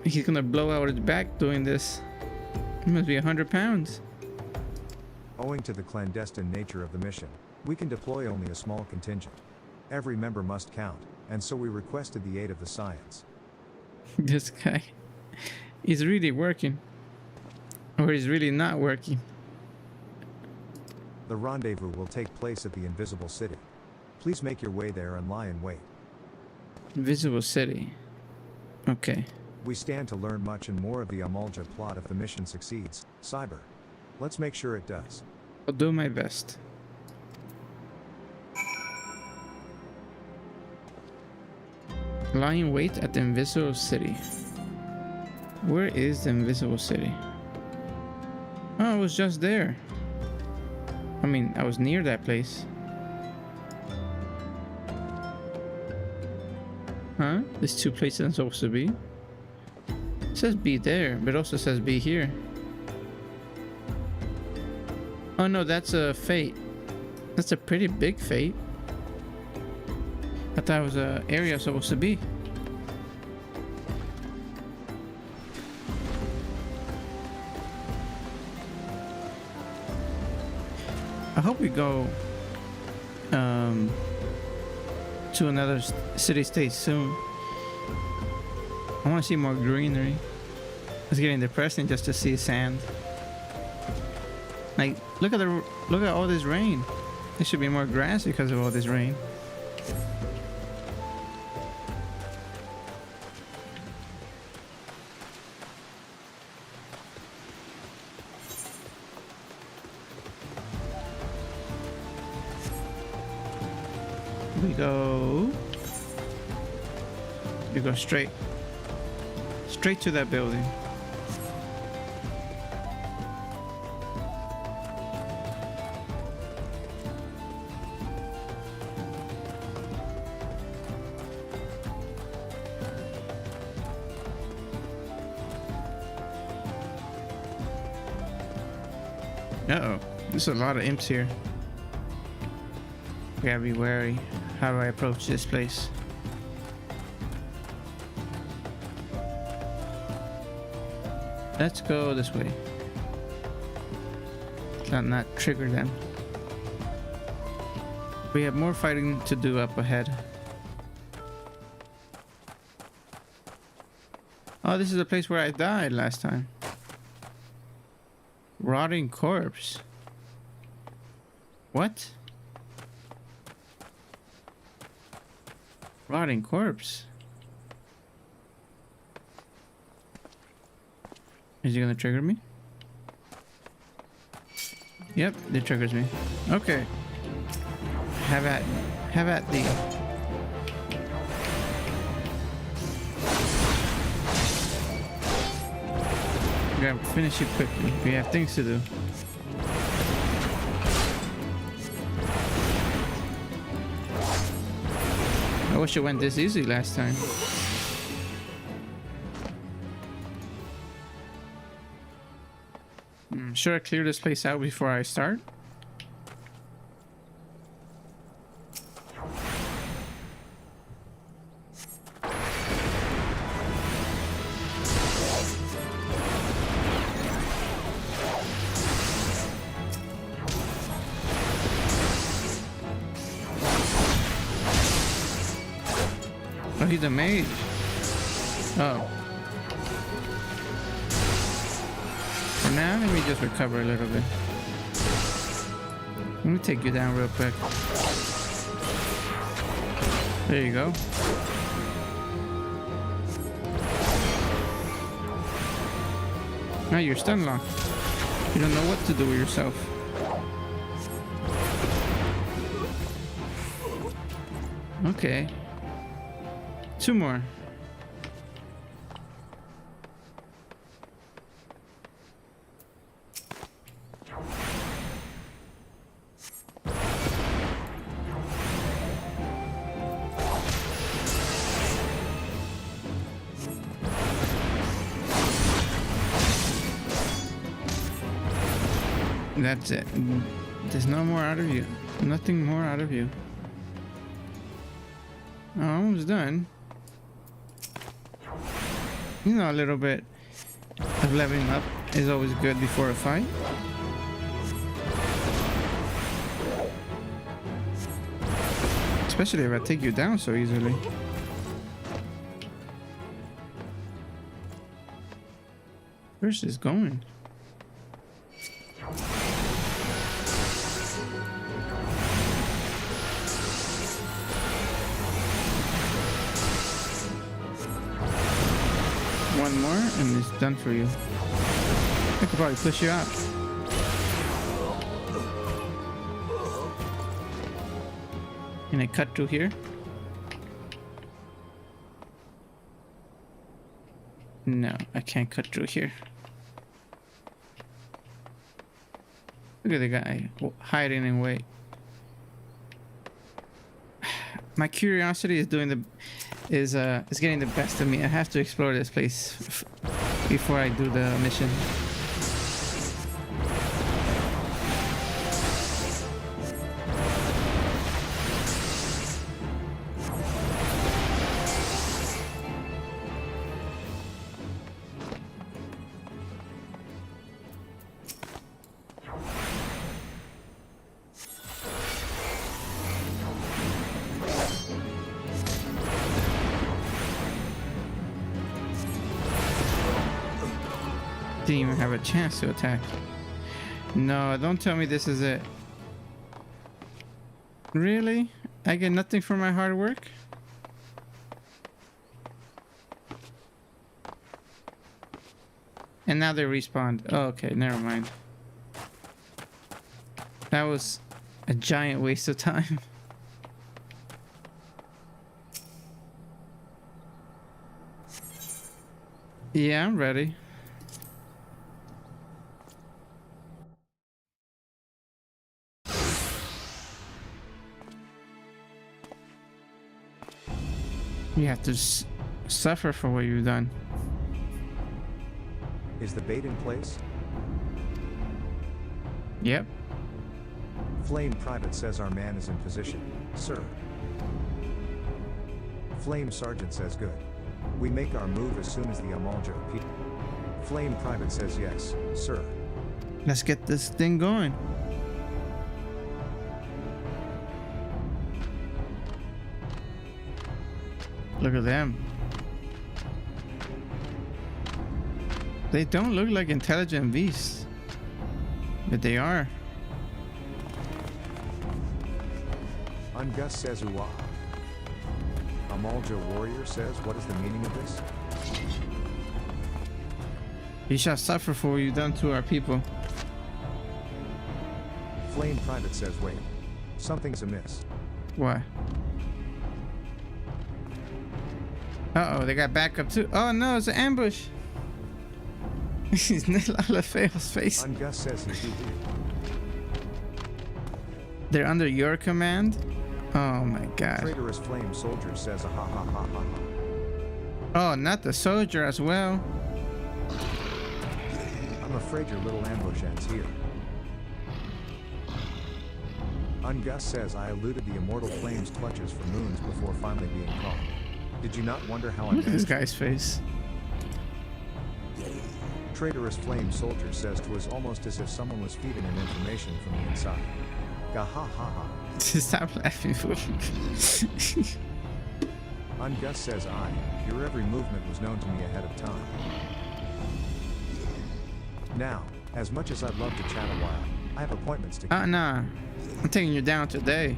He's gonna blow out his back doing this. He must be 100 pounds. Owing to the clandestine nature of the mission, we can deploy only a small contingent. Every member must count, and so we requested the aid of the Scions. This guy, he's really working. Or he's really not working. The rendezvous will take place at the Invisible City. Please make your way there and lie in wait. Invisible City. Okay. We stand to learn much and more of the Amolja plot if the mission succeeds. Cyber. Let's make sure it does. I'll do my best. Lie in wait at the Invisible City. Where is the Invisible City? Oh, I was just there. I mean, I was near that place. Huh? There's two places I'm supposed to be. It says be there, but it also says be here. Oh no, that's a fate. That's a pretty big fate. I thought it was an area I'm supposed to be. I hope we go to another city-state soon. I want to see more greenery. It's getting depressing just to see sand. Like, look at all this rain. There should be more grass because of all this rain. We go straight to that building. Uh-oh, there's a lot of imps here. We gotta be wary. How do I approach this place? Let's go this way. Can not trigger them. We have more fighting to do up ahead. Oh, this is the place where I died last time. Rotting corpse. What? Rotting corpse. Is he gonna trigger me? Yep, it triggers me. Okay. Have at thee. We gotta finish it quickly. We have things to do. I wish it went this easy last time. Should I clear this place out before I start? Oh, he's a mage. Oh. For now, let me just recover a little bit. Let me take you down real quick. There you go. Now you're stun locked. You don't know what to do with yourself. Okay. 2 more. That's it. There's no more out of you. Nothing more out of you. Oh, almost done. You know, a little bit of leveling up is always good before a fight. Especially if I take you down so easily. Where's this going? One more and it's done for you. I could probably push you out. Can I cut through here? No, I can't cut through here. Look at the guy hiding in wait. My curiosity is getting the best of me. I have to explore this place before I do the mission. Didn't even have a chance to attack. No, don't tell me this is it. Really? I get nothing for my hard work? And now they respawned. Oh, okay, never mind. That was a giant waste of time. Yeah, I'm ready. You have to suffer for what you've done. Is the bait in place? Yep. Flame Private says our man is in position, sir. Flame Sergeant says good. We make our move as soon as the Amalja appears. Flame Private says yes, sir. Let's get this thing going. Look at them. They don't look like intelligent beasts, but they are. Ungus says ooh ah. Amalja Warrior says what is the meaning of this? You shall suffer for what you've done to our people. Flame Private says wait. Something's amiss. Why? Uh-oh, they got backup too. Oh no, it's an ambush. He's Nilalafail's face. Ungus says he's here. They're under your command? Oh my god. Traitorous Flame Soldier says ah ha ha ha ha ha. Oh, not the soldier as well. I'm afraid your little ambush ends here. Ungus says I eluded the immortal flame's clutches for moons before finally being caught. Did you not wonder how I Look at this managed? guy's face. Traitorous Flame Soldier says 'twas almost as if someone was feeding him information from the inside. Gah ha ha ha. Stop laughing, fool. Ungus says your every movement was known to me ahead of time. Now, as much as I'd love to chat a while, I have appointments to keep. Nah. I'm taking you down today.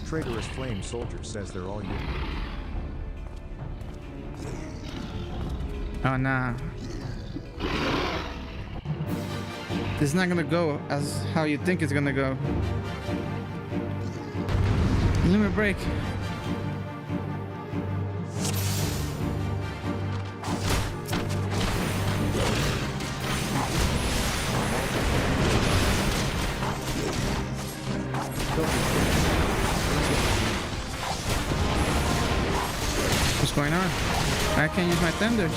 Traitorous Flame Soldier says they're all you. Oh, nah. It's not gonna go as how you think it's gonna go. Limit break. What's going on? I can't use my thunder.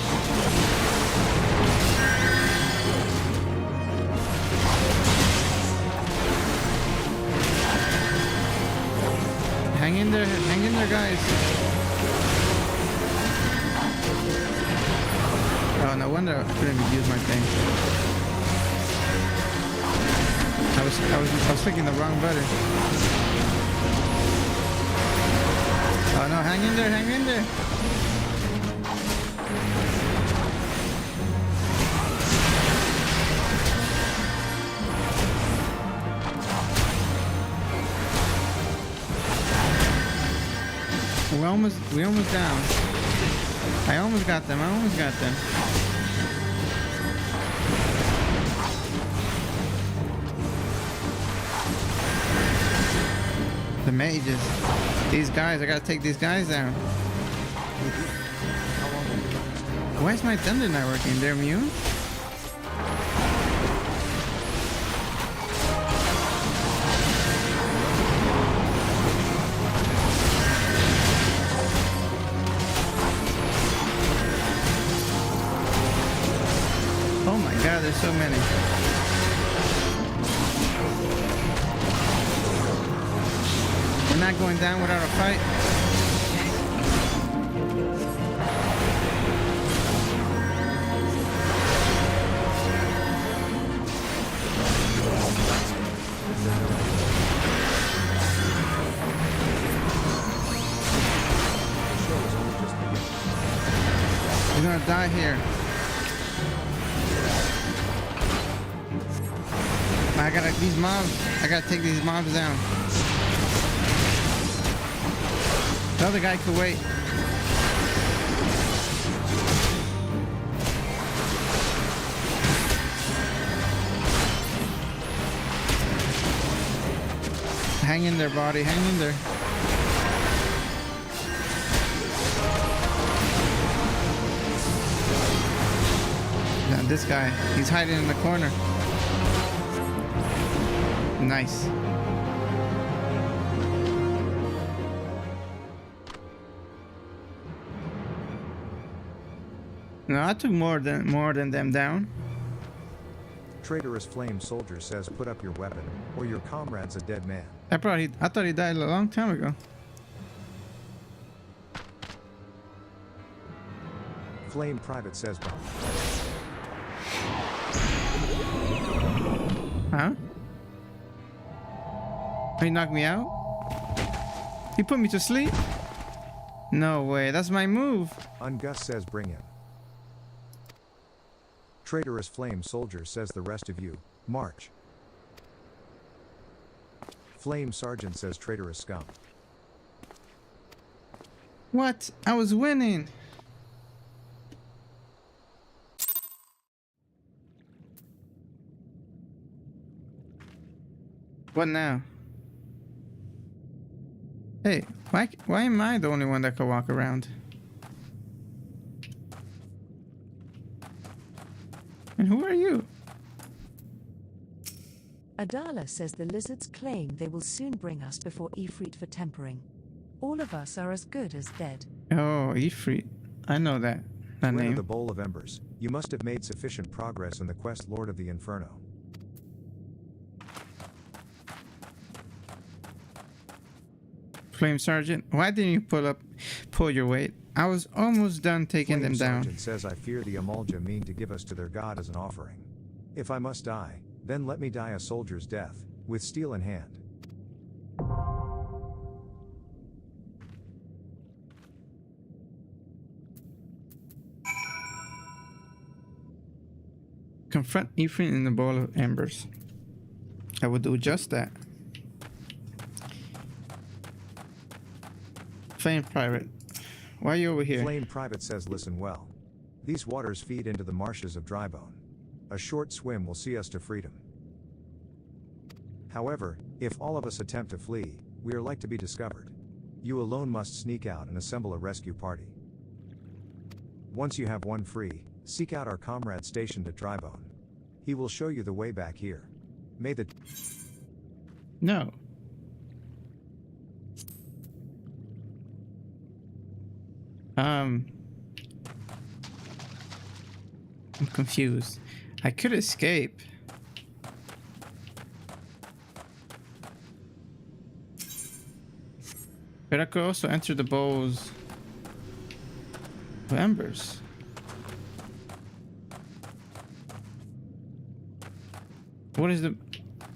Hang in there, guys. Oh, no wonder I couldn't use my thing. I was clicking the wrong button. Oh no, hang in there. We almost down. I almost got them. The mages. These guys, I gotta take these guys down. Why is my thunder not working? They're immune? Oh my god, there's so many. We're not going down without a fight. We're gonna die here. I gotta take these mobs down. The other guy could wait. Hang in there, body. Hang in there. Now this guy, he's hiding in the corner. Nice. No, I took more than them down. Traitorous Flame Soldier says put up your weapon, or your comrade's a dead man. I thought he died a long time ago. Flame Private says Huh? He knocked me out? He put me to sleep? No way, that's my move. Ungus says bring him. Traitorous Flame Soldier says the rest of you, march. Flame Sergeant says traitorous scum. What? I was winning. What now? Hey, why am I the only one that can walk around? And who are you? Adala says the lizards claim they will soon bring us before Ifrit for tempering. All of us are as good as dead. Oh, Ifrit. I know that. that To enter name. the Bowl of Embers, you must have made sufficient progress in the quest Lord of the Inferno. Flame Sergeant, why didn't you pull your weight? I was almost done taking Flame them down. Sergeant says, I fear the Amalja mean to give us to their god as an offering. If I must die, then let me die a soldier's death, with steel in hand. Confront Ephraim in the Bowl of Embers. I will do just that. Flame Private, why are you over here? Flame Private says, listen well. These waters feed into the marshes of Drybone. A short swim will see us to freedom. However, if all of us attempt to flee, we are like to be discovered. You alone must sneak out and assemble a rescue party. Once you have one free, seek out our comrade stationed at Drybone. He will show you the way back here. May the... No. I'm confused. I could escape. But I could also enter the bowls of embers. What is the...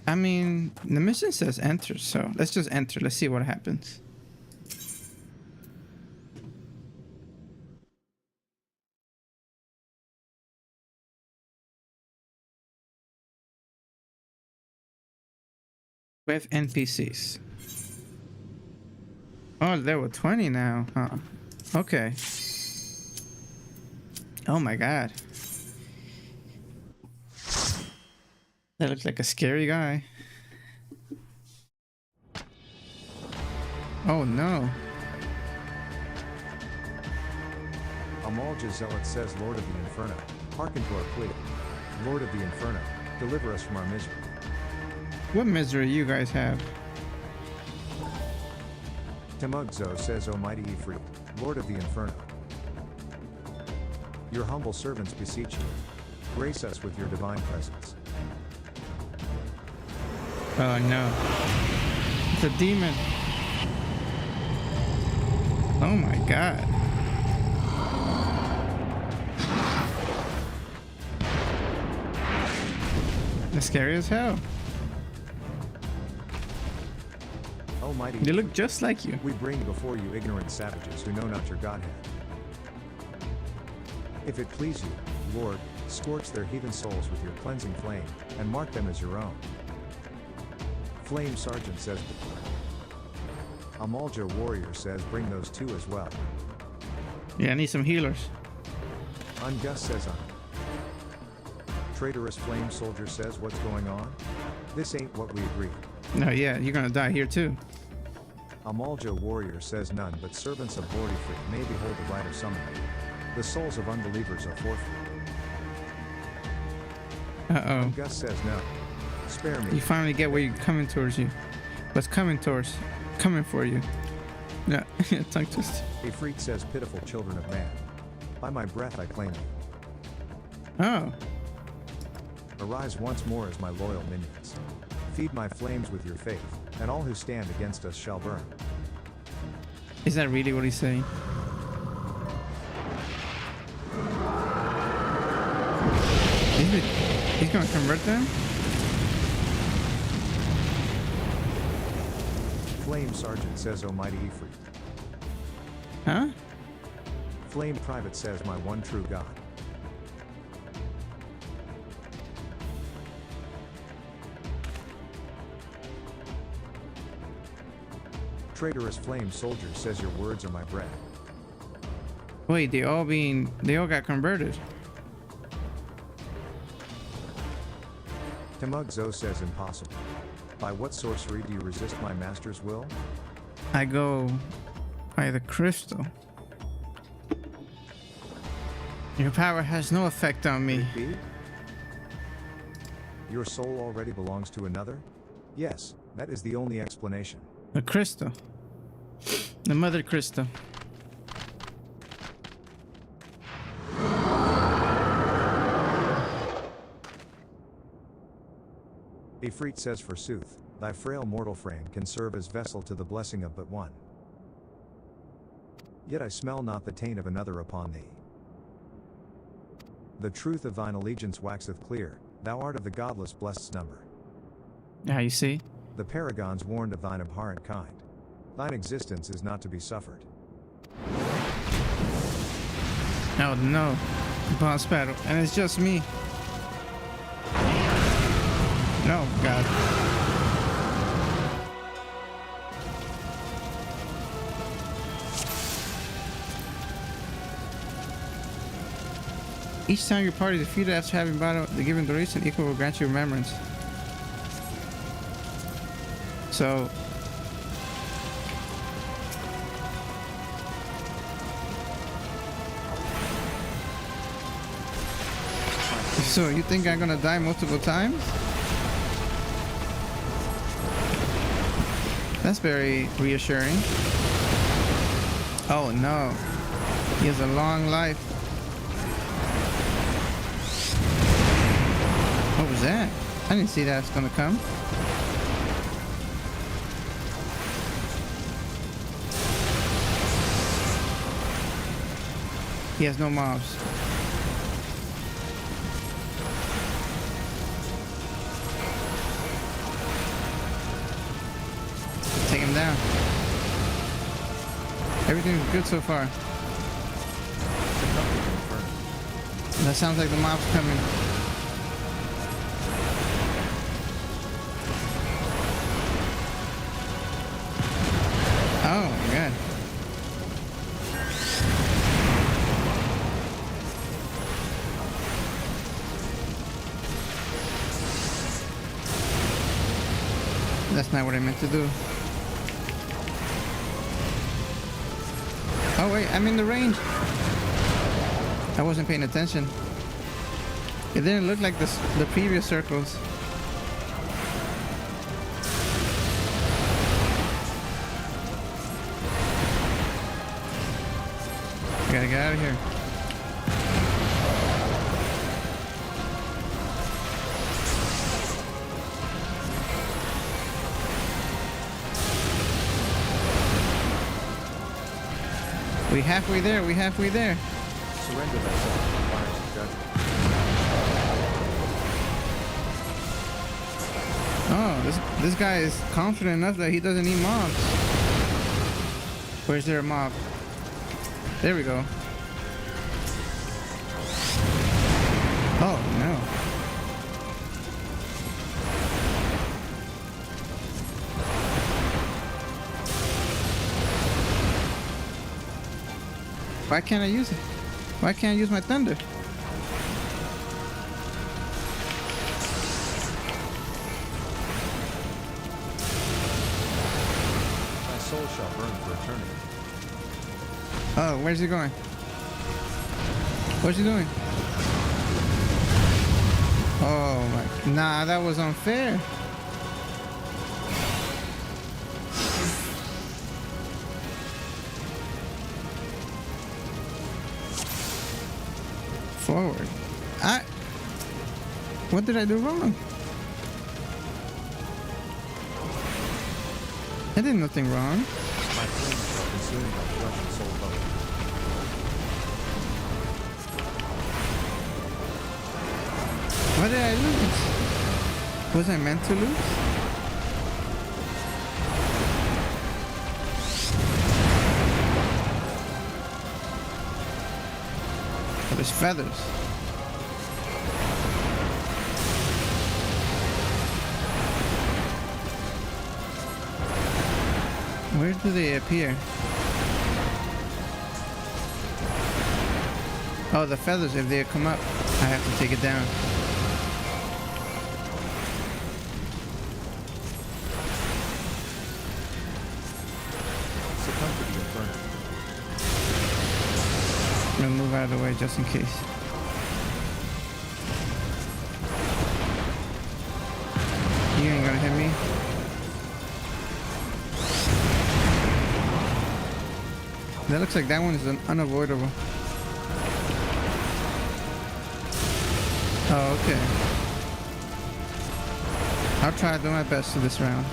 I mean, the mission says enter, so let's just enter. Let's see what happens. We have NPCs. Oh, there were 20 now, huh? Okay. Oh my god. That looks like a scary guy. Oh no. Amalja Zealot says, Lord of the Inferno, hearken to our plea. Lord of the Inferno, deliver us from our misery. What misery you guys have? Temugzo says, O mighty Ifrit, Lord of the Inferno. Your humble servants beseech you. Grace us with your divine presence. Oh no. It's a demon. Oh my god. That's scary as hell. Almighty, They look just like you. we bring before you ignorant savages who know not your Godhead. If it please you, Lord, scorch their heathen souls with your cleansing flame, and mark them as your own. Flame Sergeant says, Amalja Warrior says, bring those two as well. Yeah, I need some healers. Ungus says, Traitorous Flame Soldier says, what's going on? This ain't what we agreed. No, yeah, you're gonna die here too. Amalja Warrior says, none but servants of Bordifrit may behold the right of summoning. The souls of unbelievers are forfeit. Uh-oh. Gus says, no. Spare me. You finally get where you're coming towards you. What's coming for you. Yeah, tongue twist. Ifrit says, pitiful children of man. By my breath I claim you. Oh. Arise once more as my loyal minions. Feed my flames with your faith, and all who stand against us shall burn. Is that really what he's saying? He's gonna convert them? Flame Sergeant says, O mighty Ifrit. Huh? Flame Private says, my one true God. Traitorous Flame Soldier says, your words are my bread. Wait, they all got converted. Temugzo says, impossible. By what sorcery do you resist my master's will? I go by the crystal. Your power has no effect on me. Could it be? Your soul already belongs to another? Yes, that is the only explanation. The crystal. The mother crystal. Ifrit says forsooth, thy frail mortal frame can serve as vessel to the blessing of but one. Yet I smell not the taint of another upon thee. The truth of thine allegiance waxeth clear, thou art of the godless blessed's number. Yeah, you see? The paragons warned of thine abhorrent kind. Thine existence is not to be suffered. Oh no. Boss battle. And it's just me. Oh god. Each time your party is defeated after having battled the given duration equal will grant you remembrance. So you think I'm gonna die multiple times? That's very reassuring. Oh no. He has a long life. What was that? I didn't see that was gonna come. He has no mobs. Take him down. Everything's good so far. That sounds like the mob's coming. Oh my god. That's not what I meant to do. Oh wait, I'm in the range. I wasn't paying attention. It didn't look like the previous circles. I gotta get out of here. We halfway there, we halfway there. Surrender thyself to the fires of judgment. Oh, this guy is confident enough that he doesn't need mobs. Where's there a mob? There we go. Oh no. Why can't I use it? Why can't I use my thunder? Thy soul shall burn for eternity. Oh, where's he going? What's he doing? Oh my, nah, that was unfair. Forward. What did I do wrong? I did nothing wrong. My flame shall consume thy flesh and soul both. What did I lose? Was I meant to lose? Oh, there's feathers. Where do they appear? Oh, the feathers, if they come up, I have to take it down. Succumb to the inferno. I'm gonna move out of the way just in case. You ain't gonna hit me. That looks like that one is unavoidable. Oh, okay. I'll try to do my best for this round.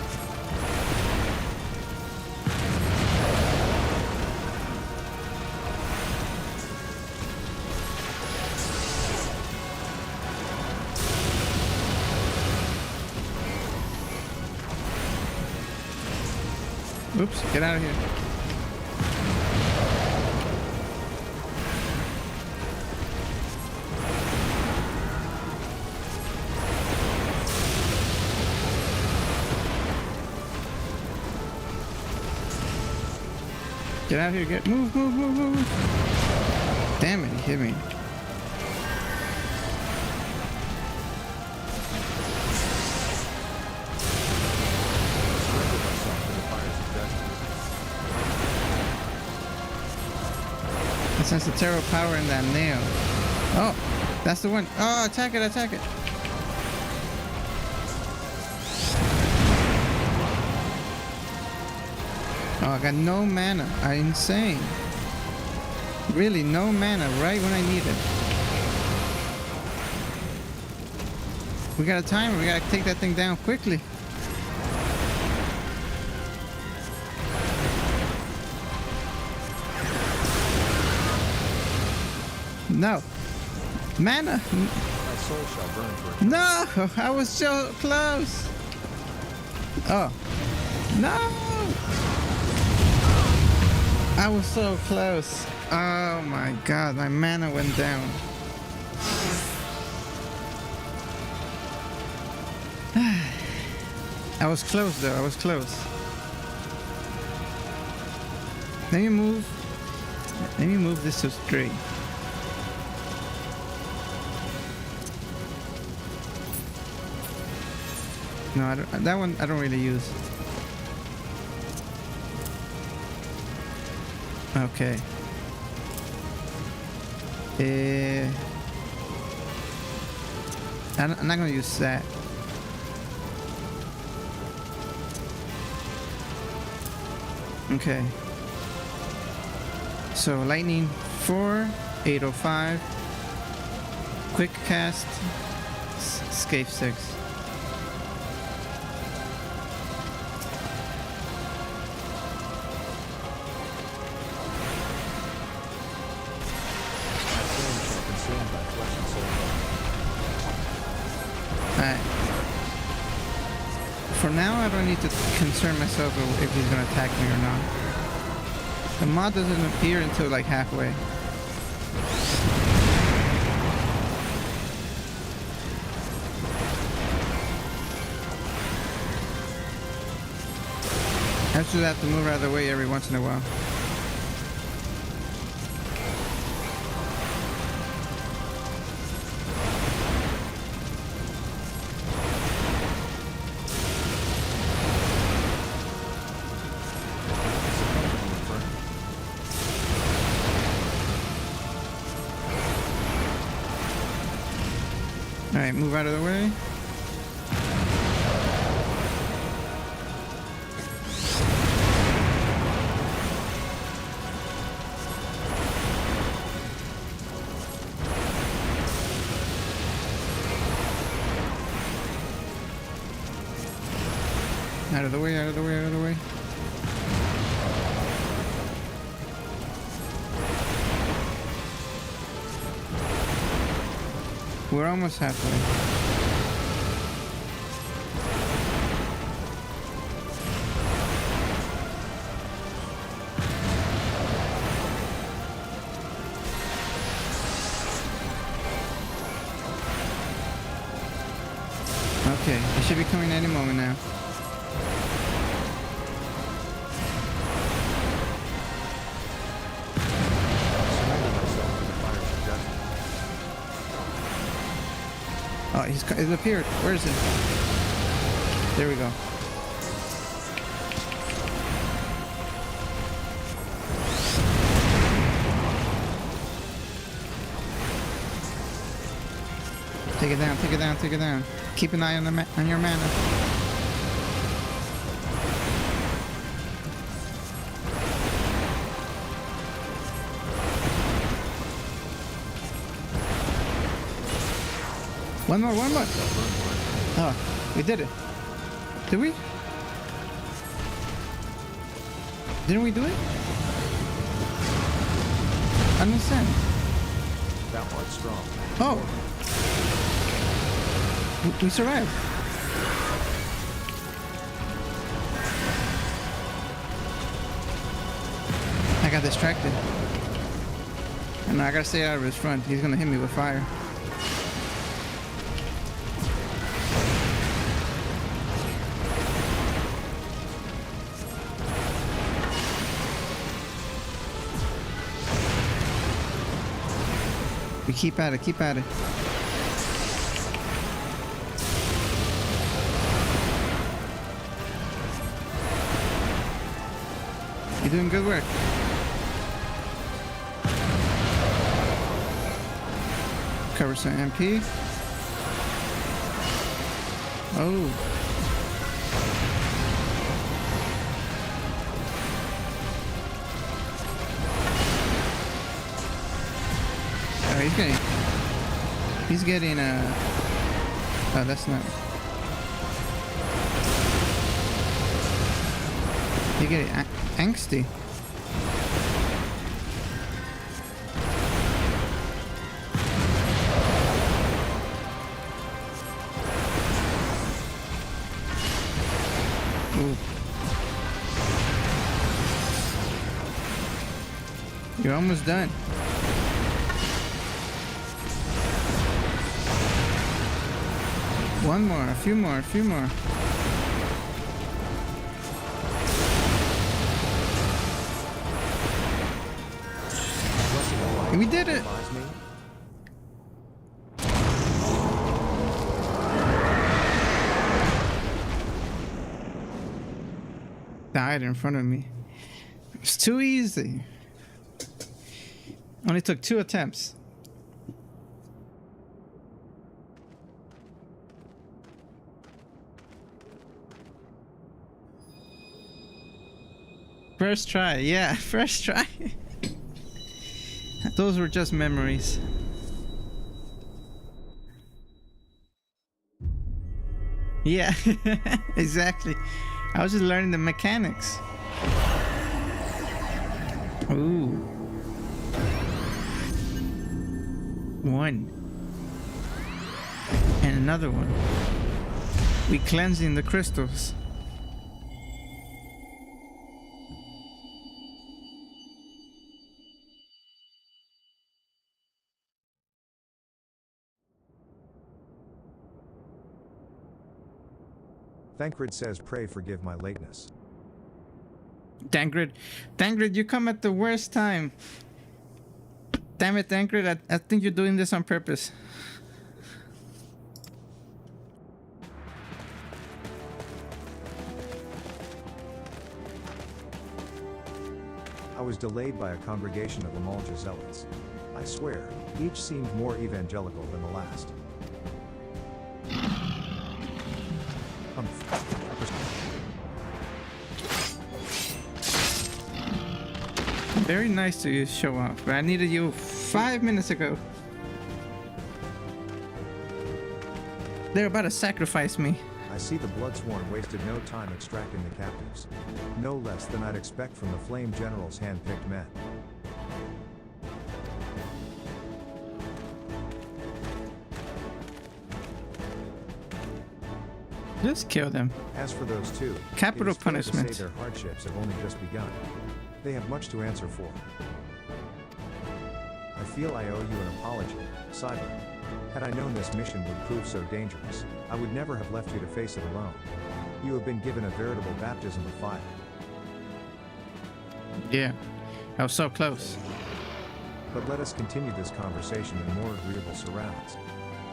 Oops, get out of here. Get out of here, move, move, move, move. Damn it, he hit me. I sense the terrible power in that nail. Oh, that's the one. Oh, attack it, attack it. Oh, I got no mana. I'm insane. Really, no mana right when I need it. We got a timer. We gotta take that thing down quickly. No. Mana. My soul shall burn for it. No, I was so close. Oh. No. I was so close. Oh my god, my mana went down. I was close though, I was close. Let me move this to straight. No, I don't, that one I don't really use. Okay. I'm not gonna use that. Okay. So lightning 4, 805, quick cast, scape 6. Alright. For now, I don't need to concern myself with if he's gonna attack me or not. The mod doesn't appear until like halfway. I just have to move out of the way every once in a while. Alright, move out of the way. Out of the way, out of the way, out of the way. We're almost halfway. Okay, it should be coming any moment now. Oh, it appeared. Where is it? There we go. Take it down, take it down, take it down. Keep an eye on on your mana. One more, one more. Oh, we did it. Did we? Didn't we do it? I don't understand. That part's strong. Oh. We survived. I got distracted. And I gotta stay out of his front. He's gonna hit me with fire. We keep at it, keep at it. You're doing good work. Cover some MP. Oh. Oh, he's getting oh, that's not. He's getting angsty. Ooh. You're almost done. One more, a few more, a few more. We did it! Died in front of me. It's too easy. Only took 2 attempts. First try, yeah, first try. Those were just memories. Yeah, exactly. I was just learning the mechanics. Ooh. 1. And another one. We cleansing the crystals. Thancred says, pray forgive my lateness. Thancred, you come at the worst time. Damn it, Thancred, I think you're doing this on purpose. I was delayed by a congregation of Amalja zealots. I swear, each seemed more evangelical than the last. Very nice to you show up, but I needed you 5 minutes ago. They're about to sacrifice me. I see the Bloodsworn wasted no time extracting the captives. No less than I'd expect from the Flame General's hand-picked men. Just kill them. As for those 2, Capital it is fair to punishment. say their hardships have only just begun. They have much to answer for. I feel I owe you an apology, Cyber. Had I known this mission would prove so dangerous, I would never have left you to face it alone. You have been given a veritable baptism of fire. Yeah, I was so close. But let us continue this conversation in more agreeable surrounds.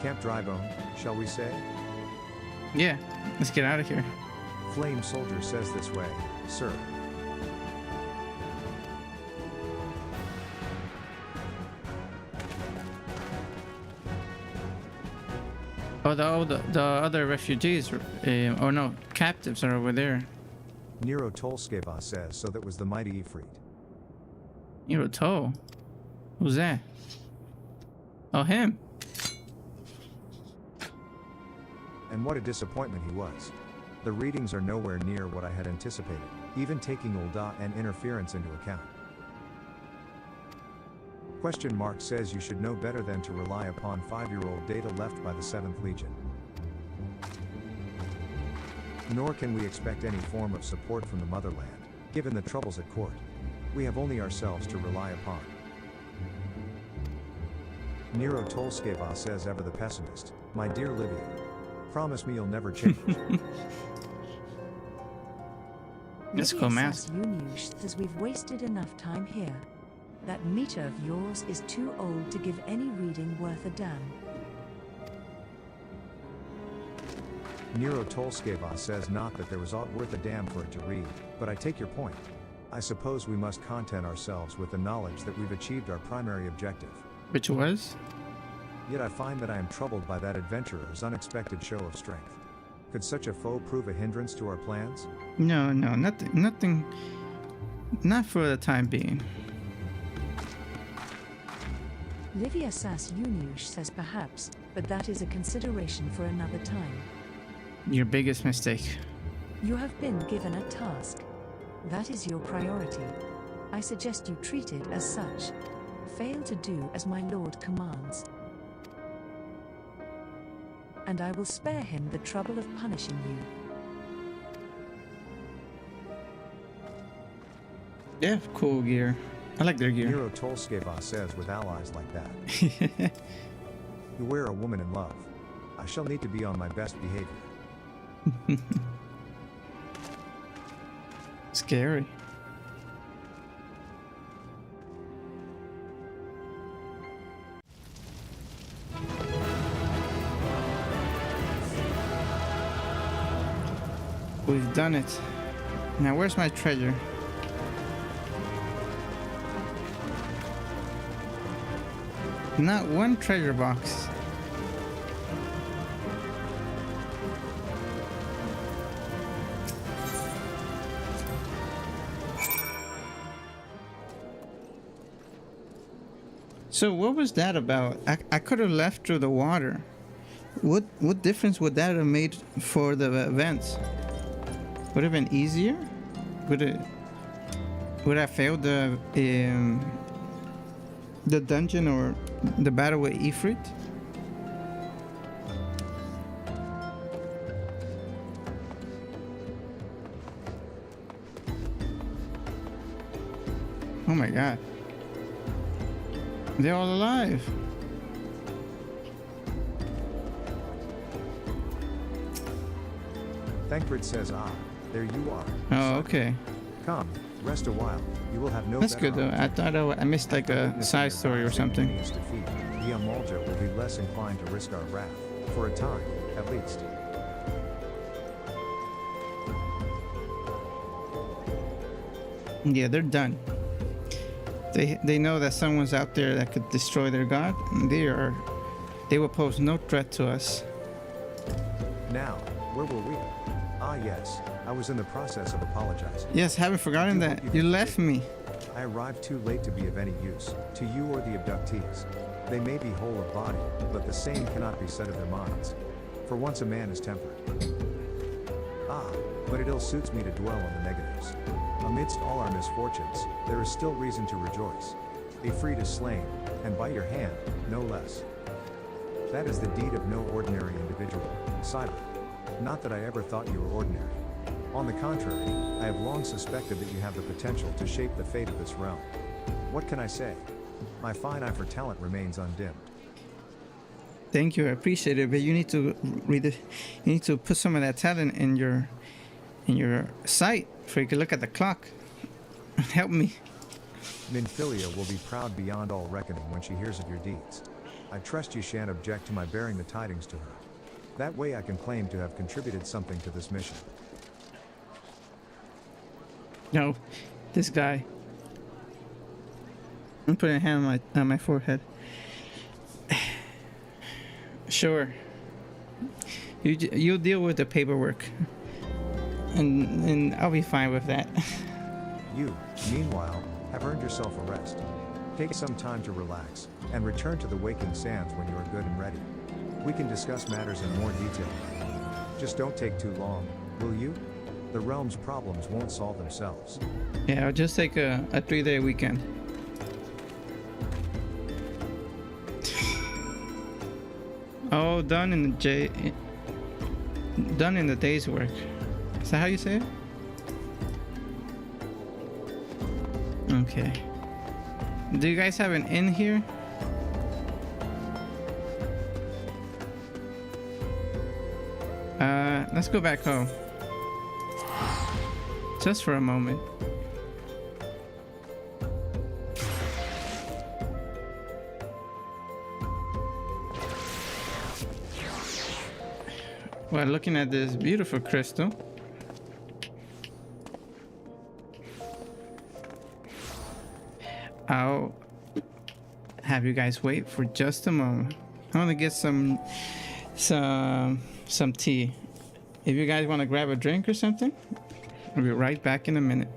Camp Drybone, shall we say? Yeah, let's get out of here. Flame Soldier says this way, sir. Oh, the other refugees, or no, captives are over there. Nero Tolskeva says, so that was the mighty Ifrit. Nero Tol? Who's that? Oh, him. And what a disappointment he was. The readings are nowhere near what I had anticipated, even taking Ulda and interference into account. Question mark says you should know better than to rely upon 5-year-old data left by the 7th Legion. Nor can we expect any form of support from the motherland, given the troubles at court. We have only ourselves to rely upon. Nero Tolskeva says, ever the pessimist, my dear Livia. Promise me you'll never change. Let's go, Mass. Scions says we've wasted enough time here. That meter of yours is too old to give any reading worth a damn. Nero Tolskeva says not that there was aught worth a damn for it to read, but I take your point. I suppose we must content ourselves with the knowledge that we've achieved our primary objective. Which was? Yet I find that I am troubled by that adventurer's unexpected show of strength. Could such a foe prove a hindrance to our plans? No, nothing. Not for the time being. Livia Scions says perhaps, but that is a consideration for another time. Your biggest mistake. You have been given a task. That is your priority. I suggest you treat it as such. Fail to do as my lord commands, and I will spare him the trouble of punishing you. Yeah, cool gear. I like their gear. Nero Tolskeva says with allies like that. You wear a woman in love. I shall need to be on my best behavior. Scary. We've done it. Now where's my treasure? Not one treasure box. So what was that about? I could have left through the water. What difference would that have made for the events? Would it have been easier? Would I failed the dungeon or the battle with Ifrit? Oh my god. They're all alive. Thancred says, there you are. Oh, okay. Come, rest a while. You will have no That's better good though. I thought I missed like a side story or something. Defeat, the Amalja will be less inclined to risk our wrath, for a time, at least. Yeah, they're done. They know that someone's out there that could destroy their god. They will pose no threat to us. Now, where were we? Ah yes, I was in the process of apologizing. Yes, haven't forgotten that. You left me. I arrived too late to be of any use, to you or the abductees. They may be whole of body, but the same cannot be said of their minds. For once a man is tempered. But it ill suits me to dwell on the negatives. Amidst all our misfortunes, there is still reason to rejoice. Ifrit is slain, and by your hand, no less. That is the deed of no ordinary individual, Cyber. Not that I ever thought you were ordinary. On the contrary, I have long suspected that you have the potential to shape the fate of this realm. What can I say? My fine eye for talent remains undimmed. Thank you, I appreciate it. But you need to you need to put some of that talent in your sight, so you can look at the clock. Help me. Minfilia will be proud beyond all reckoning when she hears of your deeds. I trust you shan't object to my bearing the tidings to her. That way I can claim to have contributed something to this mission. No, this guy. I'm putting a hand on my forehead. Sure. You deal with the paperwork, and I'll be fine with that. You, meanwhile, have earned yourself a rest. Take some time to relax, and return to the waking sands when you are good and ready. We can discuss matters in more detail. Just don't take too long, Will you? The realm's problems won't solve themselves. Yeah, I'll just take a 3-day weekend. Oh, done in the day's work. Is that how you say it? Okay. Do you guys have an inn here? Let's go back home. Just for a moment. Well, looking at this beautiful crystal. I'll have you guys wait for just a moment. I want to get some tea. If you guys want to grab a drink or something, I'll be right back in a minute.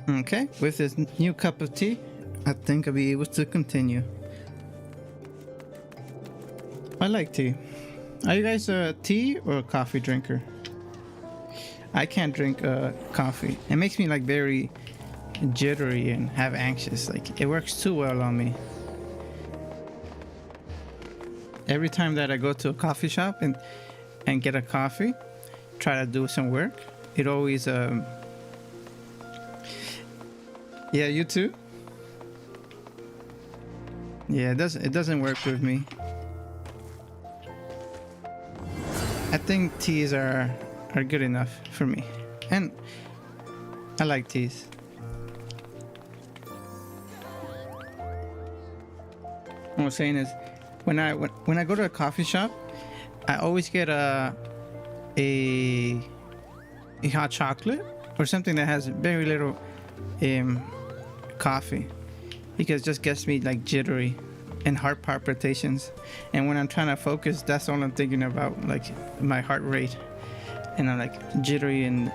Okay, with this new cup of tea, I think I'll be able to continue. I like tea. Are you guys a tea or a coffee drinker? I can't drink coffee. It makes me like very jittery and have anxious. Like it works too well on me. Every time that I go to a coffee shop and get a coffee, try to do some work, it always yeah, you too? Yeah, it doesn't work with me. I think teas are good enough for me. And I like teas. What I'm saying is when I go to a coffee shop, I always get a hot chocolate or something that has very little coffee, because it just gets me like jittery and heart palpitations, and when I'm trying to focus, that's all I'm thinking about, like my heart rate, and I'm like jittery and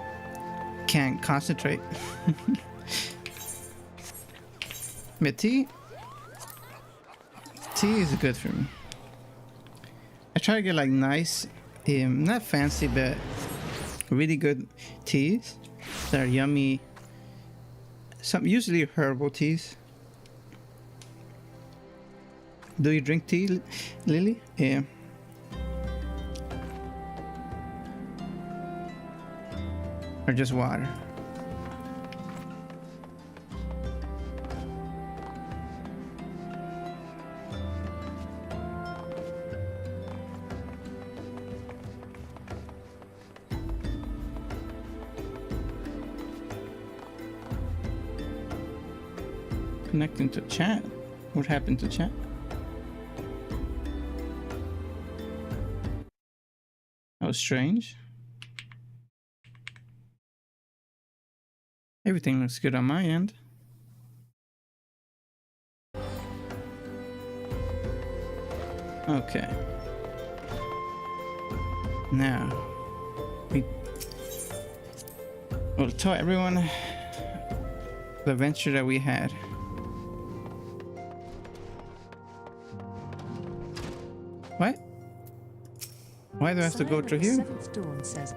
can't concentrate. But tea is good for me. I try to get like nice, not fancy, but really good teas that are yummy. Some usually herbal teas. Do you drink tea, Lily? Yeah. Or just water? Connecting to chat. What happened to chat? That was strange. Everything looks good on my end. Okay. Now, We'll tell everyone the adventure that we had. What? Why do I have to go through here? Seventh Dawn says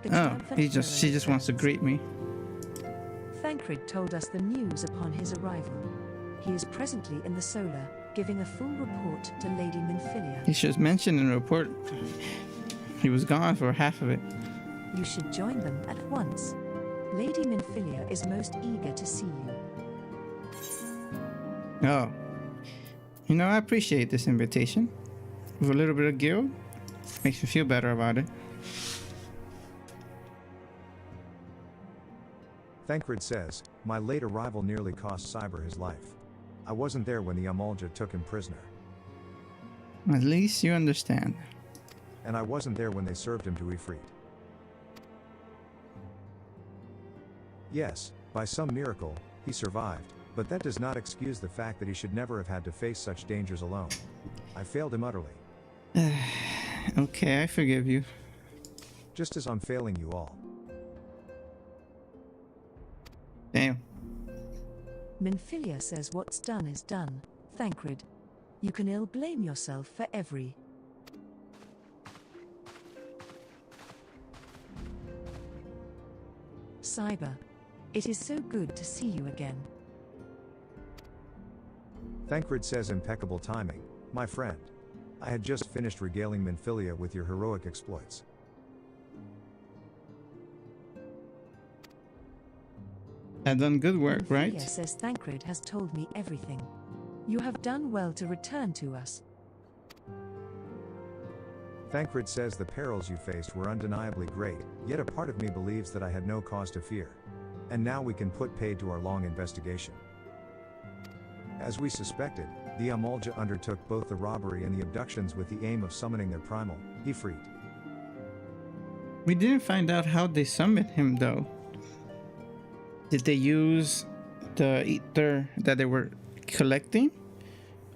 the Oh, triumphant she just wants to greet me. Thancred told us the news upon his arrival. He is presently in the Solar, giving a full report to Lady Minfilia. He should mention in the report he was gone for half of it. You should join them at once. Lady Minfilia is most eager to see you. Oh. You know, I appreciate this invitation. With a little bit of guilt, makes me feel better about it. Thancred says, my late arrival nearly cost Cyber his life. I wasn't there when the Amolja took him prisoner. At least you understand. And I wasn't there when they served him to Ifrit. Yes, by some miracle, he survived, but that does not excuse the fact that he should never have had to face such dangers alone. I failed him utterly. Okay, I forgive you. Just as I'm failing you all. Damn. Minfilia says what's done is done, Thancred. You can ill blame yourself for every. Cyber. It is so good to see you again. Thancred says impeccable timing, my friend. I had just finished regaling Minfilia with your heroic exploits. I've done good work, Minfilia right? says Thancred has told me everything. You have done well to return to us. Thancred says the perils you faced were undeniably great, yet a part of me believes that I had no cause to fear. And now we can put paid to our long investigation. As we suspected, the Amolja undertook both the robbery and the abductions with the aim of summoning their primal, Ifrit. We didn't find out how they summoned him, though. Did they use the ether that they were collecting?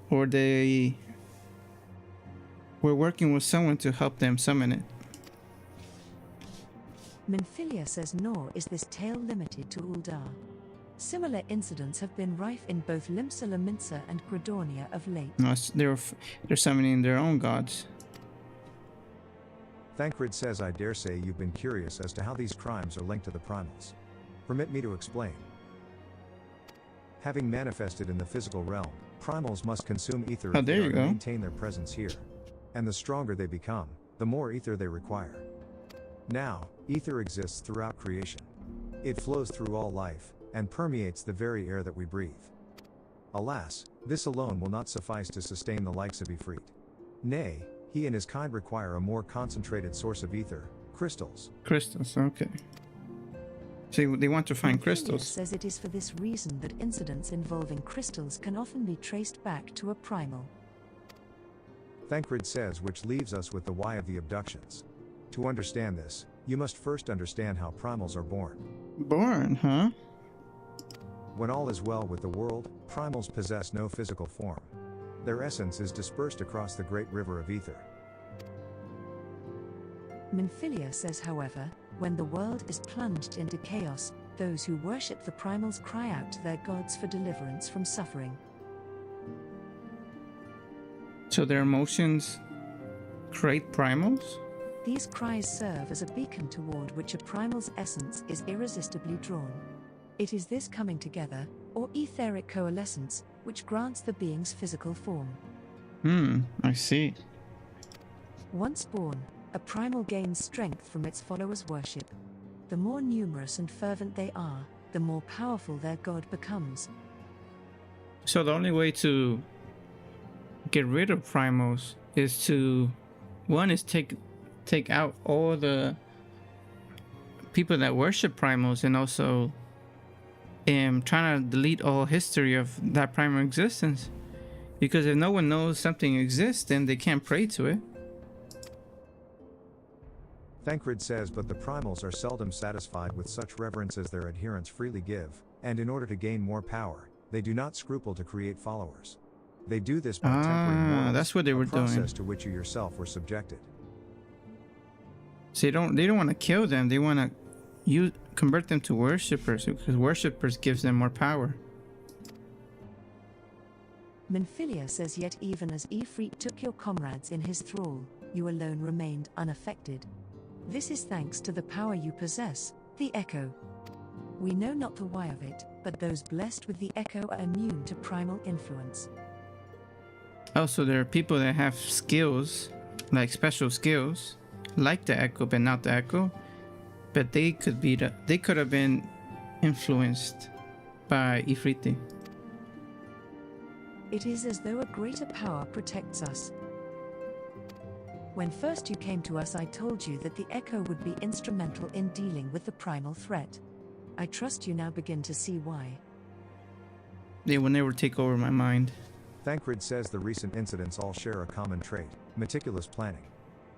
Or they were working with someone to help them summon it? Minfilia says nor is this tale limited to Uldar. Similar incidents have been rife in both Limsa Laminsa and Gridornia of late. No, they're summoning their own gods. Thancred says I dare say you've been curious as to how these crimes are linked to the primals. Permit me to explain. Having manifested in the physical realm, primals must consume ether Oh, if there they you are to go. maintain their presence here. And the stronger they become, the more ether they require. Now, ether exists throughout creation. It flows through all life, and permeates the very air that we breathe. Alas, this alone will not suffice to sustain the likes of Ifrit. Nay, he and his kind require a more concentrated source of ether, crystals. Crystals, okay. So they want to find Minfilia crystals. says it is for this reason that incidents involving crystals can often be traced back to a primal. Thancred says which leaves us with the why of the abductions. To understand this, you must first understand how primals are born. Born, huh? When all is well with the world, primals possess no physical form. Their essence is dispersed across the great river of ether. Minfilia says, however, when the world is plunged into chaos, those who worship the primals cry out to their gods for deliverance from suffering. So their emotions create primals? These cries serve as a beacon toward which a primal's essence is irresistibly drawn. It is this coming together, or etheric coalescence, which grants the being's physical form. I see. Once born, a primal gains strength from its followers' worship. The more numerous and fervent they are, the more powerful their god becomes. So the only way to get rid of primals is to, one is take out all the people that worship primals, and also trying to delete all history of that primal existence. Because if no one knows something exists, then they can't pray to it. Thancred says but the primals are seldom satisfied with such reverence as their adherents freely give, and in order to gain more power, they do not scruple to create followers. They do this by tempering morals, that's what they were a process doing. to which you yourself were subjected. So they don't want to kill them. They want to you convert them to worshippers, because worshippers gives them more power. Minfilia says, yet even as Ifrit took your comrades in his thrall, you alone remained unaffected. This is thanks to the power you possess, the Echo. We know not the why of it, but those blessed with the Echo are immune to primal influence. Also, there are people that have skills, like special skills, like the Echo, but not the Echo. But they could have been influenced by Ifriti. It is as though a greater power protects us. When first you came to us, I told you that the Echo would be instrumental in dealing with the primal threat. I trust you now begin to see why. They will never take over my mind. Thancred says the recent incidents all share a common trait: meticulous planning.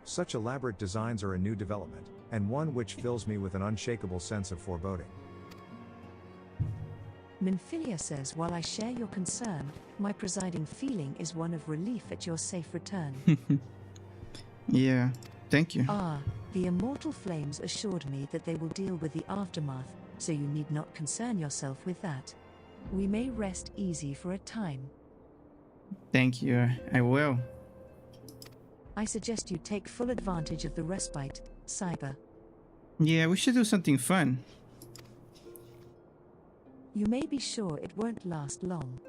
Such elaborate designs are a new development, and one which fills me with an unshakable sense of foreboding. Minfilia says, while I share your concern, my presiding feeling is one of relief at your safe return. Yeah, thank you. The immortal flames assured me that they will deal with the aftermath, so you need not concern yourself with that. We may rest easy for a time. Thank you, I will. I suggest you take full advantage of the respite, Cyber. Yeah, we should do something fun. You may be sure it won't last long.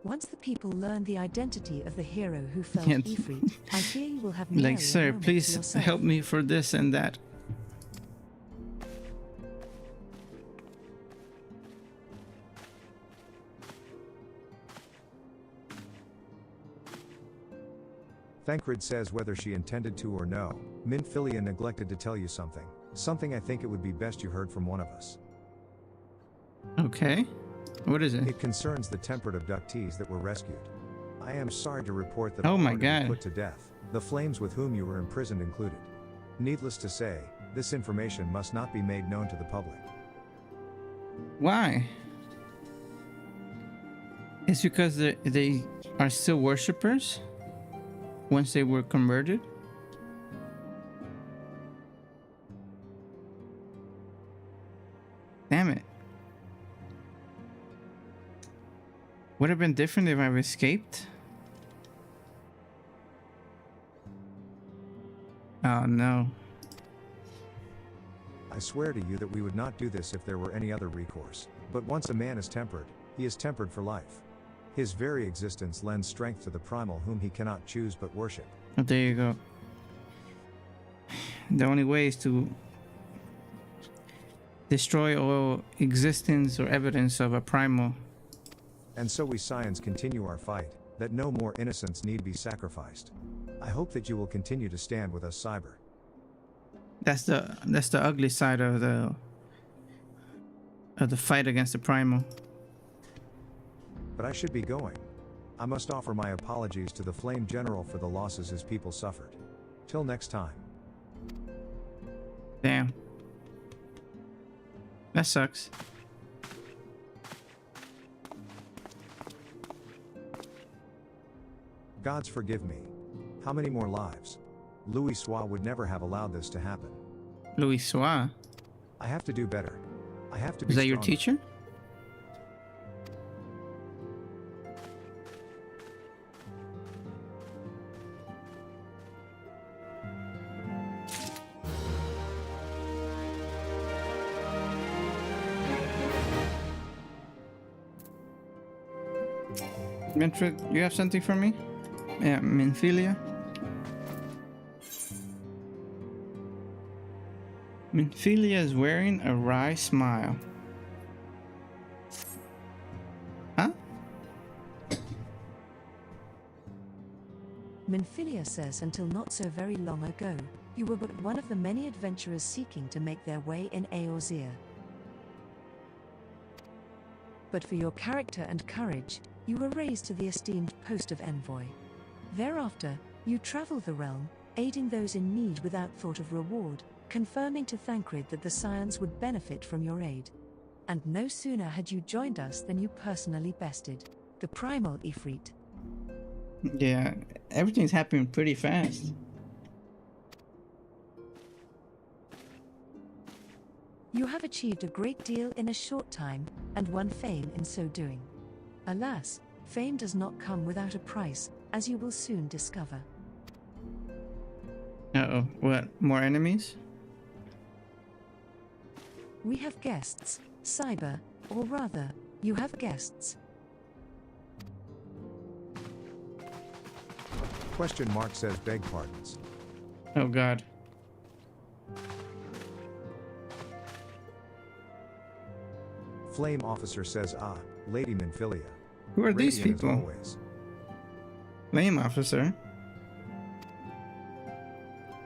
Once the people learn the identity of the hero who felled Yeah. Ifrit, I fear you will have Like, nary a sir, moment to please yourself. help me for this and that. Thancred says whether she intended to or no, Minfilia neglected to tell you something. Something I think it would be best you heard from one of us. Okay. What is it? It concerns the temperate abductees that were rescued. I am sorry to report that Oh all my are to be God. put to death, the flames with whom you were imprisoned included. Needless to say, this information must not be made known to the public. Why? It's because they are still worshippers once they were converted? Damn it. Would have been different if I've escaped? Oh no. I swear to you that we would not do this if there were any other recourse. But once a man is tempered, he is tempered for life. His very existence lends strength to the primal whom he cannot choose but worship. Oh, there you go. The only way is to destroy all existence or evidence of a primal. And so we Scions continue our fight, that no more innocents need be sacrificed. I hope that you will continue to stand with us, Cyber. That's the ugly side of the fight against the primal. But I should be going. I must offer my apologies to the Flame General for the losses his people suffered. Till next time. Damn. That sucks. Gods forgive me. How many more lives? Louis Sois would never have allowed this to happen. Louis Sois. I have to do better. I have to be Is that your stronger. teacher? Manfred, you have something for me? Yeah, Minfilia. Minfilia is wearing a wry smile. Huh? Minfilia says, until not so very long ago, you were but one of the many adventurers seeking to make their way in Eorzea. But for your character and courage, you were raised to the esteemed post of envoy. Thereafter, you traveled the realm, aiding those in need without thought of reward, confirming to Thancred that the Scions would benefit from your aid. And no sooner had you joined us than you personally bested the primal Ifrit. Yeah, everything's happening pretty fast. You have achieved a great deal in a short time, and won fame in so doing. Alas, fame does not come without a price, as you will soon discover. Uh-oh. What? More enemies? We have guests, Cyber, or rather, you have guests. Question mark says beg pardons. Oh god. Flame officer says Lady Minfilia. Who are these Radiant as people? always. Flame officer.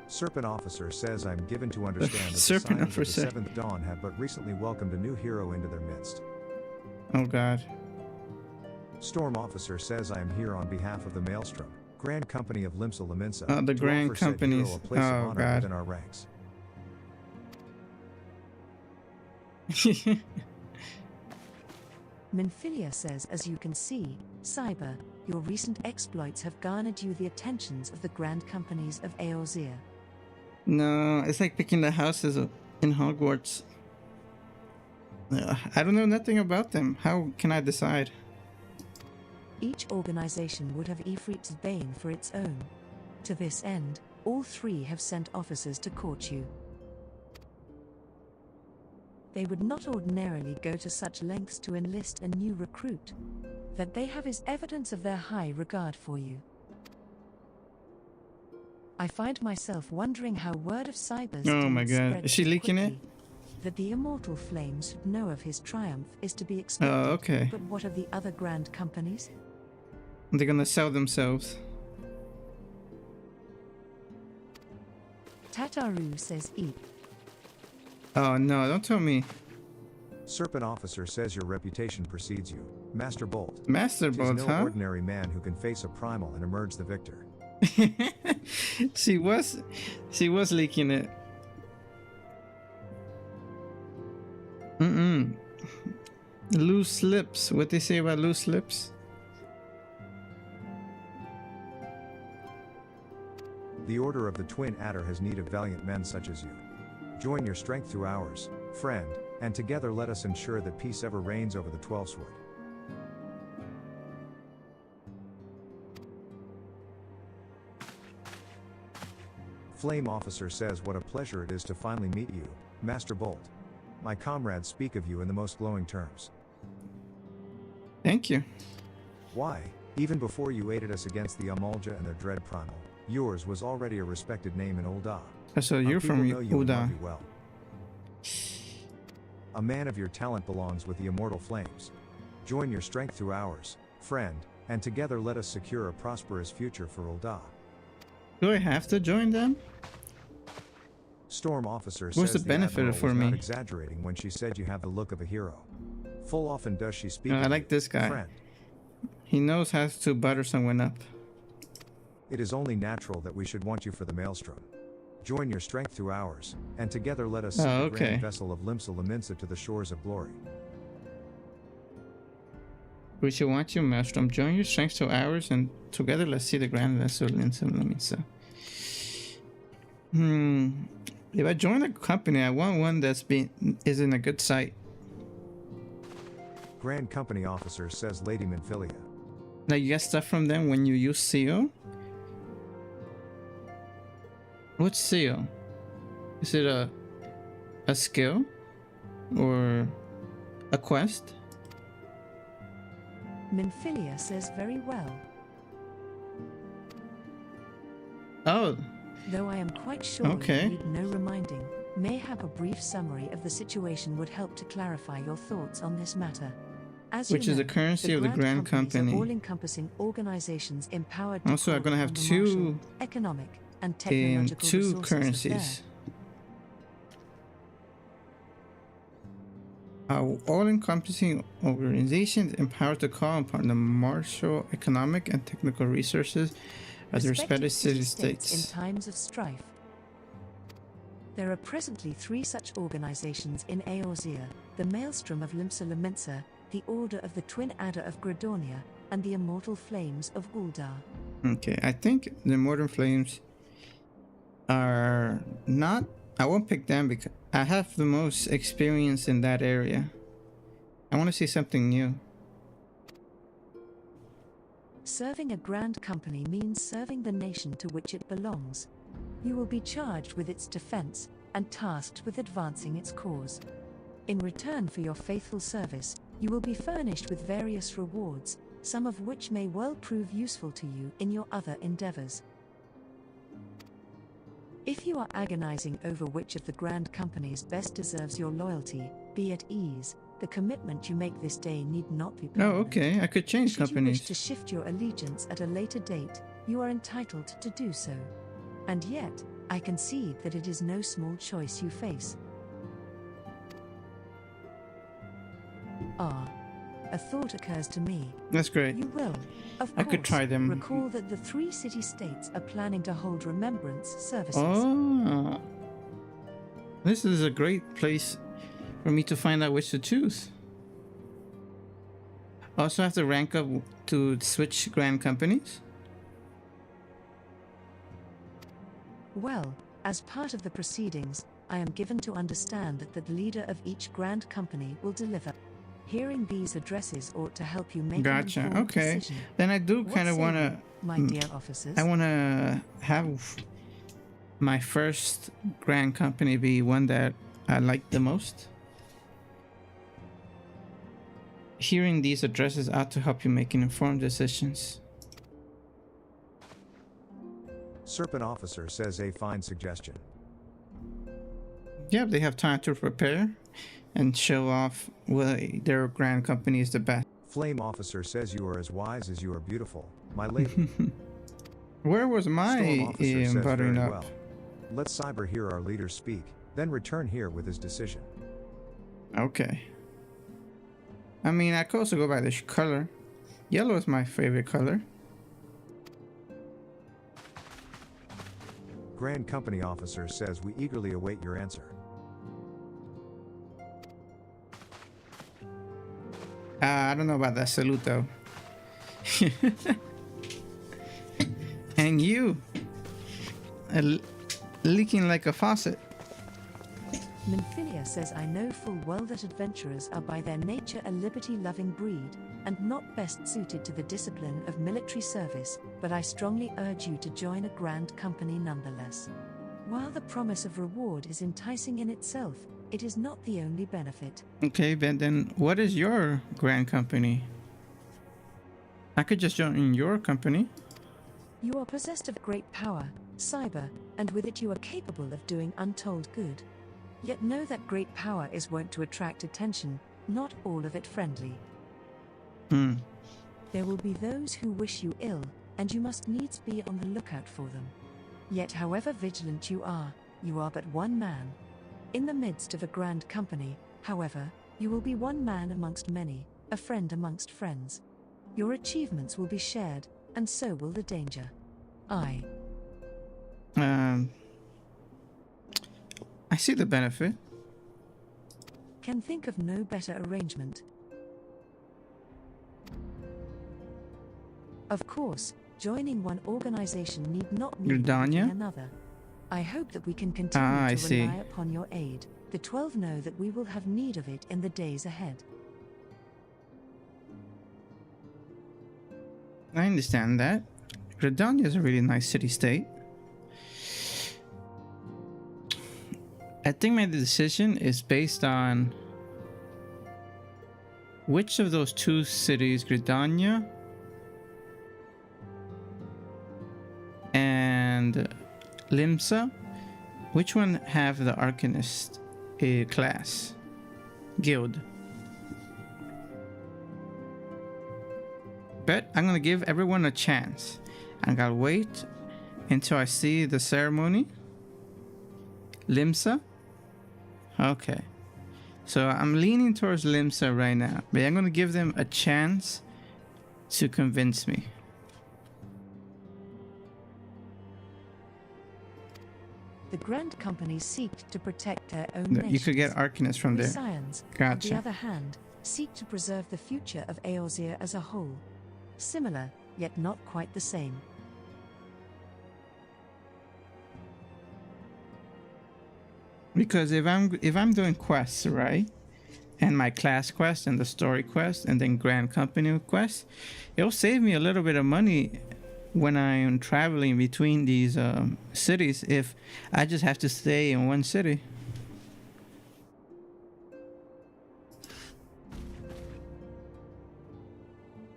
Serpent officer says I'm given to understand that Serpent the Scions of officer. the Seventh Dawn have but recently welcomed a new hero into their midst. Oh god. Storm officer says I am here on behalf of the Maelstrom, Grand Company of Limsa Laminsa, Oh, the to Grand offer said Companies. hero a place of Oh, honor God. within our ranks. Minfilia says, as you can see, Cyber, your recent exploits have garnered you the attentions of the Grand Companies of Eorzea. No, it's like picking the houses in Hogwarts. I don't know nothing about them. How can I decide? Each organization would have Ifrit's Bane for its own. To this end, all three have sent officers to court you. They would not ordinarily go to such lengths to enlist a new recruit. That they have is evidence of their high regard for you. I find myself wondering how word of Cyber's Oh my deeds god. spread Is she so leaking it? quickly. That the immortal flames should know of his triumph is to be expected. Oh, okay. But what of the other Grand Companies? They're gonna sell themselves. Tataru says eat. Oh no, don't tell me. Serpent officer says your reputation precedes you, Master Bolt. Master 'Tis Bolt, no huh? ordinary man who can face a primal and emerge the victor. she was leaking it. Loose lips. What they say about loose lips? The Order of the Twin Adder has need of valiant men such as you. Join your strength through ours, friend, and together let us ensure that peace ever reigns over the 12 Sword. Flame officer says what a pleasure it is to finally meet you, Master Bolt. My comrades speak of you in the most glowing terms. Thank you. Why, even before you aided us against the Amalja and their dread primal, yours was already a respected name in Ul'dah. So Our you're people from know you and love Uda. you well. A man of your talent belongs with the immortal flames. Join your strength through ours, friend, and together let us secure a prosperous future for Ul'dah. Do I have to join them? Storm officer What's says the benefit Admiral for was me? not exaggerating when she said you have the look of a hero. Full often does she speak. I of like you, this guy. friend. He knows how to butter someone up. It is only natural that we should want you for the Maelstrom. Join your strength through ours, and together let us send the okay. grand vessel of Limsa Laminsa to the shores of glory. We should want you, Maelstrom. Join your strength to ours, and together let's see the grand vessel in Limsa. If I join a company, I want one is in a good site. Grand Company officer says Lady Minfilia. Like you get stuff from them when you use seal? What's seal? Is it a skill? Or a quest? Minfilia says very well. Oh, Though I am quite sure Okay. you need no reminding, mayhap a brief summary of the situation would help to clarify your thoughts on this matter. As which you is know, the currency of the Grand Companies are Company. all-encompassing organizations empowered to Also, I'm call gonna have upon the two martial, economic, and in technological two resources of currencies. Our all-encompassing organization empowered to call upon the martial, economic, and technical resources of the respective city-states. in times of strife. There are presently 3 such organizations in Eorzea: the Maelstrom of Limsa Laminsa, the Order of the Twin Adder of Gradonia, and the Immortal Flames of Ul'dah. Okay, I think the Modern Flames are not I won't pick them because I have the most experience in that area. I want to see something new. Serving a grand company means serving the nation to which it belongs. You will be charged with its defense and tasked with advancing its cause. In return for your faithful service, you will be furnished with various rewards, some of which may well prove useful to you in your other endeavors. If you are agonizing over which of the grand companies best deserves your loyalty, be at ease. The commitment you make this day need not be permanent. Oh, okay. I could change Should you wish companies. to shift your allegiance at a later date, you are entitled to do so. And yet, I concede that it is no small choice you face. A thought occurs to me. That's great. You will, of I course, could try them. recall that the 3 city-states are planning to hold remembrance services. Oh, this is a great place for me to find out which to choose. Also have to rank up to switch grand companies. Well, as part of the proceedings, I am given to understand that the leader of each grand company will deliver. Hearing these addresses ought to help you make Gotcha. an informed Okay. decision. Then I do What kind of say want you, to. my dear officers? I want to have my first grand company be one that I like the most. Hearing these addresses ought to help you make informed decisions. Serpent Officer says a fine suggestion. Yeah, they have time to prepare and show off why their grand company is the best. Flame Officer says you are as wise as you are beautiful, my lady. Where was my Storm Officer says buttering very up? well. Let Cyber hear our leader speak, then return here with his decision. Okay. I mean, I could also go by this color. Yellow is my favorite color. Grand Company Officer says we eagerly await your answer. I don't know about that salute though. And you, leaking like a faucet. Minfilia says I know full well that adventurers are by their nature a liberty-loving breed, and not best suited to the discipline of military service, but I strongly urge you to join a grand company nonetheless. While the promise of reward is enticing in itself, it is not the only benefit. Okay, but then what is your grand company? I could just join your company. You are possessed of great power, Cyber, and with it you are capable of doing untold good. Yet know that great power is wont to attract attention, not all of it friendly. There will be those who wish you ill, and you must needs be on the lookout for them. Yet however vigilant you are but one man. In the midst of a grand company, however, you will be one man amongst many, a friend amongst friends. Your achievements will be shared, and so will the danger. I see the benefit. can think of no better arrangement. Of course, joining one organization need not mean Gridania? joining another. I hope that we can continue I to see. rely upon your aid. The 12 know that we will have need of it in the days ahead. I understand that. Gridania is a really nice city-state. I think my decision is based on which of those 2 cities, Gridania and Limsa, which one have the Arcanist class guild? But I'm gonna give everyone a chance. I'm gonna wait until I see the ceremony. Limsa. Okay. So I'm leaning towards Limsa right now, but I'm gonna give them a chance to convince me. The grand companies seek to protect their own You nations. could get Arcanist from We there. Scions, on Gotcha. the other hand, seek to preserve the future of Eorzea as a whole. Similar, yet not quite the same. Because if I'm doing quests, right, and my class quest and the story quest and then Grand Company quest, it'll save me a little bit of money when I am traveling between these cities if I just have to stay in one city.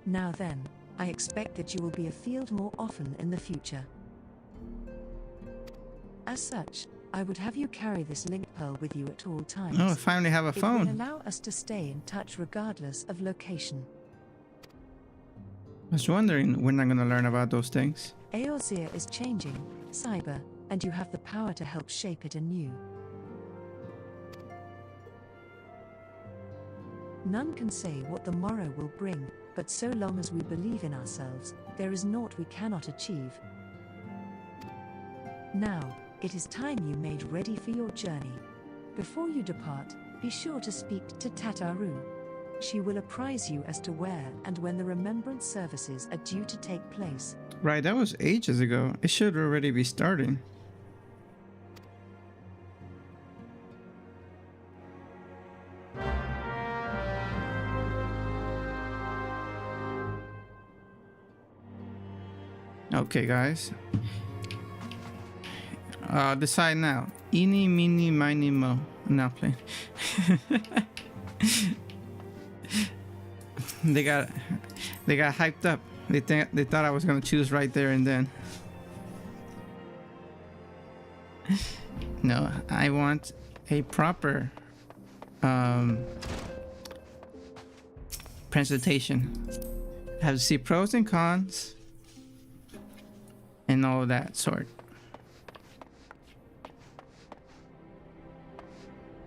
Now then, I expect that you will be afield more often in the future. As such, I would have you carry this link pearl with you at all times. Oh, I finally have a phone. It will allow us to stay in touch regardless of location. I was wondering when I'm going to learn about those things. Eorzea is changing, Cyber, and you have the power to help shape it anew. None can say what the morrow will bring, but so long as we believe in ourselves, there is naught we cannot achieve. Now, it is time you made ready for your journey. Before you depart, be sure to speak to Tataru. She will apprise you as to where and when the remembrance services are due to take place. Right, that was ages ago. It should already be starting. Okay, guys. Decide now. Eeny, meeny, miny, mo. I'm not playing. They got hyped up. They thought I was gonna choose right there and then. No, I want a proper presentation. I have to see pros and cons and all of that sort.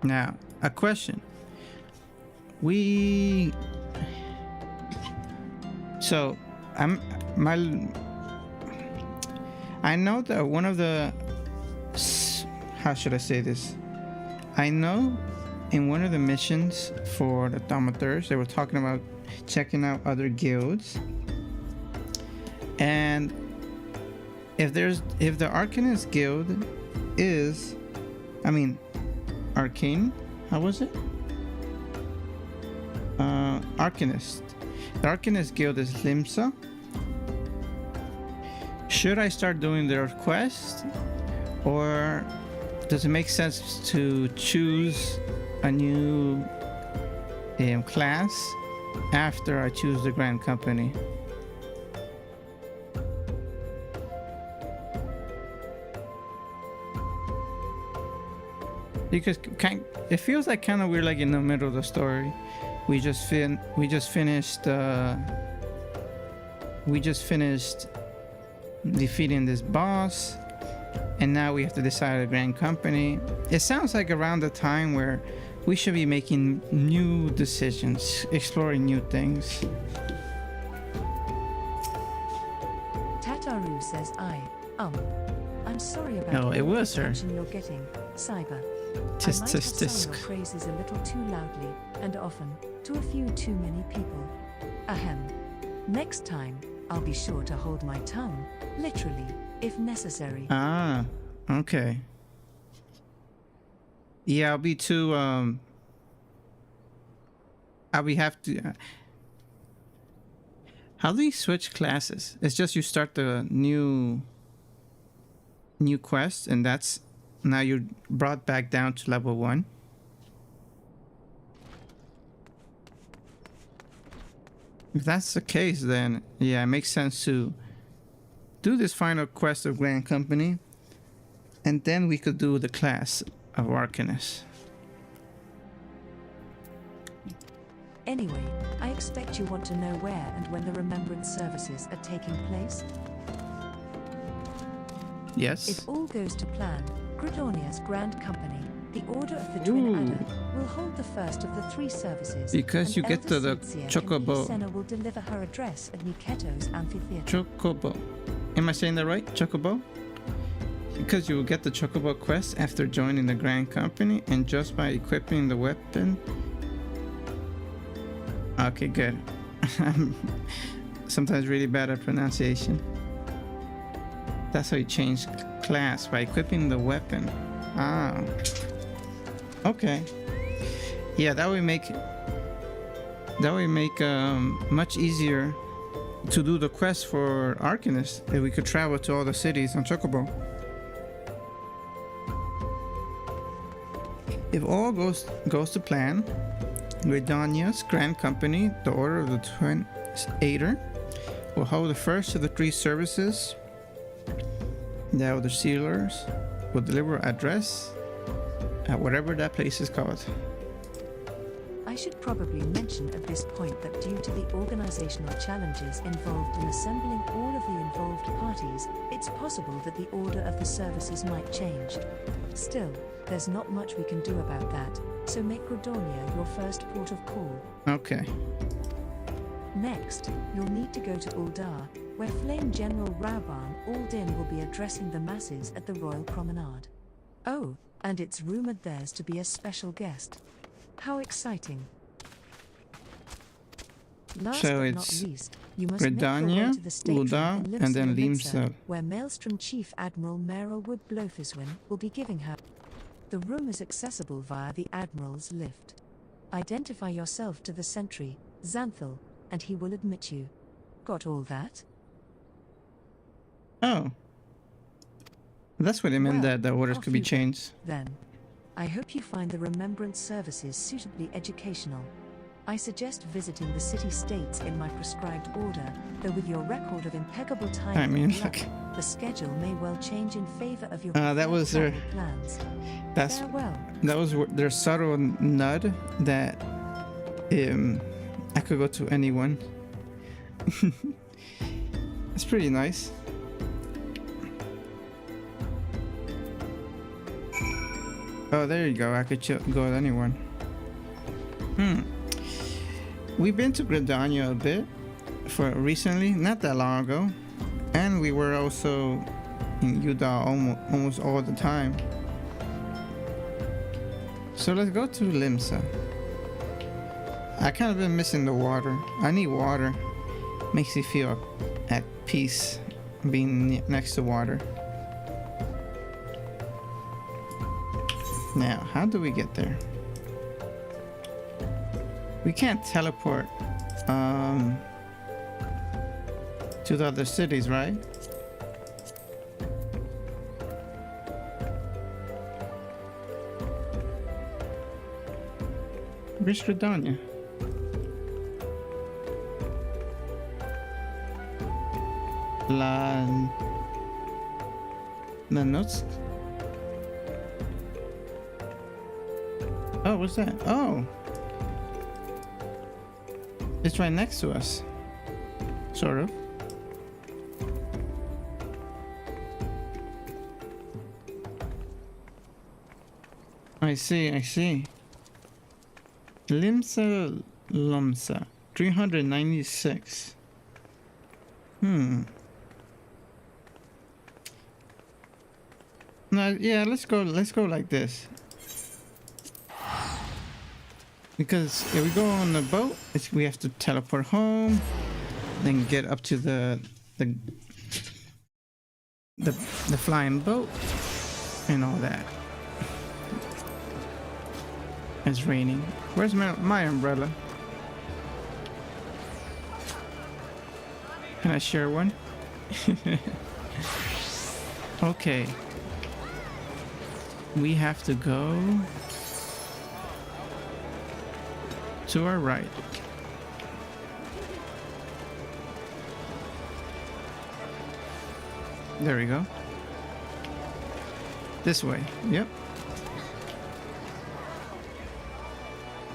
Now, a question. I know that one of the, how should I say this? I know in one of the missions for the Thaumaturge, they were talking about checking out other guilds. And if the Arcanist guild is, Arcane, how was it? Arcanist. The Arcanist guild is Limsa. Should I start doing their quest, or does it make sense to choose a new class after I choose the Grand Company? Because it feels like kind of we're like in the middle of the story. We just finished defeating this boss, and now we have to decide a Grand Company. It sounds like around the time where we should be making new decisions, exploring new things. Tataru says I'm sorry about No, it was her. attention you're getting, Cyber. Tisk, I might tisk, have sung tisk. your praises a little too loudly, and often, to a few too many people. Ahem. Next time, I'll be sure to hold my tongue, literally, if necessary. Ah, okay. Yeah, I'll be too, how do you switch classes? It's just you start the new quest, and that's, now you're brought back down to level 1. If that's the case, then yeah, it makes sense to do this final quest of Grand Company, and then we could do the class of Arcanist. Anyway, I expect you want to know where and when the remembrance services are taking place. Yes. If all goes to plan, Gridornia's Grand Company, the Order of the Twin Adder, will hold the first of the 3 services. Because and you get Elder the Cynthia Chocobo. in Senna will deliver her address at Niketo's amphitheater. Chocobo. Am I saying that right? Chocobo? Because you will get the Chocobo quest after joining the Grand Company and just by equipping the weapon. Okay, good. I'm sometimes really bad at pronunciation. That's how you change class, by equipping the weapon. Ah. Okay. Yeah, that would make much easier to do the quest for Arcanist if we could travel to all the cities on Chocobo. If all goes to plan, Gridania's Grand Company, the Order of the Twin Aider, will hold the first of the 3 services. The Elder Sealers will deliver address at whatever that place is called. I should probably mention at this point that due to the organizational challenges involved in assembling all of the involved parties, it's possible that the order of the services might change. Still, there's not much we can do about that, so make Gridania your first port of call. Okay. Next, you'll need to go to Uldar, where Flame General Rauban Aldin will be addressing the masses at the Royal Promenade. Oh, and it's rumored there's to be a special guest. How exciting. Last So but it's not least, you must make your way Gridania, to the stateroom Uldar, in and then Limsa, Limsa. where Maelstrom Chief Admiral Merylwood Blofiswin will be giving her. The room is accessible via the Admiral's lift. Identify yourself to the sentry, Xanthal, and he will admit you. Got all that? Oh. That's what it meant, Well, that the orders off could be you go, changed. Then, I hope you find the Remembrance services suitably educational. I suggest visiting the city-states in my prescribed order, though with your record of impeccable time I mean, and luck, look. the schedule may well change in favor of your That was preferred their- travel plans. That's Farewell. that was their subtle nod that I could go to anyone. It's pretty nice. Oh, there you go. I could go with anyone. We've been to Gridania a bit for recently, not that long ago, and we were also in Udall almost all the time. So let's go to Limsa. I kind of been missing the water. I need water. Makes you feel at peace being next to water. Now, how do we get there? We can't teleport to the other cities, right? Where's Gridania? La notes. Oh, what's that? Oh, it's right next to us, sort of. I see. Limsa Lumsa 396. No, yeah, let's go like this. Because if we go on the boat, we have to teleport home, then get up to the flying boat and all that. It's raining. Where's my umbrella? Can I share one? Okay. We have to go to our right. There we go. This way. Yep.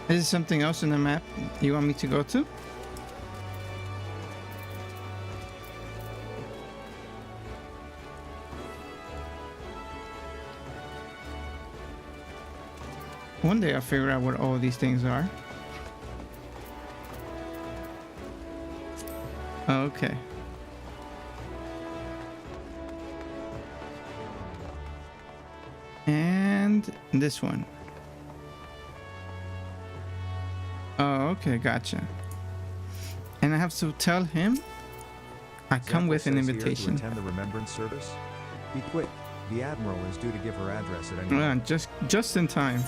Is there something else in the map you want me to go to? One day I'll figure out what all these things are. Okay. And this one. Oh, okay, gotcha. And I have to tell him I come with an invitation. To attend the remembrance service? Be quick. The Admiral is due to give her address at any moment. Just in time.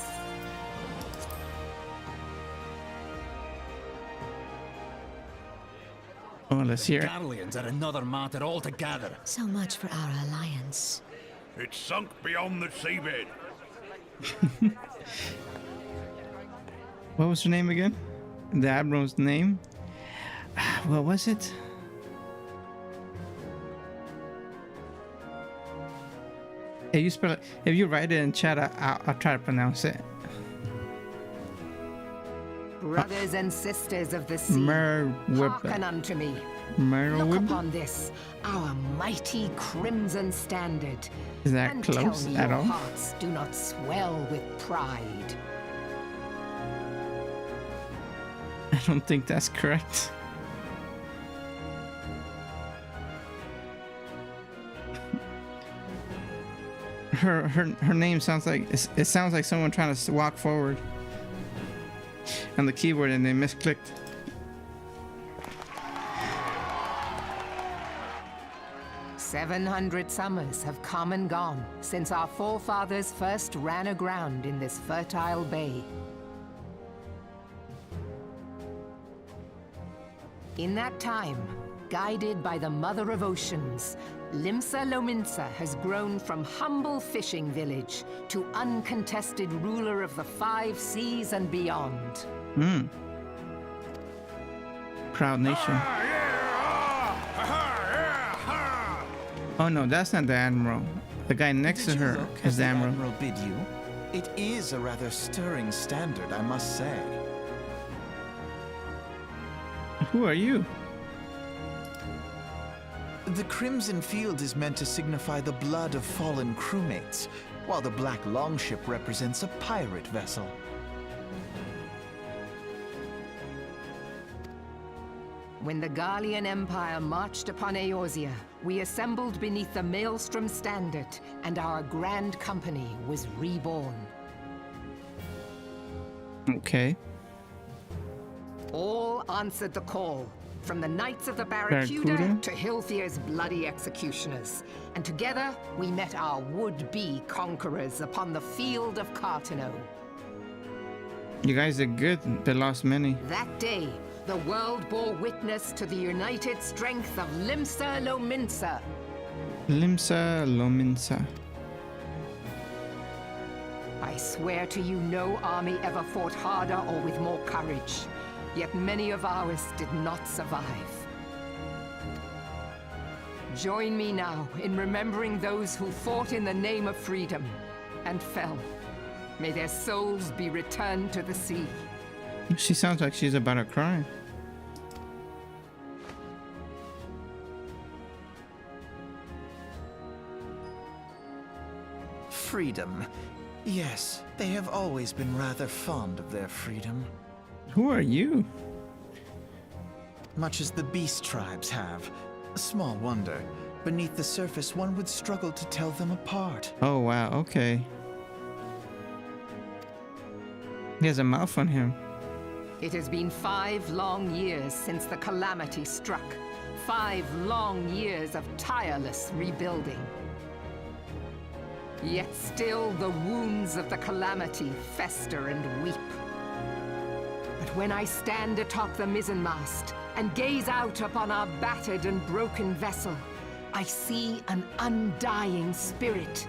let's hear it. Garleans are another matter altogether. So much for our alliance. It's sunk beyond the seabed. What was her name again? The admiral's name? What was it? If you write it in chat, I'll try to pronounce it. Brothers and sisters of the sea, hearken unto me. Look upon this, our mighty crimson standard. Is that and close tell me at your all? hearts do not swell with pride. I don't think that's correct. Her name sounds like it sounds like someone trying to walk forward on the keyboard and they misclicked. "700 summers have come and gone since our forefathers first ran aground in this fertile bay. In that time, guided by the Mother of Oceans, Limsa Lominsa has grown from humble fishing village to uncontested ruler of the 5 seas and beyond. Proud nation. Oh no, that's not the admiral. The guy next to her is the admiral. Admiral bid you? It is a rather stirring standard, I must say. Who are you? The crimson field is meant to signify the blood of fallen crewmates, while the black longship represents a pirate vessel. When the Garlean Empire marched upon Eorzea, we assembled beneath the Maelstrom Standard, and our grand company was reborn. Okay. All answered the call, from the Knights of the Barracuda to Hilthier's bloody executioners. And together, we met our would-be conquerors upon the field of Cartano. You guys did good, but lost many. That day, the world bore witness to the united strength of Limsa Lominsa. Limsa Lominsa. I swear to you, no army ever fought harder or with more courage. Yet many of ours did not survive. Join me now in remembering those who fought in the name of freedom and fell. May their souls be returned to the sea. She sounds like she's about to cry. Freedom. Yes, they have always been rather fond of their freedom. Who are you? Much as the beast tribes have. Small wonder. Beneath the surface, one would struggle to tell them apart. Oh wow, okay. He has a mouth on him. It has been 5 long years since the calamity struck. 5 long years of tireless rebuilding. Yet still the wounds of the calamity fester and weep. But when I stand atop the mizzenmast and gaze out upon our battered and broken vessel, I see an undying spirit.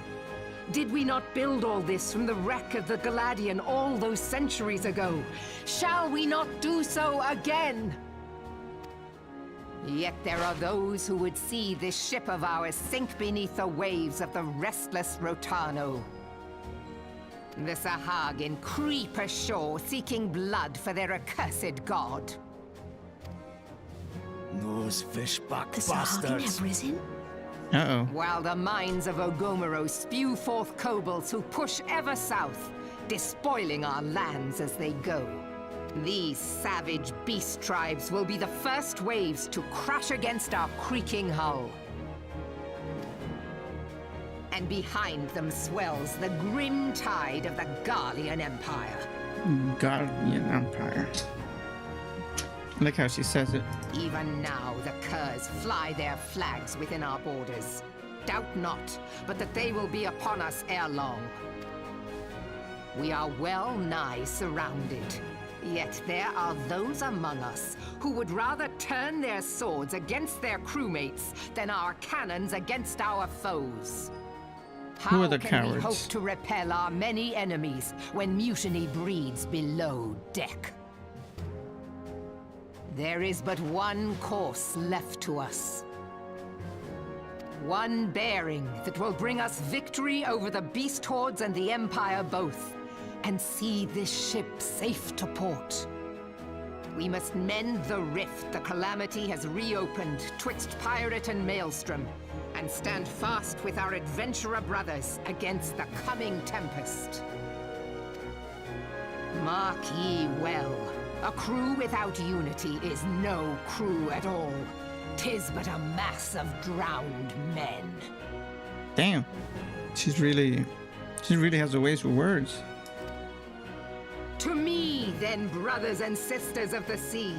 Did we not build all this from the wreck of the Galadian all those centuries ago? Shall we not do so again? Yet there are those who would see this ship of ours sink beneath the waves of the restless Rotano. The Sahagin creep ashore seeking blood for their accursed god. Those fishback The Sahagin bastards. have risen? Uh-oh. While the mines of Ogomoro spew forth kobolds who push ever south, despoiling our lands as they go. These savage beast tribes will be the first waves to crash against our creaking hull. And behind them swells the grim tide of the Garlean Empire. Guardian Empire. I like how she says it. Even now, the curs fly their flags within our borders. Doubt not, but that they will be upon us ere long. We are well nigh surrounded. Yet there are those among us who would rather turn their swords against their crewmates than our cannons against our foes. Who are the How can we cowards? hope to repel our many enemies when mutiny breeds below deck? There is but one course left to us. One bearing that will bring us victory over the beast hordes and the Empire both, and see this ship safe to port. We must mend the rift the Calamity has reopened twixt pirate and maelstrom, and stand fast with our adventurer brothers against the coming tempest. Mark ye well, a crew without unity is no crew at all. 'Tis but a mass of drowned men. Damn. She really has a ways with words. To me, then, brothers and sisters of the sea,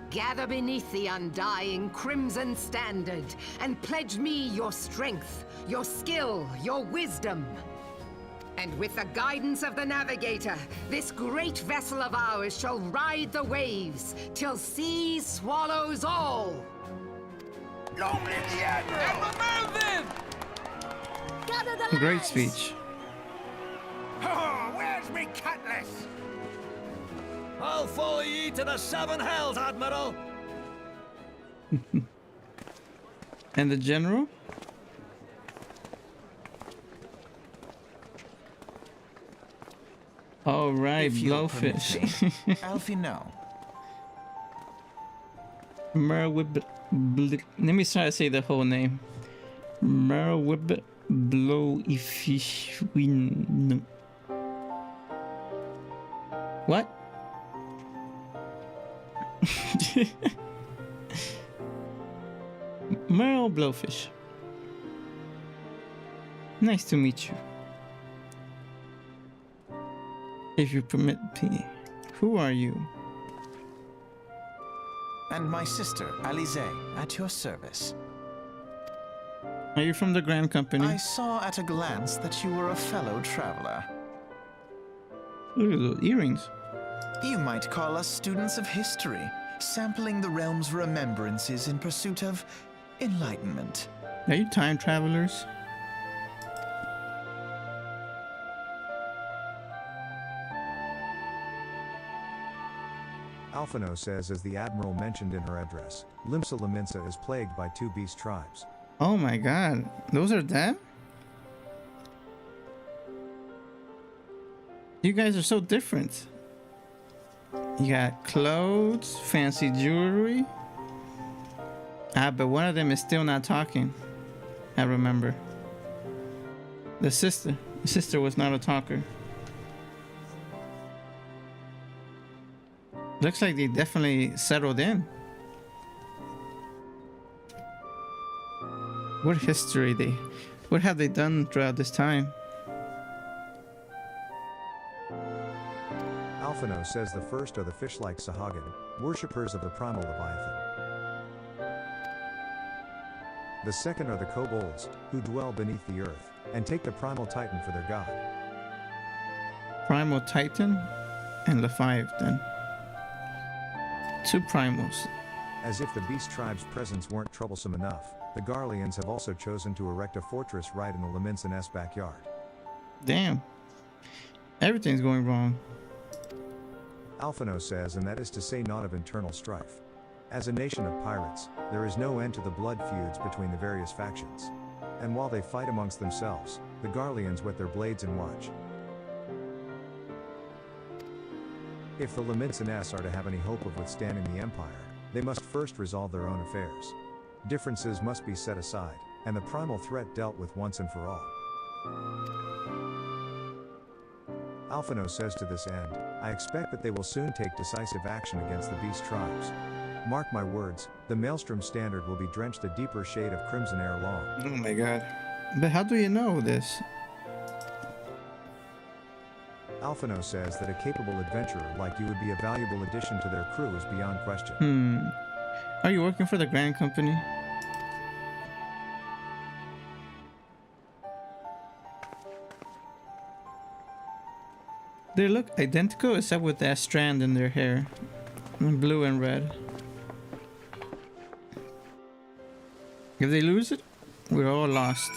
gather beneath the undying crimson standard and pledge me your strength, your skill, your wisdom. And with the guidance of the navigator, this great vessel of ours shall ride the waves till sea swallows all. Long live the Admiral! Gather the Great lads! speech. Oh, where's me cutlass? I'll follow ye to the seven hells, Admiral. And the general? All right, If you'll permit blowfish. me, Alfie, no. Merwib. Let me try to say the whole name. Merwib blowfish. What? Merle Blowfish. Nice to meet you. If you permit me, who are you? And my sister, Alize, at your service. Are you from the Grand Company? I saw at a glance that you were a fellow traveler. Look at those earrings. You might call us students of history, sampling the realm's remembrances in pursuit of enlightenment. Are you time travelers? Alphino says, as the Admiral mentioned in her address, Limsa Laminsa is plagued by two beast tribes. Oh my god, those are them? You guys are so different. You got clothes, fancy jewelry. But one of them is still not talking. I remember. The sister was not a talker. Looks like they definitely settled in. What what have they done throughout this time? Alphino says the first are the fish-like Sahagin, worshippers of the primal Leviathan. The second are the kobolds, who dwell beneath the earth, and take the primal titan for their god. Primal Titan and Leviathan. Two primals. As if the beast tribe's presence weren't troublesome enough, the Garleans have also chosen to erect a fortress right in the Laminsan-S backyard. Damn. Everything's going wrong. Alphino says, and that is to say naught of internal strife. As a nation of pirates, there is no end to the blood feuds between the various factions. And while they fight amongst themselves, the Garleans whet their blades and watch. If the Laminsan-S are to have any hope of withstanding the Empire, they must first resolve their own affairs. Differences must be set aside, and the primal threat dealt with once and for all. Alphino says, to this end, I expect that they will soon take decisive action against the beast tribes. Mark my words, the Maelstrom standard will be drenched a deeper shade of crimson ere long. Oh my god. But how do you know this? Alphino says that a capable adventurer like you would be a valuable addition to their crew is beyond question. Are you working for the Grand Company? They look identical except with that strand in their hair. Blue and red. If they lose it, we're all lost.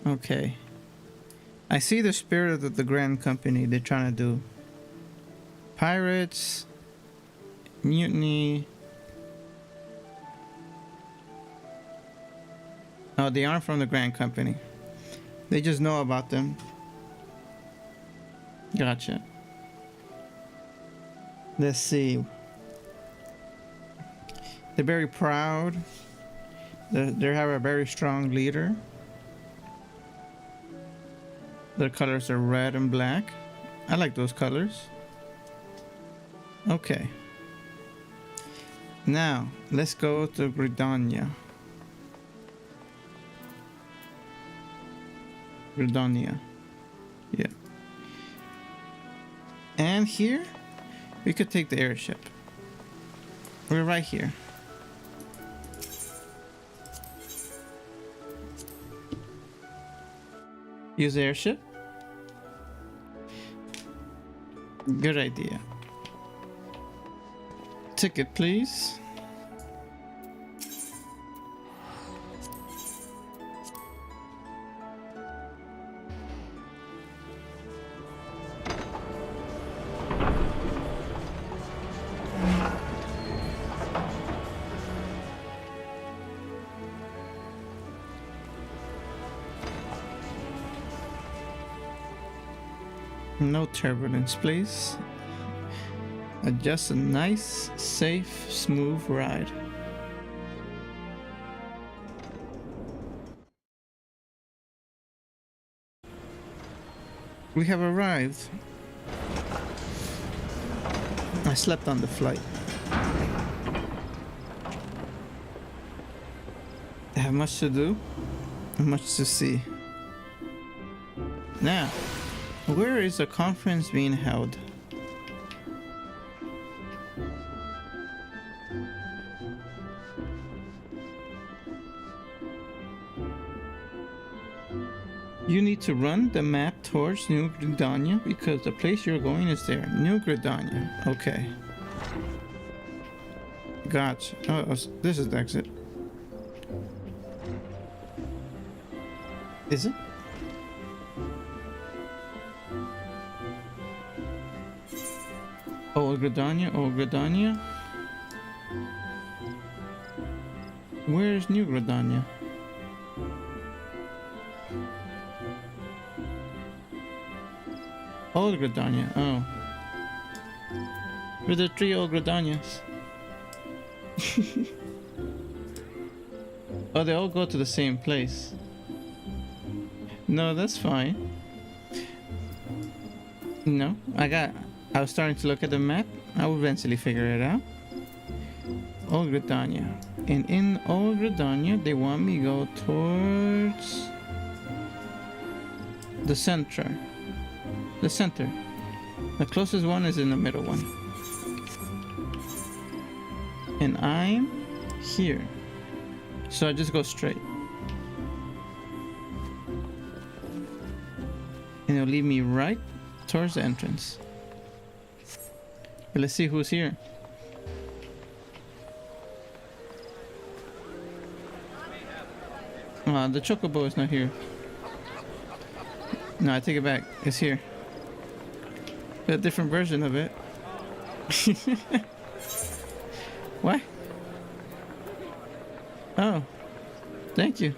Okay. I see the spirit of the Grand Company they're trying to do. Pirates, mutiny. Oh, they aren't from the Grand Company. They just know about them. Gotcha. Let's see. They're very proud. They have a very strong leader. Their colors are red and black. I like those colors. Okay. Now, let's go to Gridania. Gridania. Yeah. And here, we could take the airship. We're right here. Use the airship. Good idea. Ticket, please. No turbulence, please. Just a nice, safe, smooth ride. We have arrived. I slept on the flight. I have much to do and much to see. Now, where is the conference being held? You need to run the map towards New Gridania because the place you're going is there. New Gridania. Okay. Gotcha. Oh, this is the exit. Is it? Old Gridania, Old Gridania. Where is New Gridania? Old Gridania, oh. With the 3 Old Gridanias. Oh, they all go to the same place. No, that's fine. No, I was starting to look at the map. I will eventually figure it out. Old Gridania. And in Old Gridania, they want me to go towards the center. The center. The closest one is in the middle one. And I'm here. So I just go straight. And it'll lead me right towards the entrance. But let's see who's here. The chocobo is not here. No, I take it back. It's here. A different version of it. What? Oh, thank you.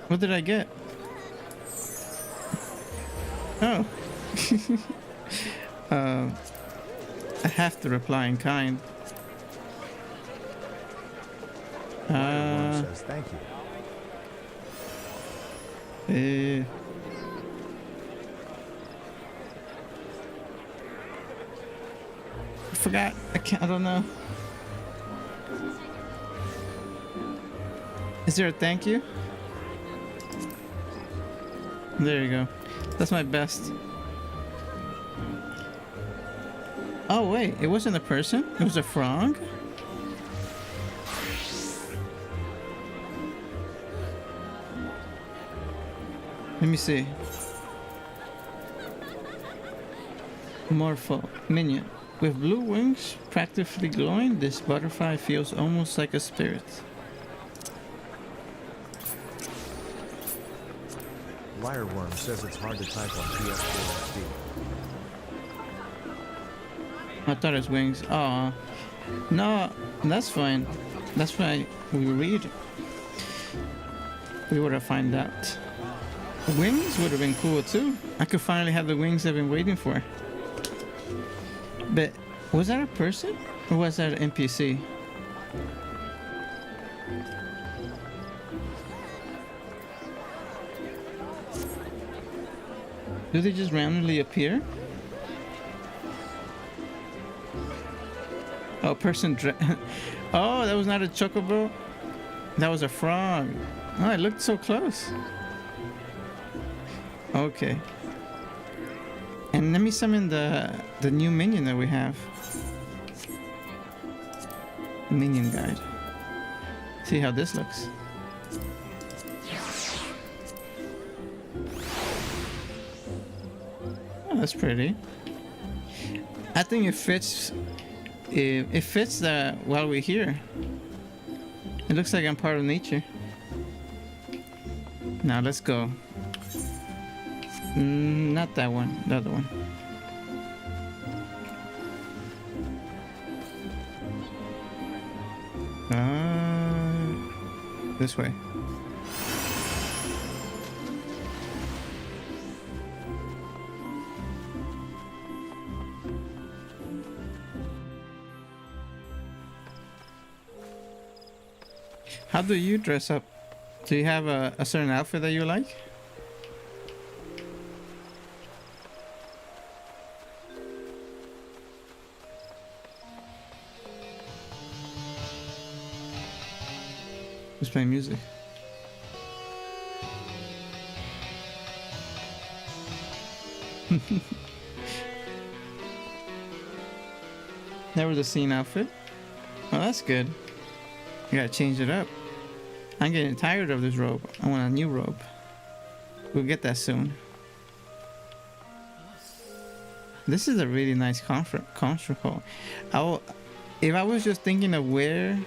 What did I get? Oh. I have to reply in kind. Says thank you. I forgot. I don't know. Is there a thank you? There you go. That's my best. Oh wait, it wasn't a person? It was a frog? Let me see. Morpho minion. With blue wings practically glowing, this butterfly feels almost like a spirit. Liarworm says it's hard to type on PS4 XD. I thought it's wings. Oh, no, that's fine. That's why we read. We would have found that. Wings would have been cool too. I could finally have the wings I've been waiting for. But was that a person or was that an NPC? Do they just randomly appear? Oh, oh, that was not a chocobo. That was a frog. Oh, it looked so close. Okay. And let me summon the new minion that we have. Minion guide. See how this looks. Oh, that's pretty. I think it fits. It fits that while we're here. It looks like I'm part of nature. Now let's go. Not that one, the other one. This way. How do you dress up? Do you have a certain outfit that you like? Who's playing music? Never the scene outfit. Oh, that's good. I gotta change it up. I'm getting tired of this robe. I want a new robe. We'll get that soon. This is a really nice concert hall. If I was just thinking of where...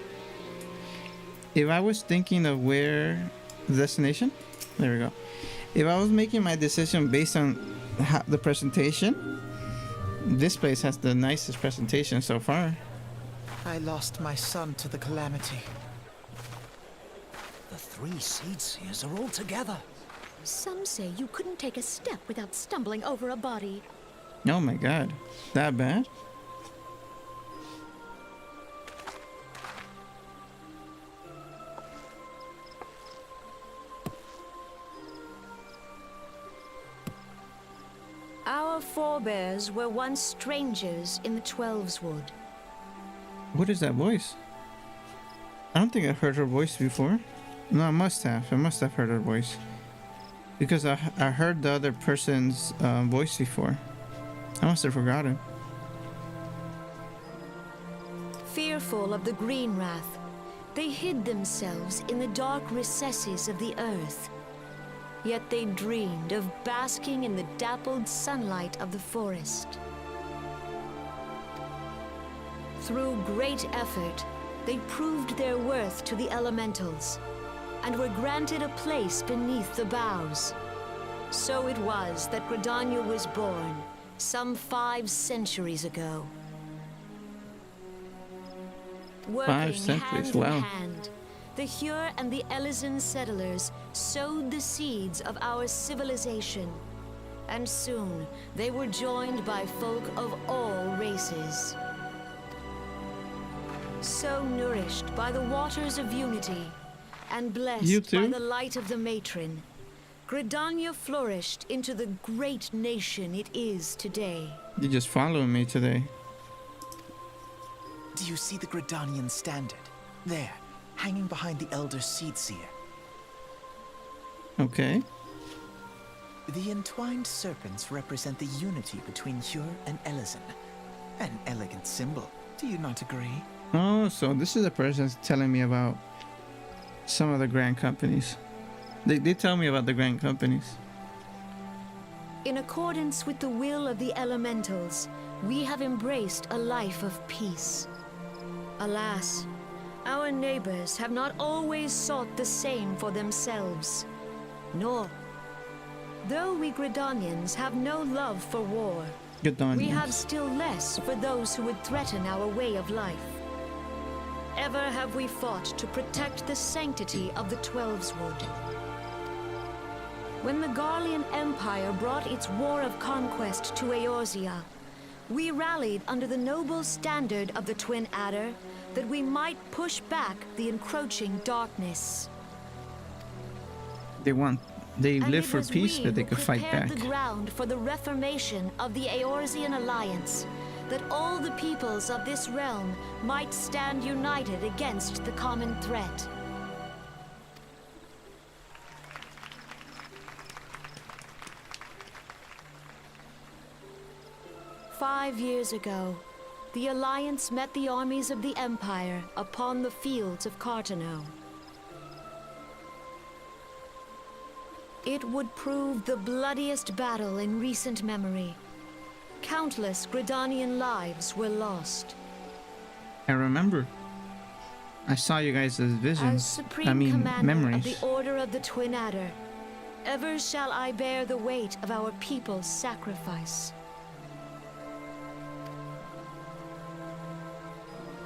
If I was thinking of where the destination, there we go. If I was making my decision based on the presentation, this place has the nicest presentation so far. I lost my son to the calamity. The 3 seed seers are all together. Some say you couldn't take a step without stumbling over a body. Oh my god, that bad? Our forebears were once strangers in the Twelves Wood. What is that voice? I don't think I've heard her voice before. No, I must have. I must have heard her voice. Because I heard the other person's voice before. I must have forgotten. Fearful of the Green Wrath, they hid themselves in the dark recesses of the earth. Yet they dreamed of basking in the dappled sunlight of the forest. Through great effort, they proved their worth to the elementals, and were granted a place beneath the boughs. So it was that Gridania was born, some 5 centuries ago. Working 5 centuries, hand wow. in hand, the Hyur and the Elysian settlers sowed the seeds of our civilization, and soon they were joined by folk of all races. So nourished by the waters of unity, and blessed by the light of the matron, Gridania flourished into the great nation it is today. You're just following me today. Do you see the Gridanian standard? There, hanging behind the Elder Seed Seer. Okay. The entwined serpents represent the unity between Hyur and Elysian. An elegant symbol, do you not agree? Oh, so this is the person telling me about some of the grand companies. They tell me about the grand companies. In accordance with the will of the elementals, we have embraced a life of peace. Alas, our neighbors have not always sought the same for themselves, nor. Though we Gridanians have no love for war, we have still less for those who would threaten our way of life. Ever have we fought to protect the sanctity of the Twelveswood. When the Garlean Empire brought its war of conquest to Eorzea, we rallied under the noble standard of the Twin Adder that we might push back the encroaching darkness. They live for peace, but they could fight back. The ground for the reformation of the Eorzean Alliance, that all the peoples of this realm might stand united against the common threat. "5 years ago, the Alliance met the armies of the Empire upon the fields of Cartano. It would prove the bloodiest battle in recent memory. Countless Gridanian lives were lost. I remember. I saw you guys as visions. As Supreme Commander memories. of the Order of the Twin Adder, ever shall I bear the weight of our people's sacrifice.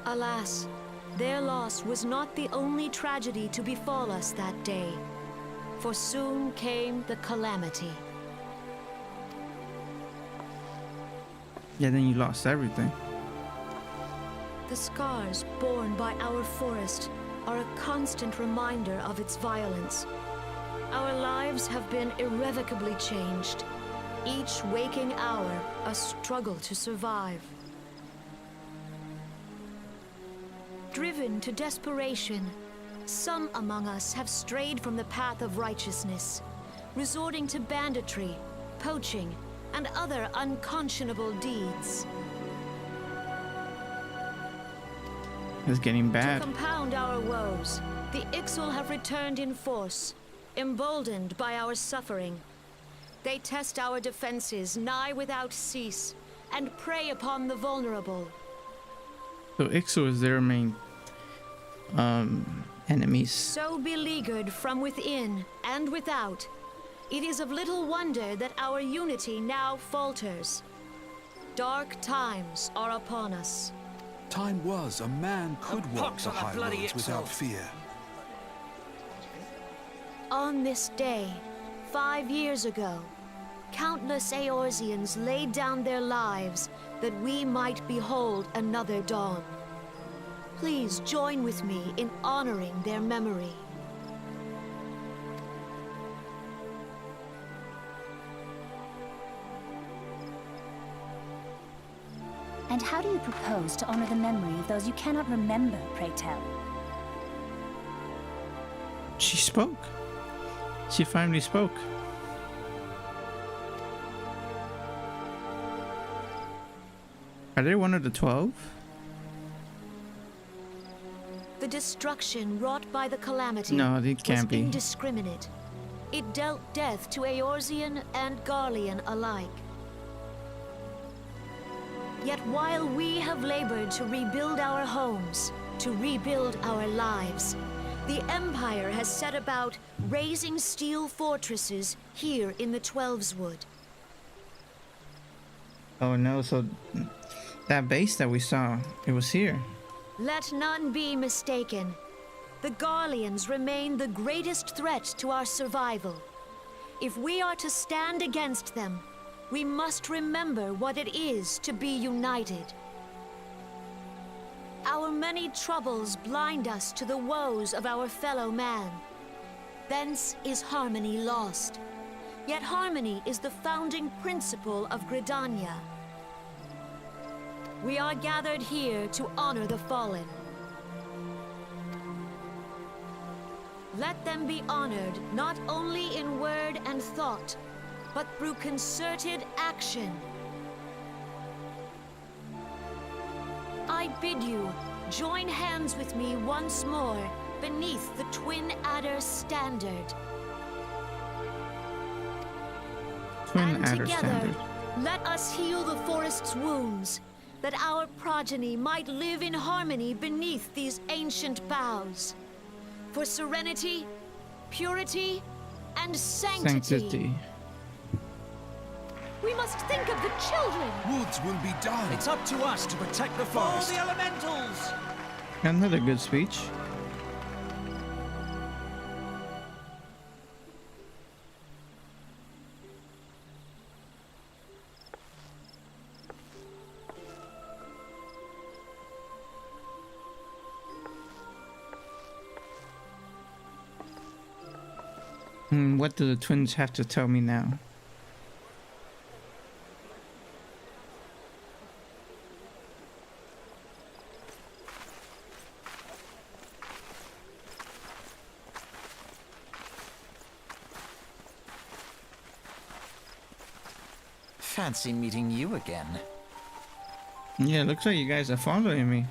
Alas, their loss was not the only tragedy to befall us that day, for soon came the calamity. Yeah, then you lost everything. The scars borne by our forest are a constant reminder of its violence. Our lives have been irrevocably changed, each waking hour a struggle to survive. Driven to desperation, some among us have strayed from the path of righteousness, resorting to banditry, poaching, and other unconscionable deeds. It's getting bad. To compound our woes, the Ixal have returned in force, emboldened by our suffering. They test our defenses nigh without cease, and prey upon the vulnerable. So Ixo is their main enemies. So beleaguered from within and without, it is of little wonder that our unity now falters. Dark times are upon us. Time was a man could walk the high roads without fear. On this day, 5 years ago, countless Eorzeans laid down their lives that we might behold another dawn. Please join with me in honoring their memory. And how do you propose to honor the memory of those you cannot remember, pray tell? She spoke. She finally spoke. Are they one of the 12? The destruction wrought by the calamity No, they can't was be. indiscriminate. It dealt death to Eorzean and Garlean alike. Yet while we have labored to rebuild our homes, to rebuild our lives, the Empire has set about raising steel fortresses here in the Twelveswood. Oh no, so that base that we saw, it was here. Let none be mistaken. The Garleans remain the greatest threat to our survival. If we are to stand against them, we must remember what it is to be united. Our many troubles blind us to the woes of our fellow man. Thence is harmony lost. Yet harmony is the founding principle of Gridania. We are gathered here to honor the fallen. Let them be honored not only in word and thought, but through concerted action. I bid you join hands with me once more beneath the Twin Adder standard. twin And adder together, standard. let us heal the forest's wounds, that our progeny might live in harmony beneath these ancient boughs. For serenity, purity, and sanctity. We must think of the children. Woods will be done. It's up to us to protect the forest. All the elementals! Another good speech. What do the twins have to tell me now? Fancy meeting you again. Yeah, looks like you guys are following me.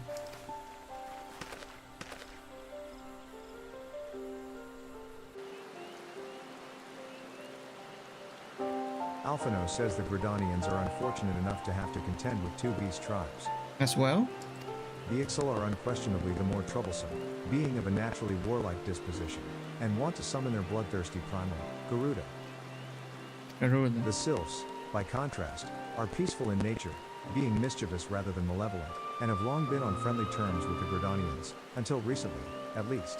Alphino says the Gridanians are unfortunate enough to have to contend with two beast tribes. As well? The Ixal are unquestionably the more troublesome, being of a naturally warlike disposition, and want to summon their bloodthirsty primal, Garuda. Garuda. The Sylphs, by contrast, are peaceful in nature, being mischievous rather than malevolent, and have long been on friendly terms with the Gridanians, until recently, at least.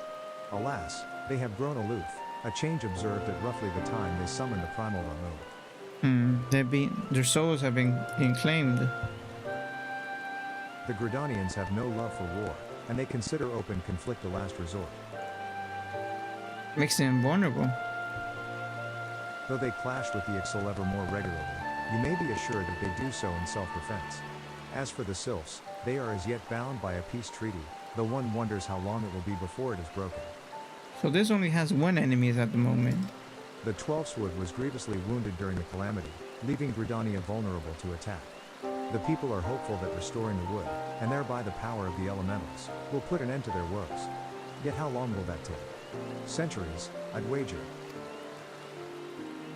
Alas, they have grown aloof, a change observed at roughly the time they summoned the primal Ramu. Their souls have been claimed. The Gridanians have no love for war, and they consider open conflict a last resort. Makes them vulnerable. Though they clash with the Ixal ever more regularly, you may be assured that they do so in self-defense. As for the Sylphs, they are as yet bound by a peace treaty, though one wonders how long it will be before it is broken. So this only has one enemy at the moment. The Twelfthwood was grievously wounded during the calamity, leaving Gridania vulnerable to attack. The people are hopeful that restoring the wood, and thereby the power of the elementals, will put an end to their woes. Yet how long will that take? Centuries, I'd wager.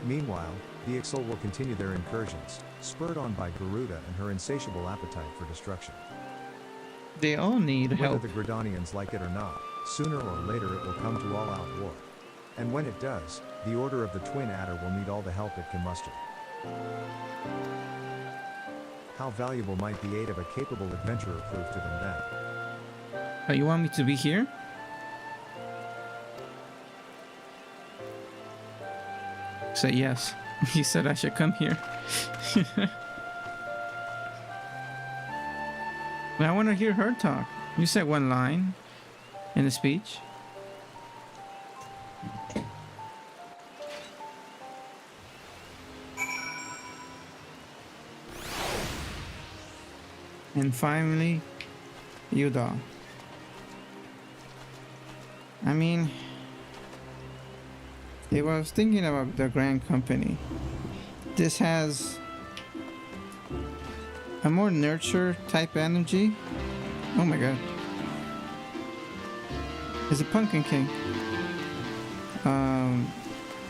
Meanwhile, the Ixal will continue their incursions, spurred on by Garuda and her insatiable appetite for destruction. They all need help. Whether the Gridanians like it or not, sooner or later it will come to all-out war. And when it does, the Order of the Twin Adder will need all the help it can muster. How valuable might the aid of a capable adventurer prove to them then? Oh, you want me to be here? Say yes. He said I should come here. I want to hear her talk. You said one line in the speech. And finally, Yuda. I mean, if I was thinking about the Grand Company, this has a more nurture type energy. Oh my god. It's a Pumpkin King.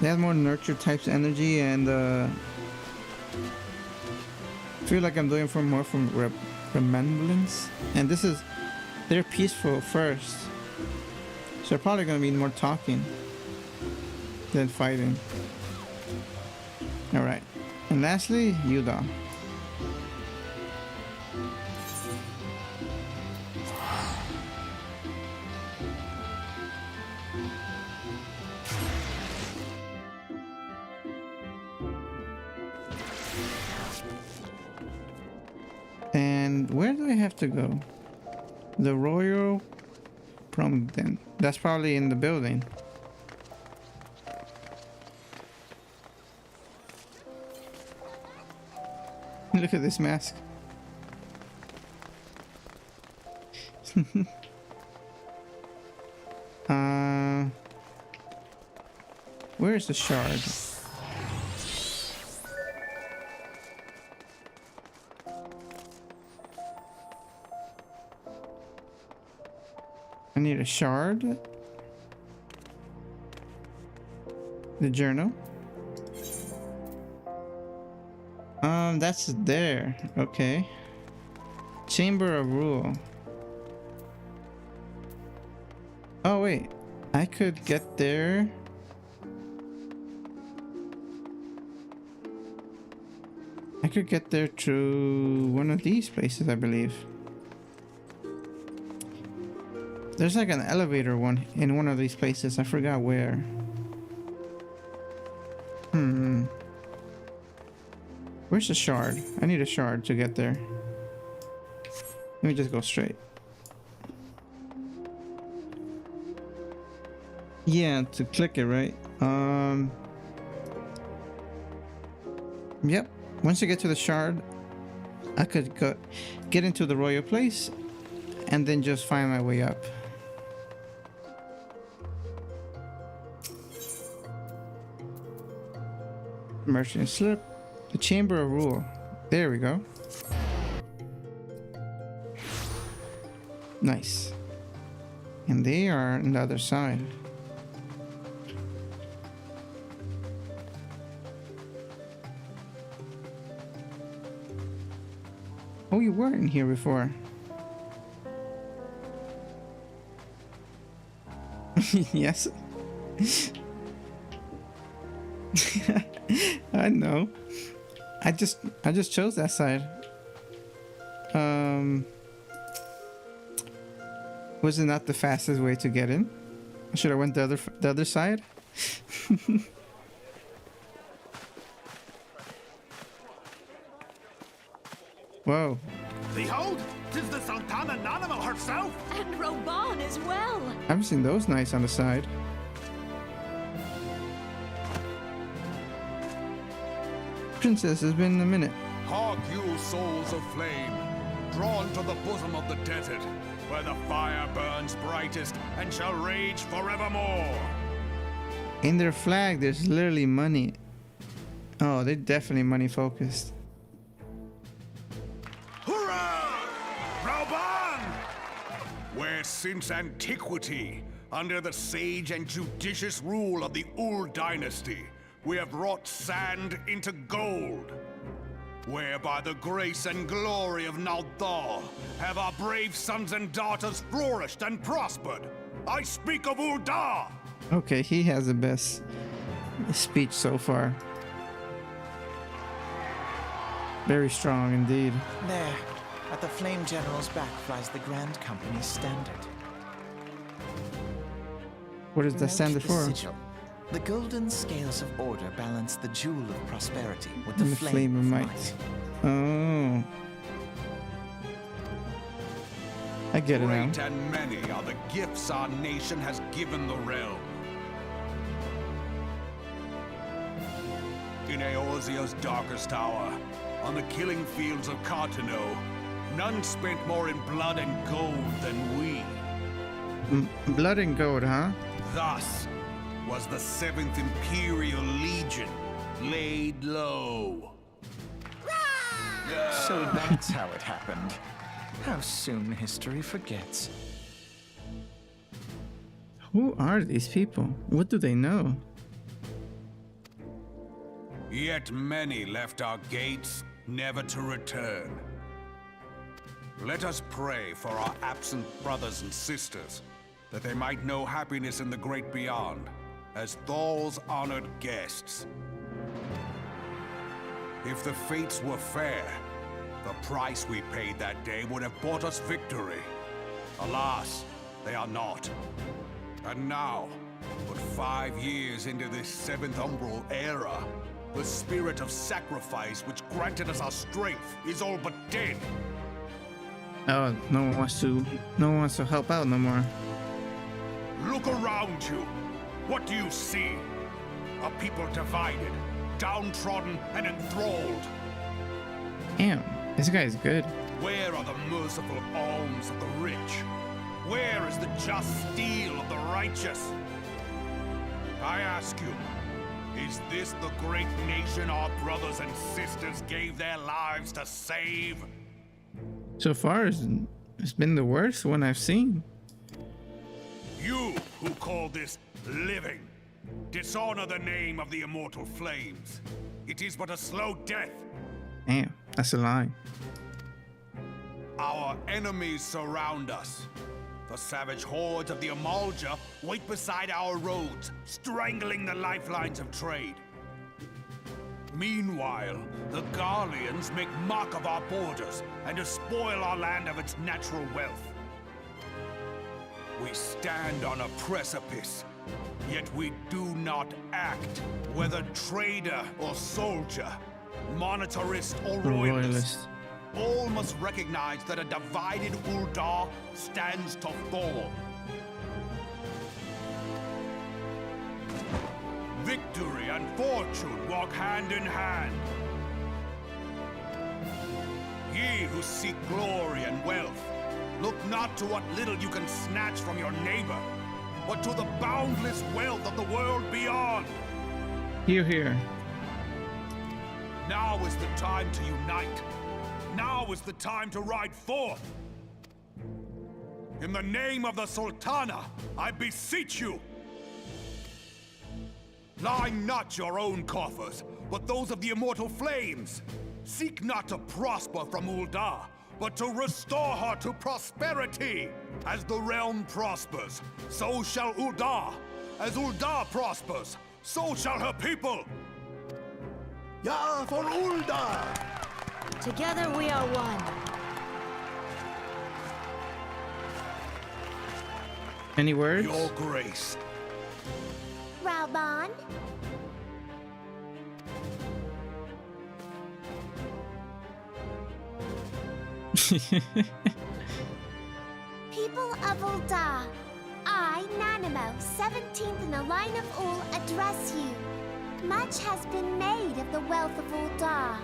They have more nurture types energy, and I feel like I'm doing more from remembrance. And this is, they're peaceful first, so they're probably gonna be more talking than fighting. All right, and lastly, Yuda. And where do I have to go? The Royal Promenade. That's probably in the building. Look at this mask. Where is the shard? I need a shard. The journal. That's there. Okay. Chamber of Rule. Oh wait, I could get there. I could get there through one of these places, I believe. There's like an elevator one in one of these places. I forgot where. Where's the shard? I need a shard to get there. Let me just go straight. Yeah, to click it, right? Yep. Once you get to the shard, I could get into the royal place and then just find my way up. Merchant slip. The Chamber of Rule. There we go. Nice. And they are on the other side. Oh, you were in here before. Yes. I know. I just chose that side. Was it not the fastest way to get in? Should I went the other side? Whoa. Behold, 'tis the Sultana Nanima herself! And Roban as well. I haven't seen those knights on the side. Princess, it's been a minute. Hark you, souls of flame, drawn to the bosom of the desert, where the fire burns brightest and shall rage forevermore. In their flag, there's literally money. Oh, they're definitely money focused. Hurrah! Roban! Where since antiquity, under the sage and judicious rule of the Ul dynasty, we have wrought sand into gold. Where by the grace and glory of Naldar have our brave sons and daughters flourished and prospered. I speak of Uldar! Okay, he has the best speech so far. Very strong indeed. There, at the Flame General's back flies the Grand Company's standard. What is that Note standard the for? sigil. The golden scales of order balance the jewel of prosperity with the And the flame of might. Oh. I get it now. Great and many are the gifts our nation has given the realm. In Eorzea's darkest hour, on the killing fields of Cartano, none spent more in blood and gold than we. Blood and gold, huh? Thus was the 7th Imperial Legion laid low. So that's how it happened. How soon history forgets. Who are these people? What do they know? Yet many left our gates, never to return. Let us pray for our absent brothers and sisters, that they might know happiness in the great beyond, as Thal's honored guests. If the fates were fair, the price we paid that day would have bought us victory. Alas, they are not. And now, but 5 years into this 7th Umbral era, the spirit of sacrifice which granted us our strength is all but dead. Oh, no one wants to help out no more. Look around you. What do you see? A people divided, downtrodden, and enthralled. Damn, this guy's good. Where are the merciful alms of the rich? Where is the just steel of the righteous? I ask you, is this the great nation our brothers and sisters gave their lives to save? So far, it's been the worst one I've seen. You who call this living, dishonor the name of the immortal flames. It is but a slow death, That's a lie. Our enemies surround us. The savage hordes of the Amalja wait beside our roads, strangling the lifelines of trade. Meanwhile, the Garleans make mock of our borders and despoil our land of its natural wealth. We stand on a precipice, yet we do not act, whether trader or soldier, monetarist or royalist. All must recognize that a divided Ul'dah stands to fall. Victory and fortune walk hand in hand. Ye who seek glory and wealth, look not to what little you can snatch from your neighbor, but to the boundless wealth of the world beyond. Hear, hear. Now is the time to unite. Now is the time to ride forth. In the name of the Sultana, I beseech you. Line not your own coffers, but those of the immortal flames. Seek not to prosper from Ul'dah, but to restore her to prosperity. As the realm prospers, so shall Ul'dah. As Ul'dah prospers, so shall her people. Ya for Ul'dah! Together we are one. Any words? Your grace. Raoban? People of Ul'dah, I, Nanimo, 17th in the line of Ul, address you. Much has been made of the wealth of Ul'dah.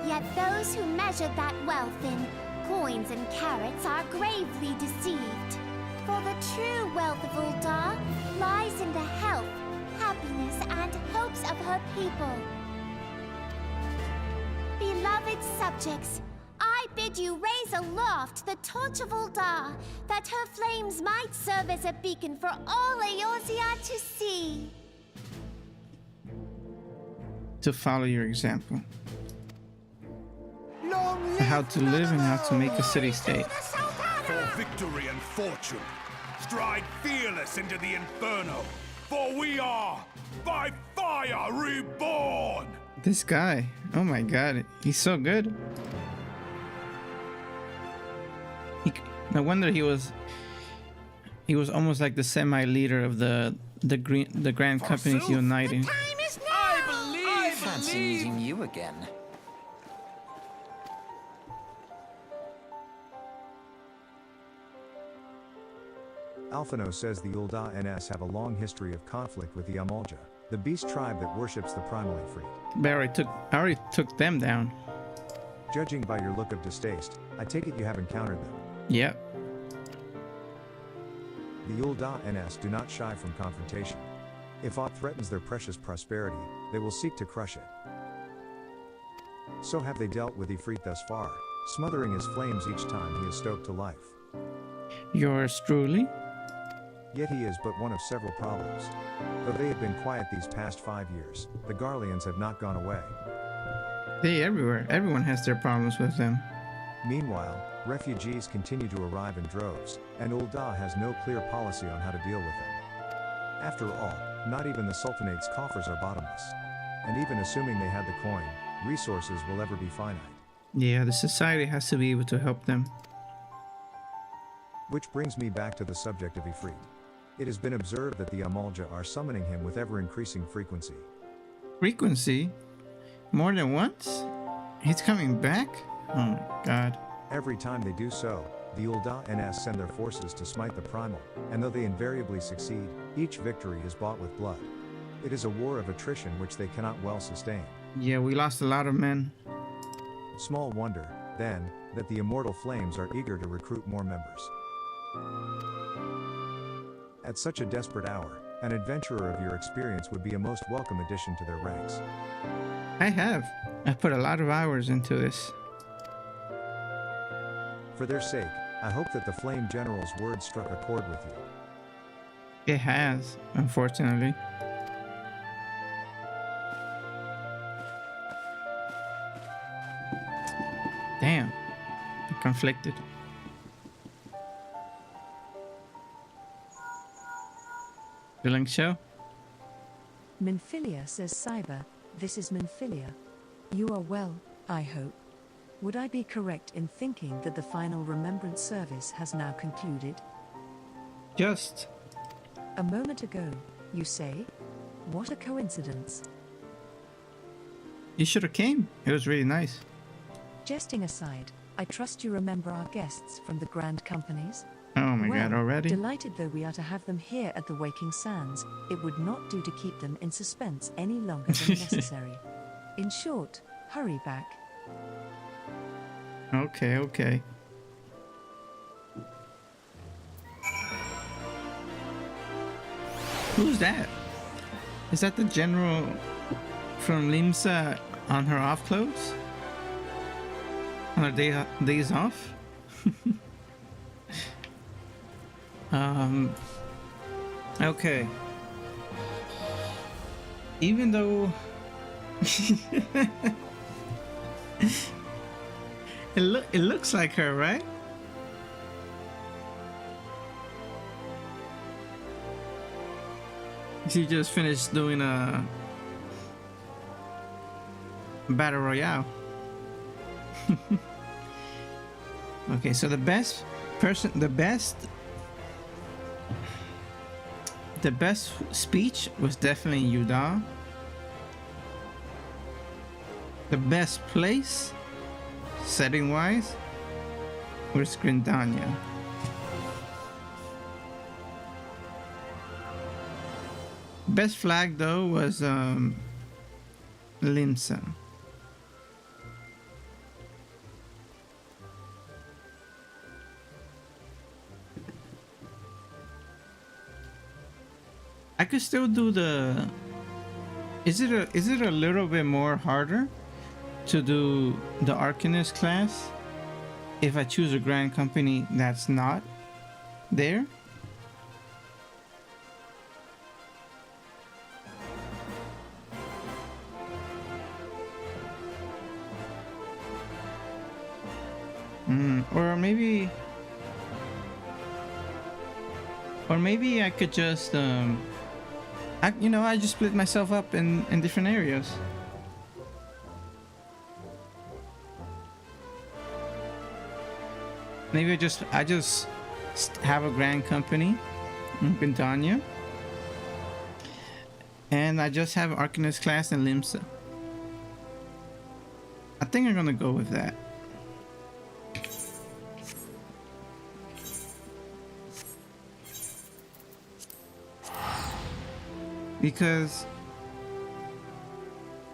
Yet those who measured that wealth in coins and carats are gravely deceived. For the true wealth of Ul'dah lies in the health, happiness, and hopes of her people. Beloved subjects, I bid you raise aloft the torch of Ul'dah, that her flames might serve as a beacon for all Eorzea to see. To follow your example. How to live and how to make a city-state. For victory and fortune, stride fearless into the inferno, for we are, by fire, reborn! This guy, oh my god, he's so good. No wonder he was almost like the semi-leader of the Grand Companies Uniting. I fancy meeting you again. Alphino says the Ul'dah NS have a long history of conflict with the Amalja, the beast tribe that worships the primal Ifrit. But I already took them down. Judging by your look of distaste, I take it you have encountered them. Yep. The Ul'dah NS do not shy from confrontation. If aught threatens their precious prosperity, they will seek to crush it. So have they dealt with Ifrit thus far, smothering his flames each time he is stoked to life. Yours truly? Yet he is but one of several problems. Though they have been quiet these past 5 years, the Garleans have not gone away. They everywhere. Everyone has their problems with them. Meanwhile, refugees continue to arrive in droves, and Ul'dah has no clear policy on how to deal with them. After all, not even the Sultanate's coffers are bottomless. And even assuming they had the coin, resources will ever be finite. Yeah, the society has to be able to help them. Which brings me back to the subject of Ifrit. It has been observed that the Amalja are summoning him with ever-increasing frequency. Frequency? More than once? He's coming back? Oh my god. Every time they do so, the Ul'dah NS send their forces to smite the primal, and though they invariably succeed, each victory is bought with blood. It is a war of attrition which they cannot well sustain. Yeah, we lost a lot of men. Small wonder, then, that the immortal flames are eager to recruit more members. At such a desperate hour, an adventurer of your experience would be a most welcome addition to their ranks. I have. I've put a lot of hours into this. For their sake, I hope that the Flame General's words struck a chord with you. It has, unfortunately. conflicted. Feeling show? Minfilia says, Cyber, this is Minfilia. You are well, I hope. Would I be correct in thinking that the final remembrance service has now concluded? Just. A moment ago, you say? What a coincidence. You should have came. It was really nice. Jesting aside, I trust you remember our guests from the Grand Companies? Oh my god, already? Delighted though we are to have them here at the Waking Sands, it would not do to keep them in suspense any longer than necessary. In short, hurry back. Okay, okay. Who's that? Is that the general from Limsa on her off clothes? On her days off? Okay. Even though it looks like her, right? She just finished doing a battle royale. Okay, so the best speech was definitely Yuda. The best place, setting wise, was Grindania. Best flag though was Limsa. I could still do the. Is it a little bit more harder to do the Arcanist class if I choose a Grand Company that's not there? Or maybe I could just I just split myself up in different areas. Maybe I just have a Grand Company in Bintania, and I just have Arcanist class in Limsa. I think I'm gonna go with that. Because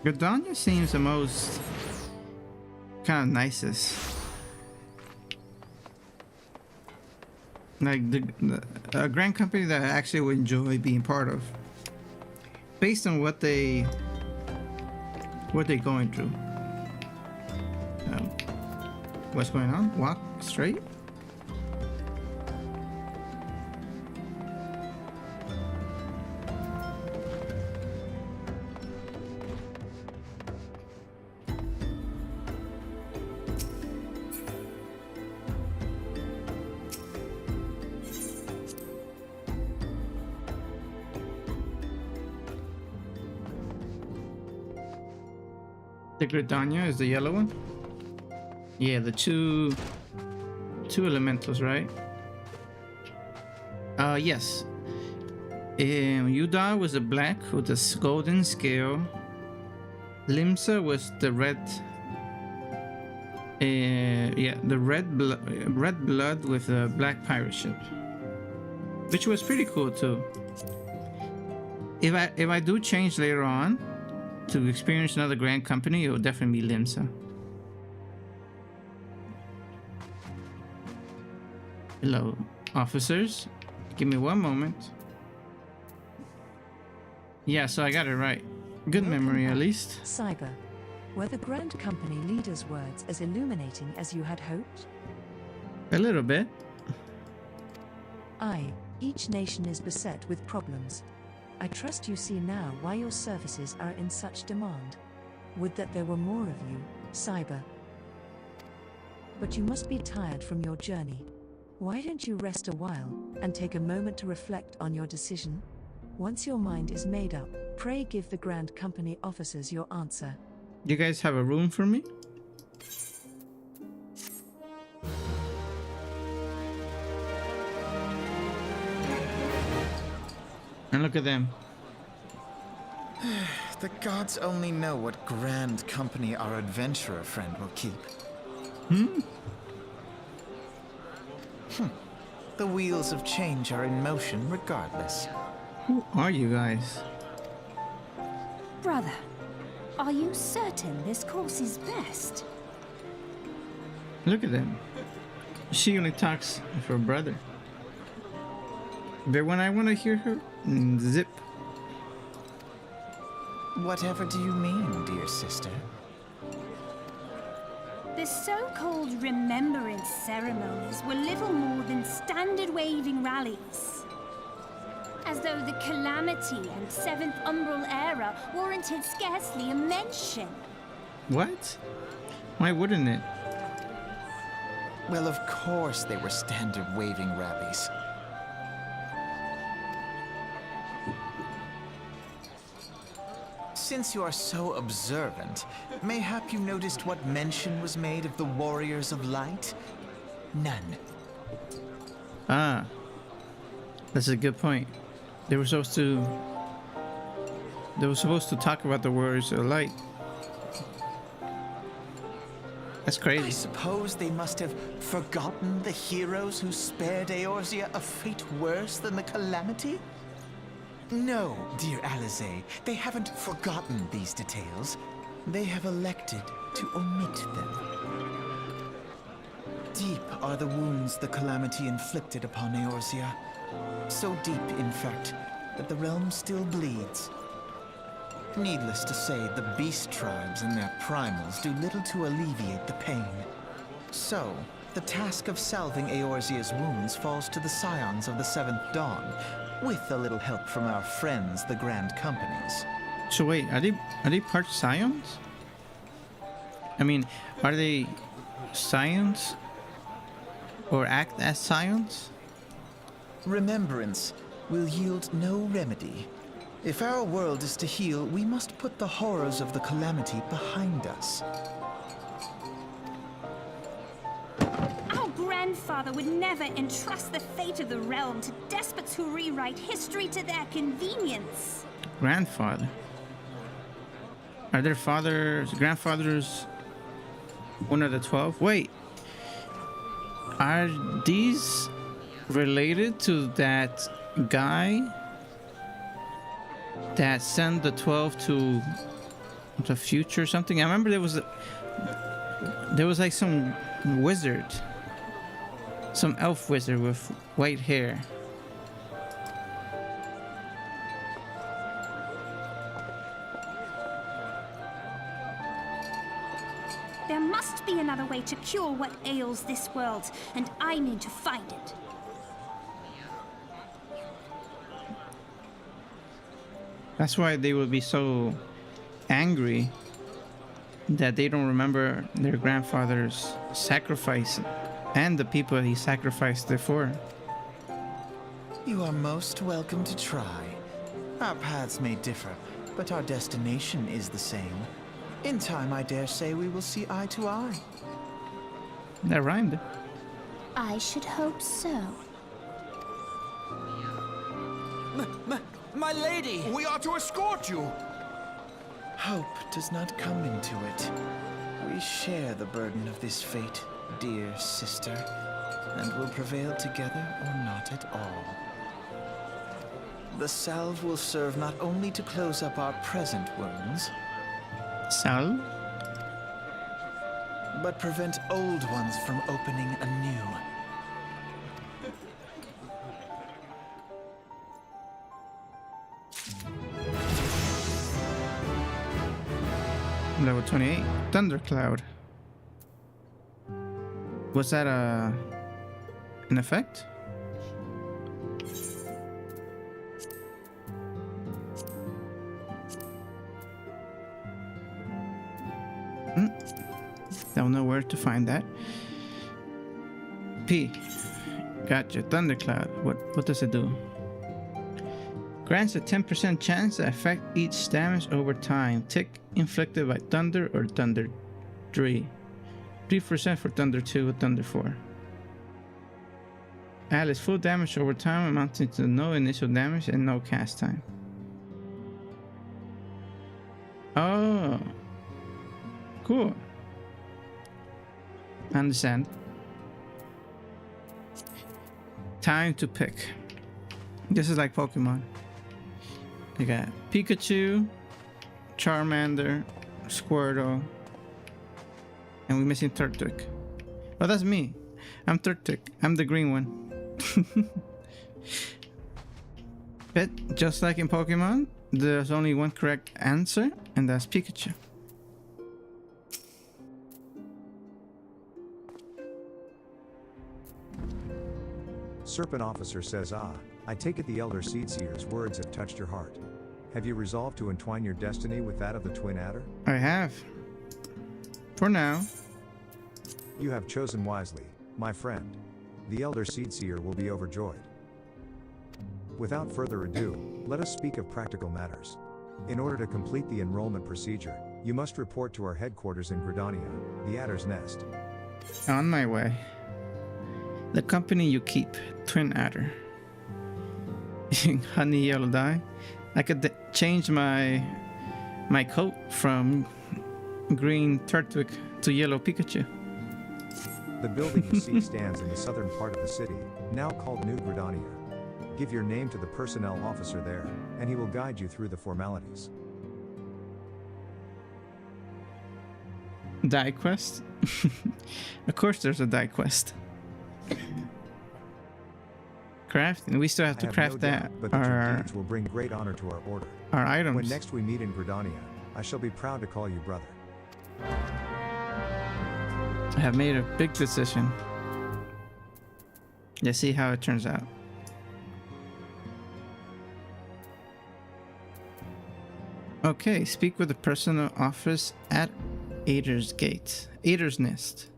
Gridania seems the most kind of nicest. Like a Grand Company that I actually would enjoy being part of, based on what they're going through. What's going on? Walk straight. The Gridania is the yellow one? Yeah, the two elementals, right? Yes. Yuda was the black with the golden scale. Limsa was the red. The red blood with a black pirate ship, which was pretty cool too. If I do change later on to experience another Grand Company, it will definitely be Limsa. Hello, officers. Give me one moment. Yeah, so I got it right. Good memory, at least. Cyber, were the Grand Company leader's words as illuminating as you had hoped? A little bit. Aye, each nation is beset with problems. I trust you see now why your services are in such demand. Would that there were more of you, Cyber. but you must be tired from your journey. Why don't you rest a while and take a moment to reflect on your decision? Once your mind is made up, pray give the Grand Company officers your answer. You guys have a room for me? And look at them. The gods only know what grand company our adventurer friend will keep. The wheels of change are in motion regardless. Who are you guys? Brother, are you certain this course is best? Look at them. She only talks with her brother. But when I want to hear her, zip. Whatever do you mean, dear sister? The so-called remembrance ceremonies were little more than standard waving rallies. As though the Calamity and 7th Umbral era warranted scarcely a mention. What? Why wouldn't it? Well, of course they were standard waving rallies. Since you are so observant, mayhap you noticed what mention was made of the Warriors of Light? None. Ah. That's a good point. They were supposed to talk about the Warriors of Light. That's crazy. I suppose they must have forgotten the heroes who spared Eorzea a fate worse than the Calamity? No, dear Alize, they haven't forgotten these details. They have elected to omit them. Deep are the wounds the Calamity inflicted upon Eorzea. So deep, in fact, that the realm still bleeds. Needless to say, the beast tribes and their primals do little to alleviate the pain. So, the task of salving Eorzea's wounds falls to the Scions of the 7th Dawn, with a little help from our friends, the Grand Companies. So wait, are they part Scions? I mean, are they Scions? Or act as Scions? Remembrance will yield no remedy. If our world is to heal, we must put the horrors of the Calamity behind us. Our grandfather would never entrust the fate of the realm to despots who rewrite history to their convenience. Grandfather? Are their grandfathers one of the 12? Wait. Are these related to that guy that sent the 12 to the future or something? I remember there was like some wizard, some elf wizard with white hair. There must be another way to cure what ails this world, and I mean to find it. That's why they would be so angry that they don't remember their grandfather's sacrifice and the people he sacrificed before. You are most welcome to try. Our paths may differ, but our destination is the same. In time, I dare say we will see eye to eye. That rhymed. I should hope so. My lady! We are to escort you! Hope does not come into it. We share the burden of this fate, dear sister, and will prevail together or not at all. The salve will serve not only to close up our present wounds, Salve? but prevent old ones from opening anew. Level 28. Thundercloud. Was that an effect? Don't know where to find that. P. Gotcha. Thundercloud. What does it do? Grants a 10% chance to affect each damage over time. Tick inflicted by thunder or thunder 3. 3% for thunder 2 or thunder 4. Add its full damage over time amounting to no initial damage and no cast time. Oh. Cool. Understand. Time to pick. This is like Pokemon. You got Pikachu, Charmander, Squirtle, and we're missing Turtwig. Oh, that's me. I'm Turtwig. I'm the green one. But just like in Pokemon, there's only one correct answer, and that's Pikachu. Serpent Officer says, I take it the Elder Seedseer's words have touched your heart. Have you resolved to entwine your destiny with that of the Twin Adder? I have. For now. You have chosen wisely, my friend. The Elder Seedseer will be overjoyed. Without further ado, let us speak of practical matters. In order to complete the enrollment procedure, you must report to our headquarters in Gridania, the Adder's Nest. On my way. The company you keep, Twin Adder. Honey Yellow Dye. I could change my coat from green Turtwig to yellow Pikachu. The building you see stands in the southern part of the city, now called New Gridania. Give your name to the personnel officer there, and he will guide you through the formalities. Die quest? Of course there's a die quest. Crafting. We still have to craft no doubt, that. But your deeds will bring great honor to our order. Our items. When next we meet in Gridania, I shall be proud to call you brother. I have made a big decision. Let's see how it turns out. Okay, speak with the personal office at Ader's Gate. Ader's Nest.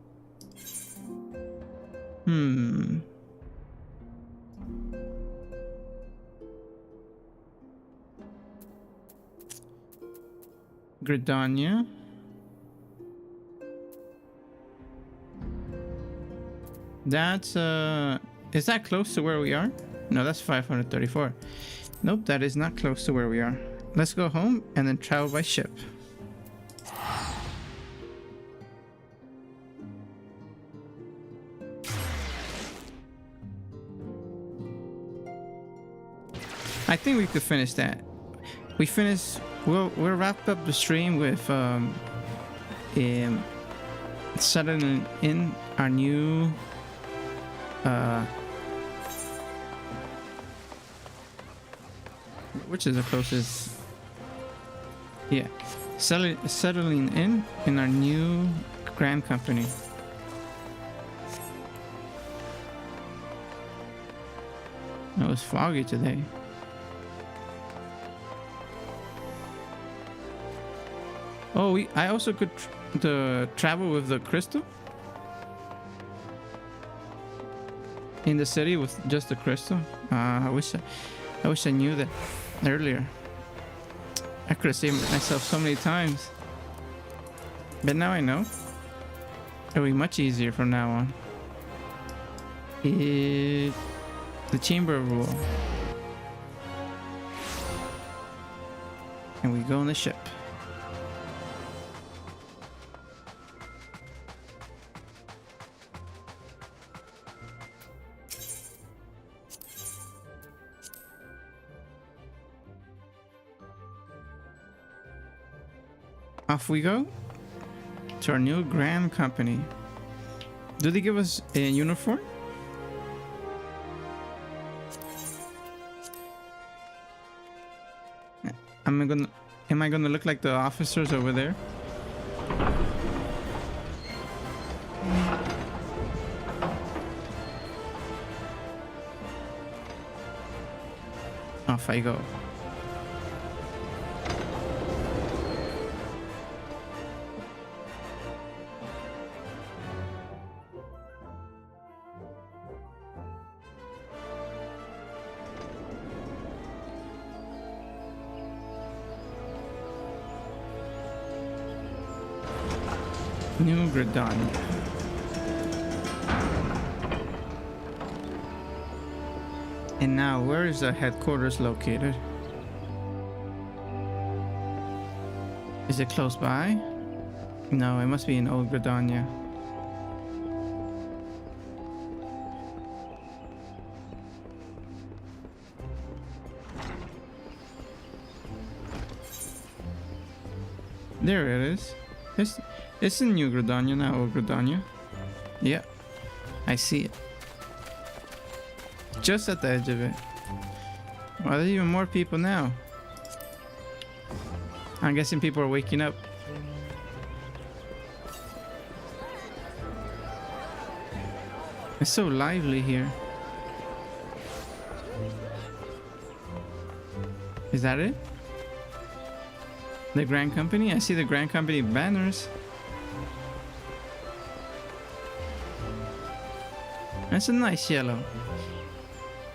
Gridania. That's is that close to where we are? No, that's 534. Nope, that is not close to where we are. Let's go home and then travel by ship. I think we could finish that. We'll wrap up the stream with settling in our new which is the closest? Yeah, settling in our new grand company. It was foggy today. Oh, I also could travel with the crystal in the city with just the crystal. I wish I knew that earlier. I could have saved myself so many times, but now I know. It'll be much easier from now on. The chamber rule, and we go on the ship. Off we go to our new grand company. Do they give us a uniform? Am I gonna look like the officers over there? Off I go. New Gridania. And now, where is the headquarters located? Is it close by? No, it must be in Old Gridania. There it is. It's in New Gridania, not Old Gridania. Yeah, I see it. Just at the edge of it. Well, there's even more people now. I'm guessing people are waking up. It's so lively here. Is that it? The Grand Company? I see the Grand Company banners. That's a nice yellow.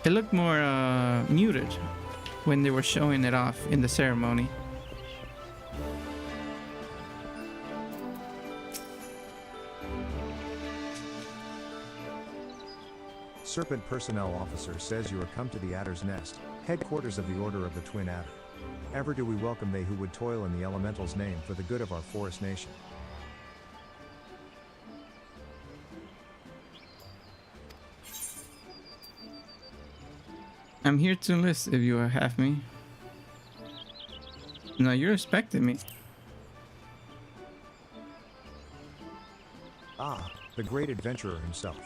It looked more muted when they were showing it off in the ceremony. Serpent Personnel Officer says you are come to the Adder's Nest, headquarters of the Order of the Twin Adder. Ever do we welcome they who would toil in the Elemental's name for the good of our forest nation. I'm here to enlist if you have me. No, you're expecting me. Ah, the great adventurer himself.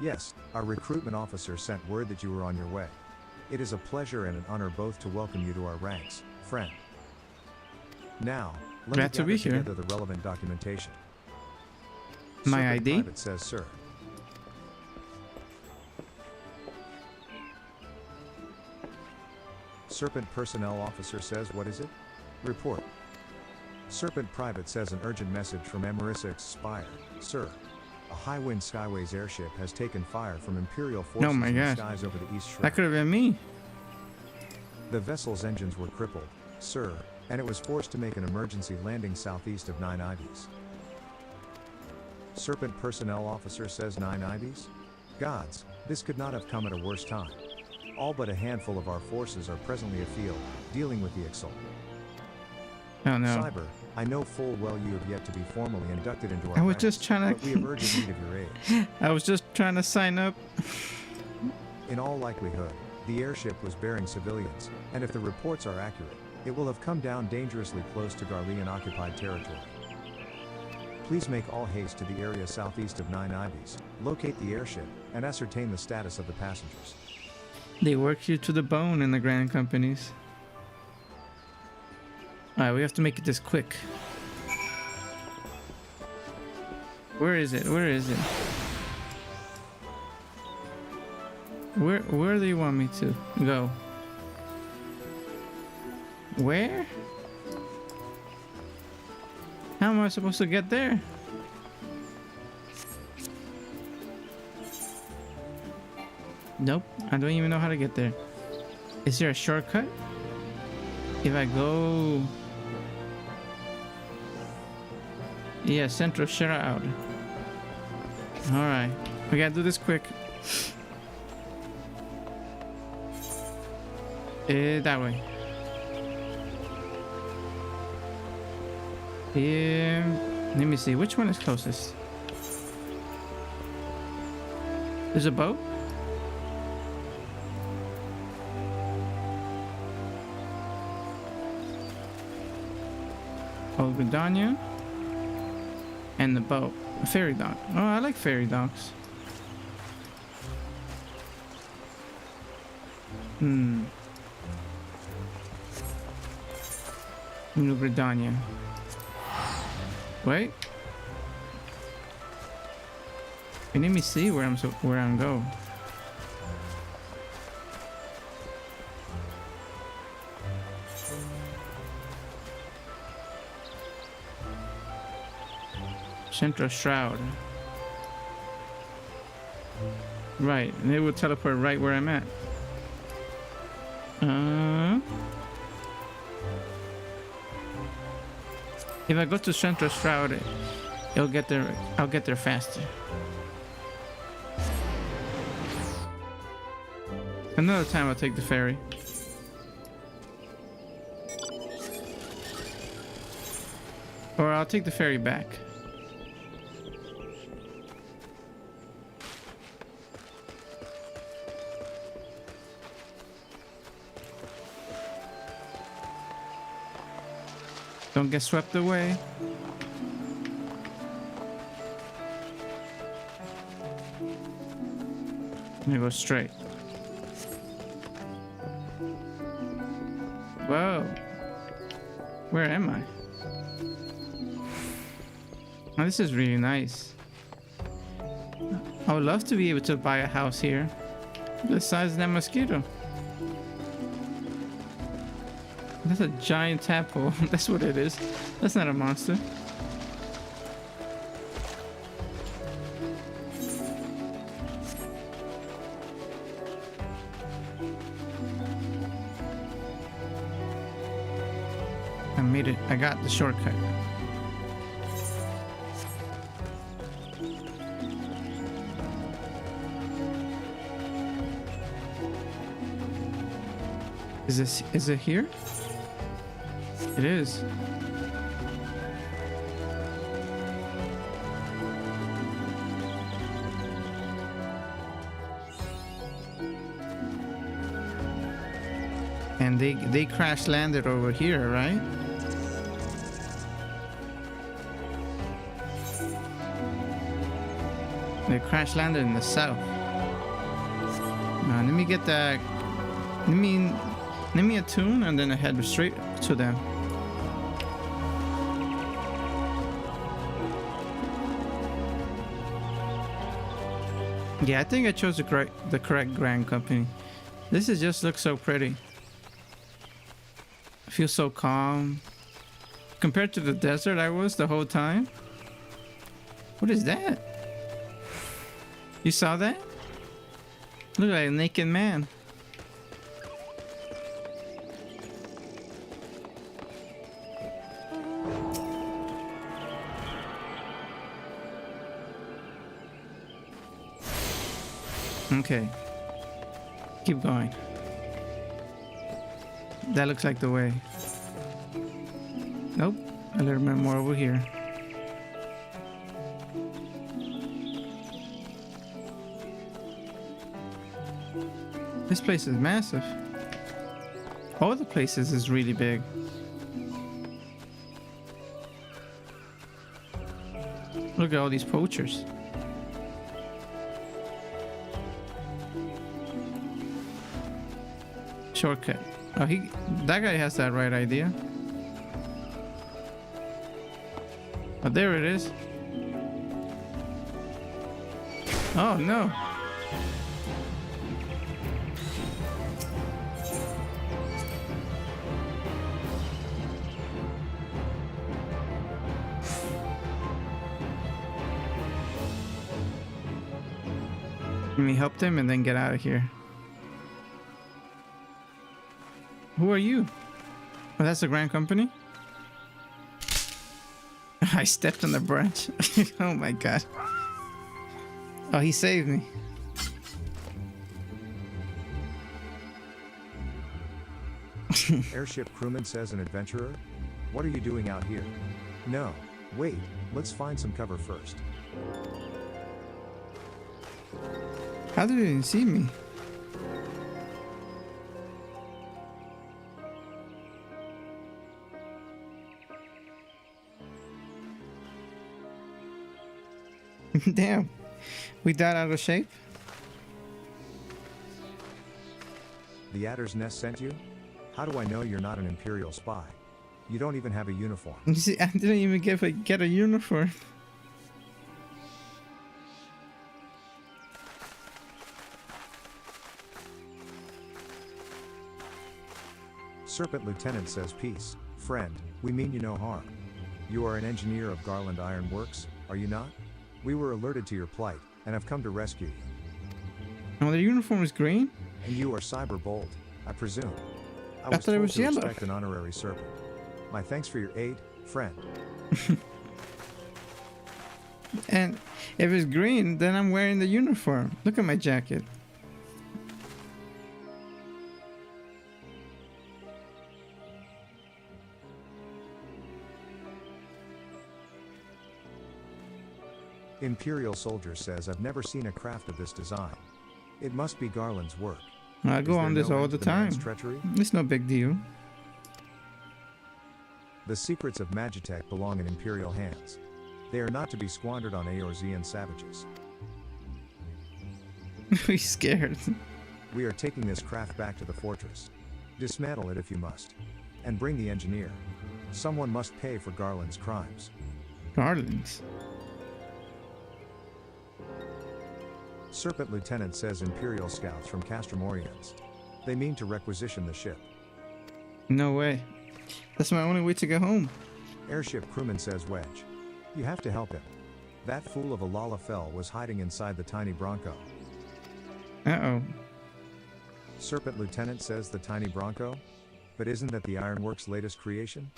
Yes, our recruitment officer sent word that you were on your way. It is a pleasure and an honor both to welcome you to our ranks, friend. Now, let Glad me to be gather here. together the relevant documentation. My Serpent ID? Private says, sir. Serpent Personnel Officer says, what is it? Report. Serpent Private says an urgent message from Emerissa Spire, sir. A Highwind Skyways airship has taken fire from Imperial forces Oh my in the gosh. skies over the East Shore. That could have been me. The vessel's engines were crippled, sir, and it was forced to make an emergency landing southeast of Nine Ivies. Serpent Personnel Officer says Nine Ivies? Gods, this could not have come at a worse time. All but a handful of our forces are presently afield, dealing with the Ixal. Oh no. Cyber, I know full well you have yet to be formally inducted into our I was ranks, just trying but we have urgent need of your aid. I was just trying to sign up. In all likelihood, the airship was bearing civilians, and if the reports are accurate, it will have come down dangerously close to Garlean-occupied territory. Please make all haste to the area southeast of Nine Ivies, locate the airship, and ascertain the status of the passengers. They work you to the bone in the Grand Companies. Alright, we have to make it this quick. Where is it? Where is it? Where do you want me to go? Where? How am I supposed to get there? Nope, I don't even know how to get there. Is there a shortcut? If I go... Yeah, Central Shroud. Alright, we gotta do this quick. That way. Let me see, which one is closest? There's a boat? Old Gridania. And the boat. A ferry dock. Oh, I like ferry docks. New Gridania. Wait. Let me see where I'm going. Central Shroud. Right, and it will teleport right where I'm at. If I go to Central Shroud, I'll get there faster. Another time I'll take the ferry. Or I'll take the ferry back. Don't get swept away. I'm gonna go straight. Whoa. Where am I? Oh, this is really nice. I would love to be able to buy a house here. The size of that mosquito. That's a giant tadpole. That's what it is. That's not a monster. I made it. I got the shortcut. Is it here? It is. And they crash landed over here, right? They crash landed in the south. Let me get that. Let me attune and then I head straight to them. Yeah, I think I chose the correct Grand Company. This is just looks so pretty. I feel so calm. Compared to the desert I was the whole time. What is that? You saw that? Look like a naked man. Okay. Keep going. That looks like the way. Nope. A little bit more over here. This place is massive. All the places is really big. Look at all these poachers. Shortcut. Oh, that guy has that right idea. Oh, there it is. Oh no. Let me help them and then get out of here. Who are you? Oh, that's the Grand Company? I stepped on the branch. Oh my god. Oh, he saved me. Airship crewman says an adventurer? What are you doing out here? No, wait, let's find some cover first. How did he even see me? Damn, we died out of shape. The Adder's Nest sent you? How do I know you're not an Imperial spy? You don't even have a uniform. You see, I didn't even get a uniform. Serpent Lieutenant says peace. Friend, we mean you no harm. You are an engineer of Garland Iron Works, are you not? We were alerted to your plight, and have come to rescue you. Oh, the uniform is green? And you are CyberBolt, I presume. I thought it was yellow. Expect an honorary serpent. My thanks for your aid, friend. And if it's green, then I'm wearing the uniform. Look at my jacket. Imperial Soldier says, I've never seen a craft of this design. It must be Garland's work. I go on this all the time. Treachery? It's no big deal. The secrets of Magitech belong in Imperial hands. They are not to be squandered on Eorzean savages. He's scared. We are taking this craft back to the fortress. Dismantle it if you must. And bring the engineer. Someone must pay for Garland's crimes. Garland's? Serpent Lieutenant says Imperial scouts from Castromorians. They mean to requisition the ship. No way. That's my only way to get home. Airship crewman says Wedge. You have to help him. That fool of a Lalafell was hiding inside the tiny Bronco. Uh-oh. Serpent Lieutenant says the tiny Bronco? But isn't that the Ironworks' latest creation?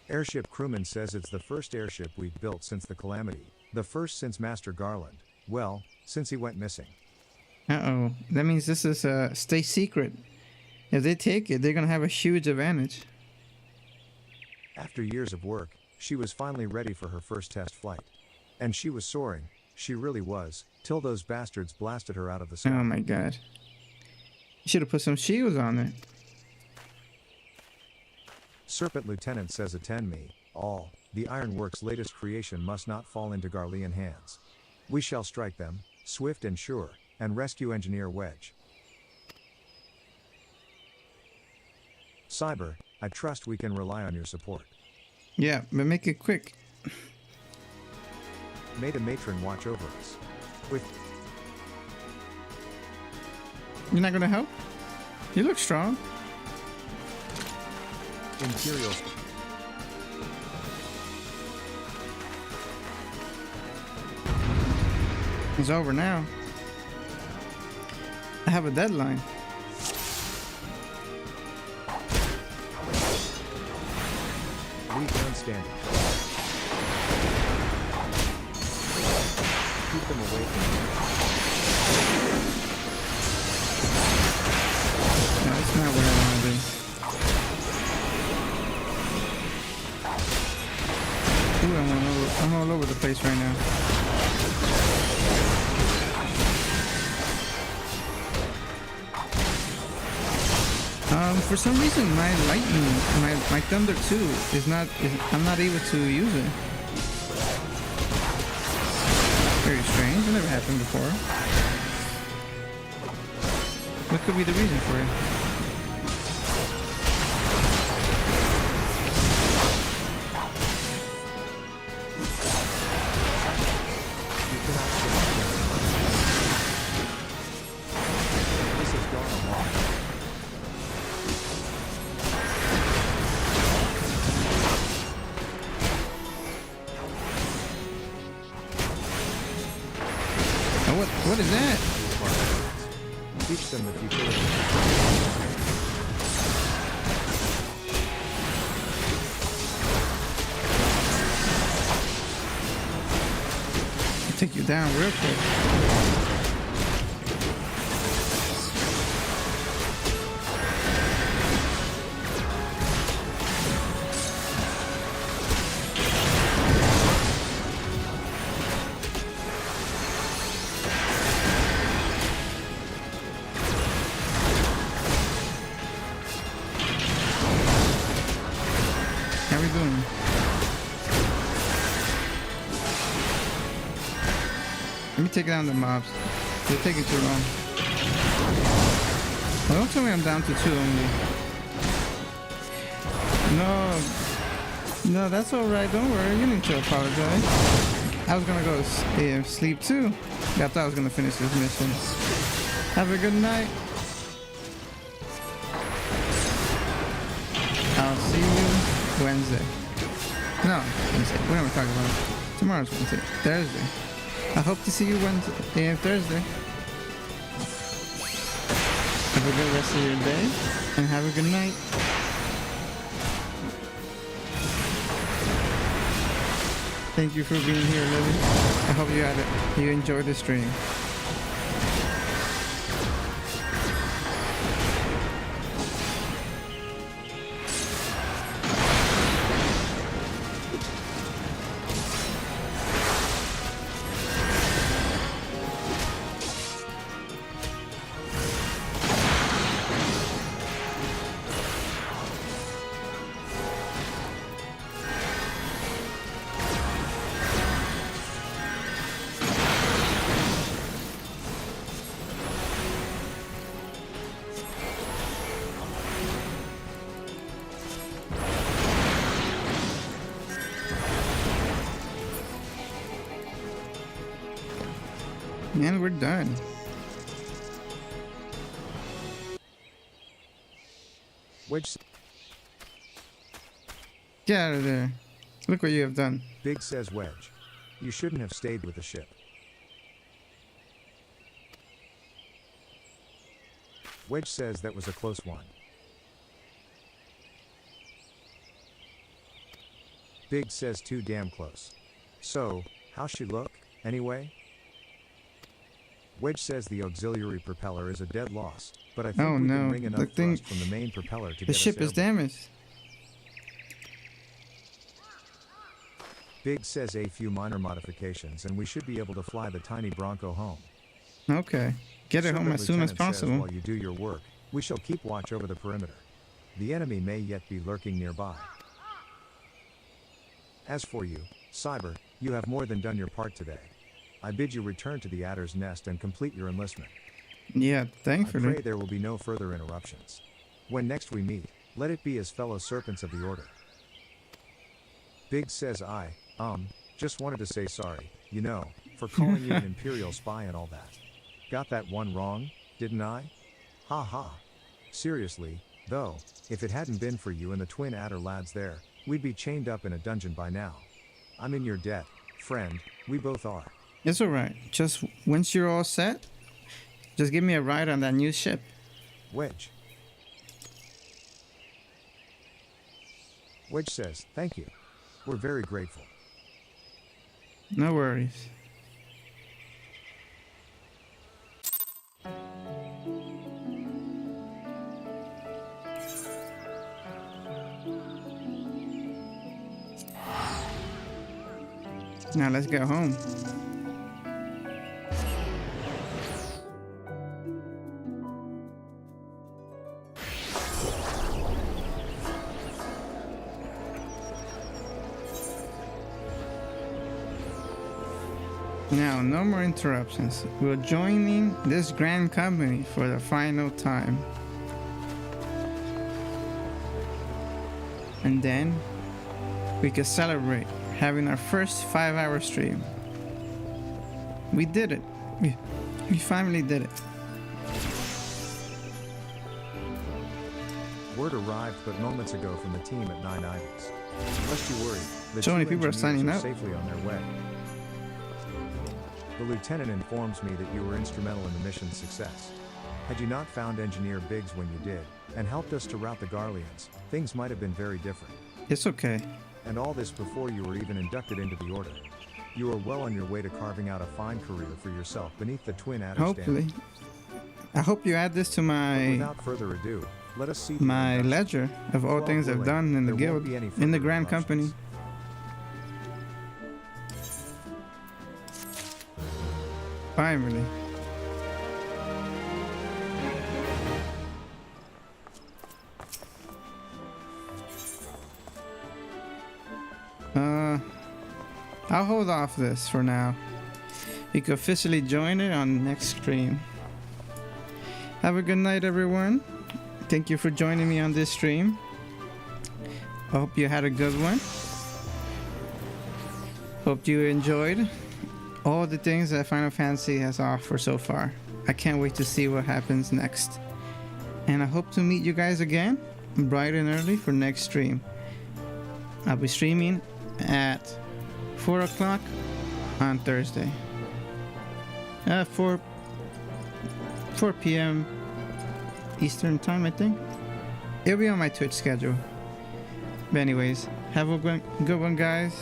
Airship crewman says it's the first airship we've built since the Calamity. The first since Master Garland. Well, since he went missing. Uh-oh. That means this is a stay secret. If they take it, they're gonna have a huge advantage. After years of work, she was finally ready for her first test flight. And she was soaring, she really was, till those bastards blasted her out of the sky. Oh my god. You should have put some shields on it. Serpent Lieutenant says attend me, all, the Ironworks' latest creation must not fall into Garlean hands. We shall strike them, swift and sure, and rescue Engineer Wedge. Cyber, I trust we can rely on your support. Yeah, but make it quick. May the matron watch over us. With... You're not gonna help? You look strong. Imperial... It's over now. I have a deadline. Weak gun standing. Keep them away from me. No, that's not what I want to do. Ooh, I'm all over the place right now. For some reason, my lightning, my Thunder 2 I'm not able to use it. Very strange. It never happened before. What could be the reason for it? This has gone a long way. What is that? Teach them the futility. I'll take you down real quick. Let me take down the mobs. They're taking too long. Well, don't tell me I'm down to 2 only. No, that's alright. Don't worry. You need to apologize. I was gonna go sleep too. I thought I was gonna finish this mission. Have a good night. I'll see you Wednesday. No, Wednesday. What am I talking about? Tomorrow's Wednesday. Thursday. I hope to see you Wednesday and Thursday. Have a good rest of your day and have a good night. Thank you for being here, Lily. I hope you enjoyed the stream. And we're done. Wedge. Get out of there. Look what you have done. Big says Wedge. You shouldn't have stayed with the ship. Wedge says that was a close one. Big says too damn close. So, how's she look, anyway? Wedge says the auxiliary propeller is a dead loss, but I think we can bring enough thrust from the main propeller to get us the ship is damaged. Big says a few minor modifications and we should be able to fly the tiny Bronco home. Okay. Get it home as soon as possible. While you do your work, we shall keep watch over the perimeter. The enemy may yet be lurking nearby. As for you, Cyber, you have more than done your part today. I bid you return to the Adder's Nest and complete your enlistment. Yeah, thankfully. I pray there will be no further interruptions. When next we meet, let it be as fellow serpents of the Order. Big says just wanted to say sorry, you know, for calling you an Imperial spy and all that. Got that one wrong, didn't I? Ha ha. Seriously, though, if it hadn't been for you and the twin Adder lads there, we'd be chained up in a dungeon by now. I'm in your debt, friend, we both are. It's alright. Just once you're all set, just give me a ride on that new ship. Wedge. Wedge says, thank you. We're very grateful. No worries. Now let's go home. Now, no more interruptions. We're joining this grand company for the final time. And then we can celebrate having our first 5-hour stream. We did it. We finally did it. Word arrived but moments ago from the team at 9 Items. Lest you worry, the so many people are signing up. Safely on their way. The lieutenant informs me that you were instrumental in the mission's success. Had you not found Engineer Biggs when you did, and helped us to rout the Garleans, things might have been very different. It's okay. And all this before you were even inducted into the Order. You are well on your way to carving out a fine career for yourself beneath the twin Adder Hopefully. standard. I hope you add this to my... But without further ado, let us see my ledger of all things I've done in the guild, in the grand company. Finally. I'll hold off this for now. You can officially join it on the next stream. Have a good night, everyone. Thank you for joining me on this stream. I hope you had a good one. Hope you enjoyed all the things that Final Fantasy has offered so far. I can't wait to see what happens next. And I hope to meet you guys again bright and early for next stream. I'll be streaming at 4 o'clock on Thursday. 4 p.m. Eastern time, I think. It'll be on my Twitch schedule. But anyways, have a good one, guys.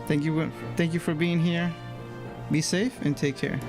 Thank you for being here. Be safe and take care.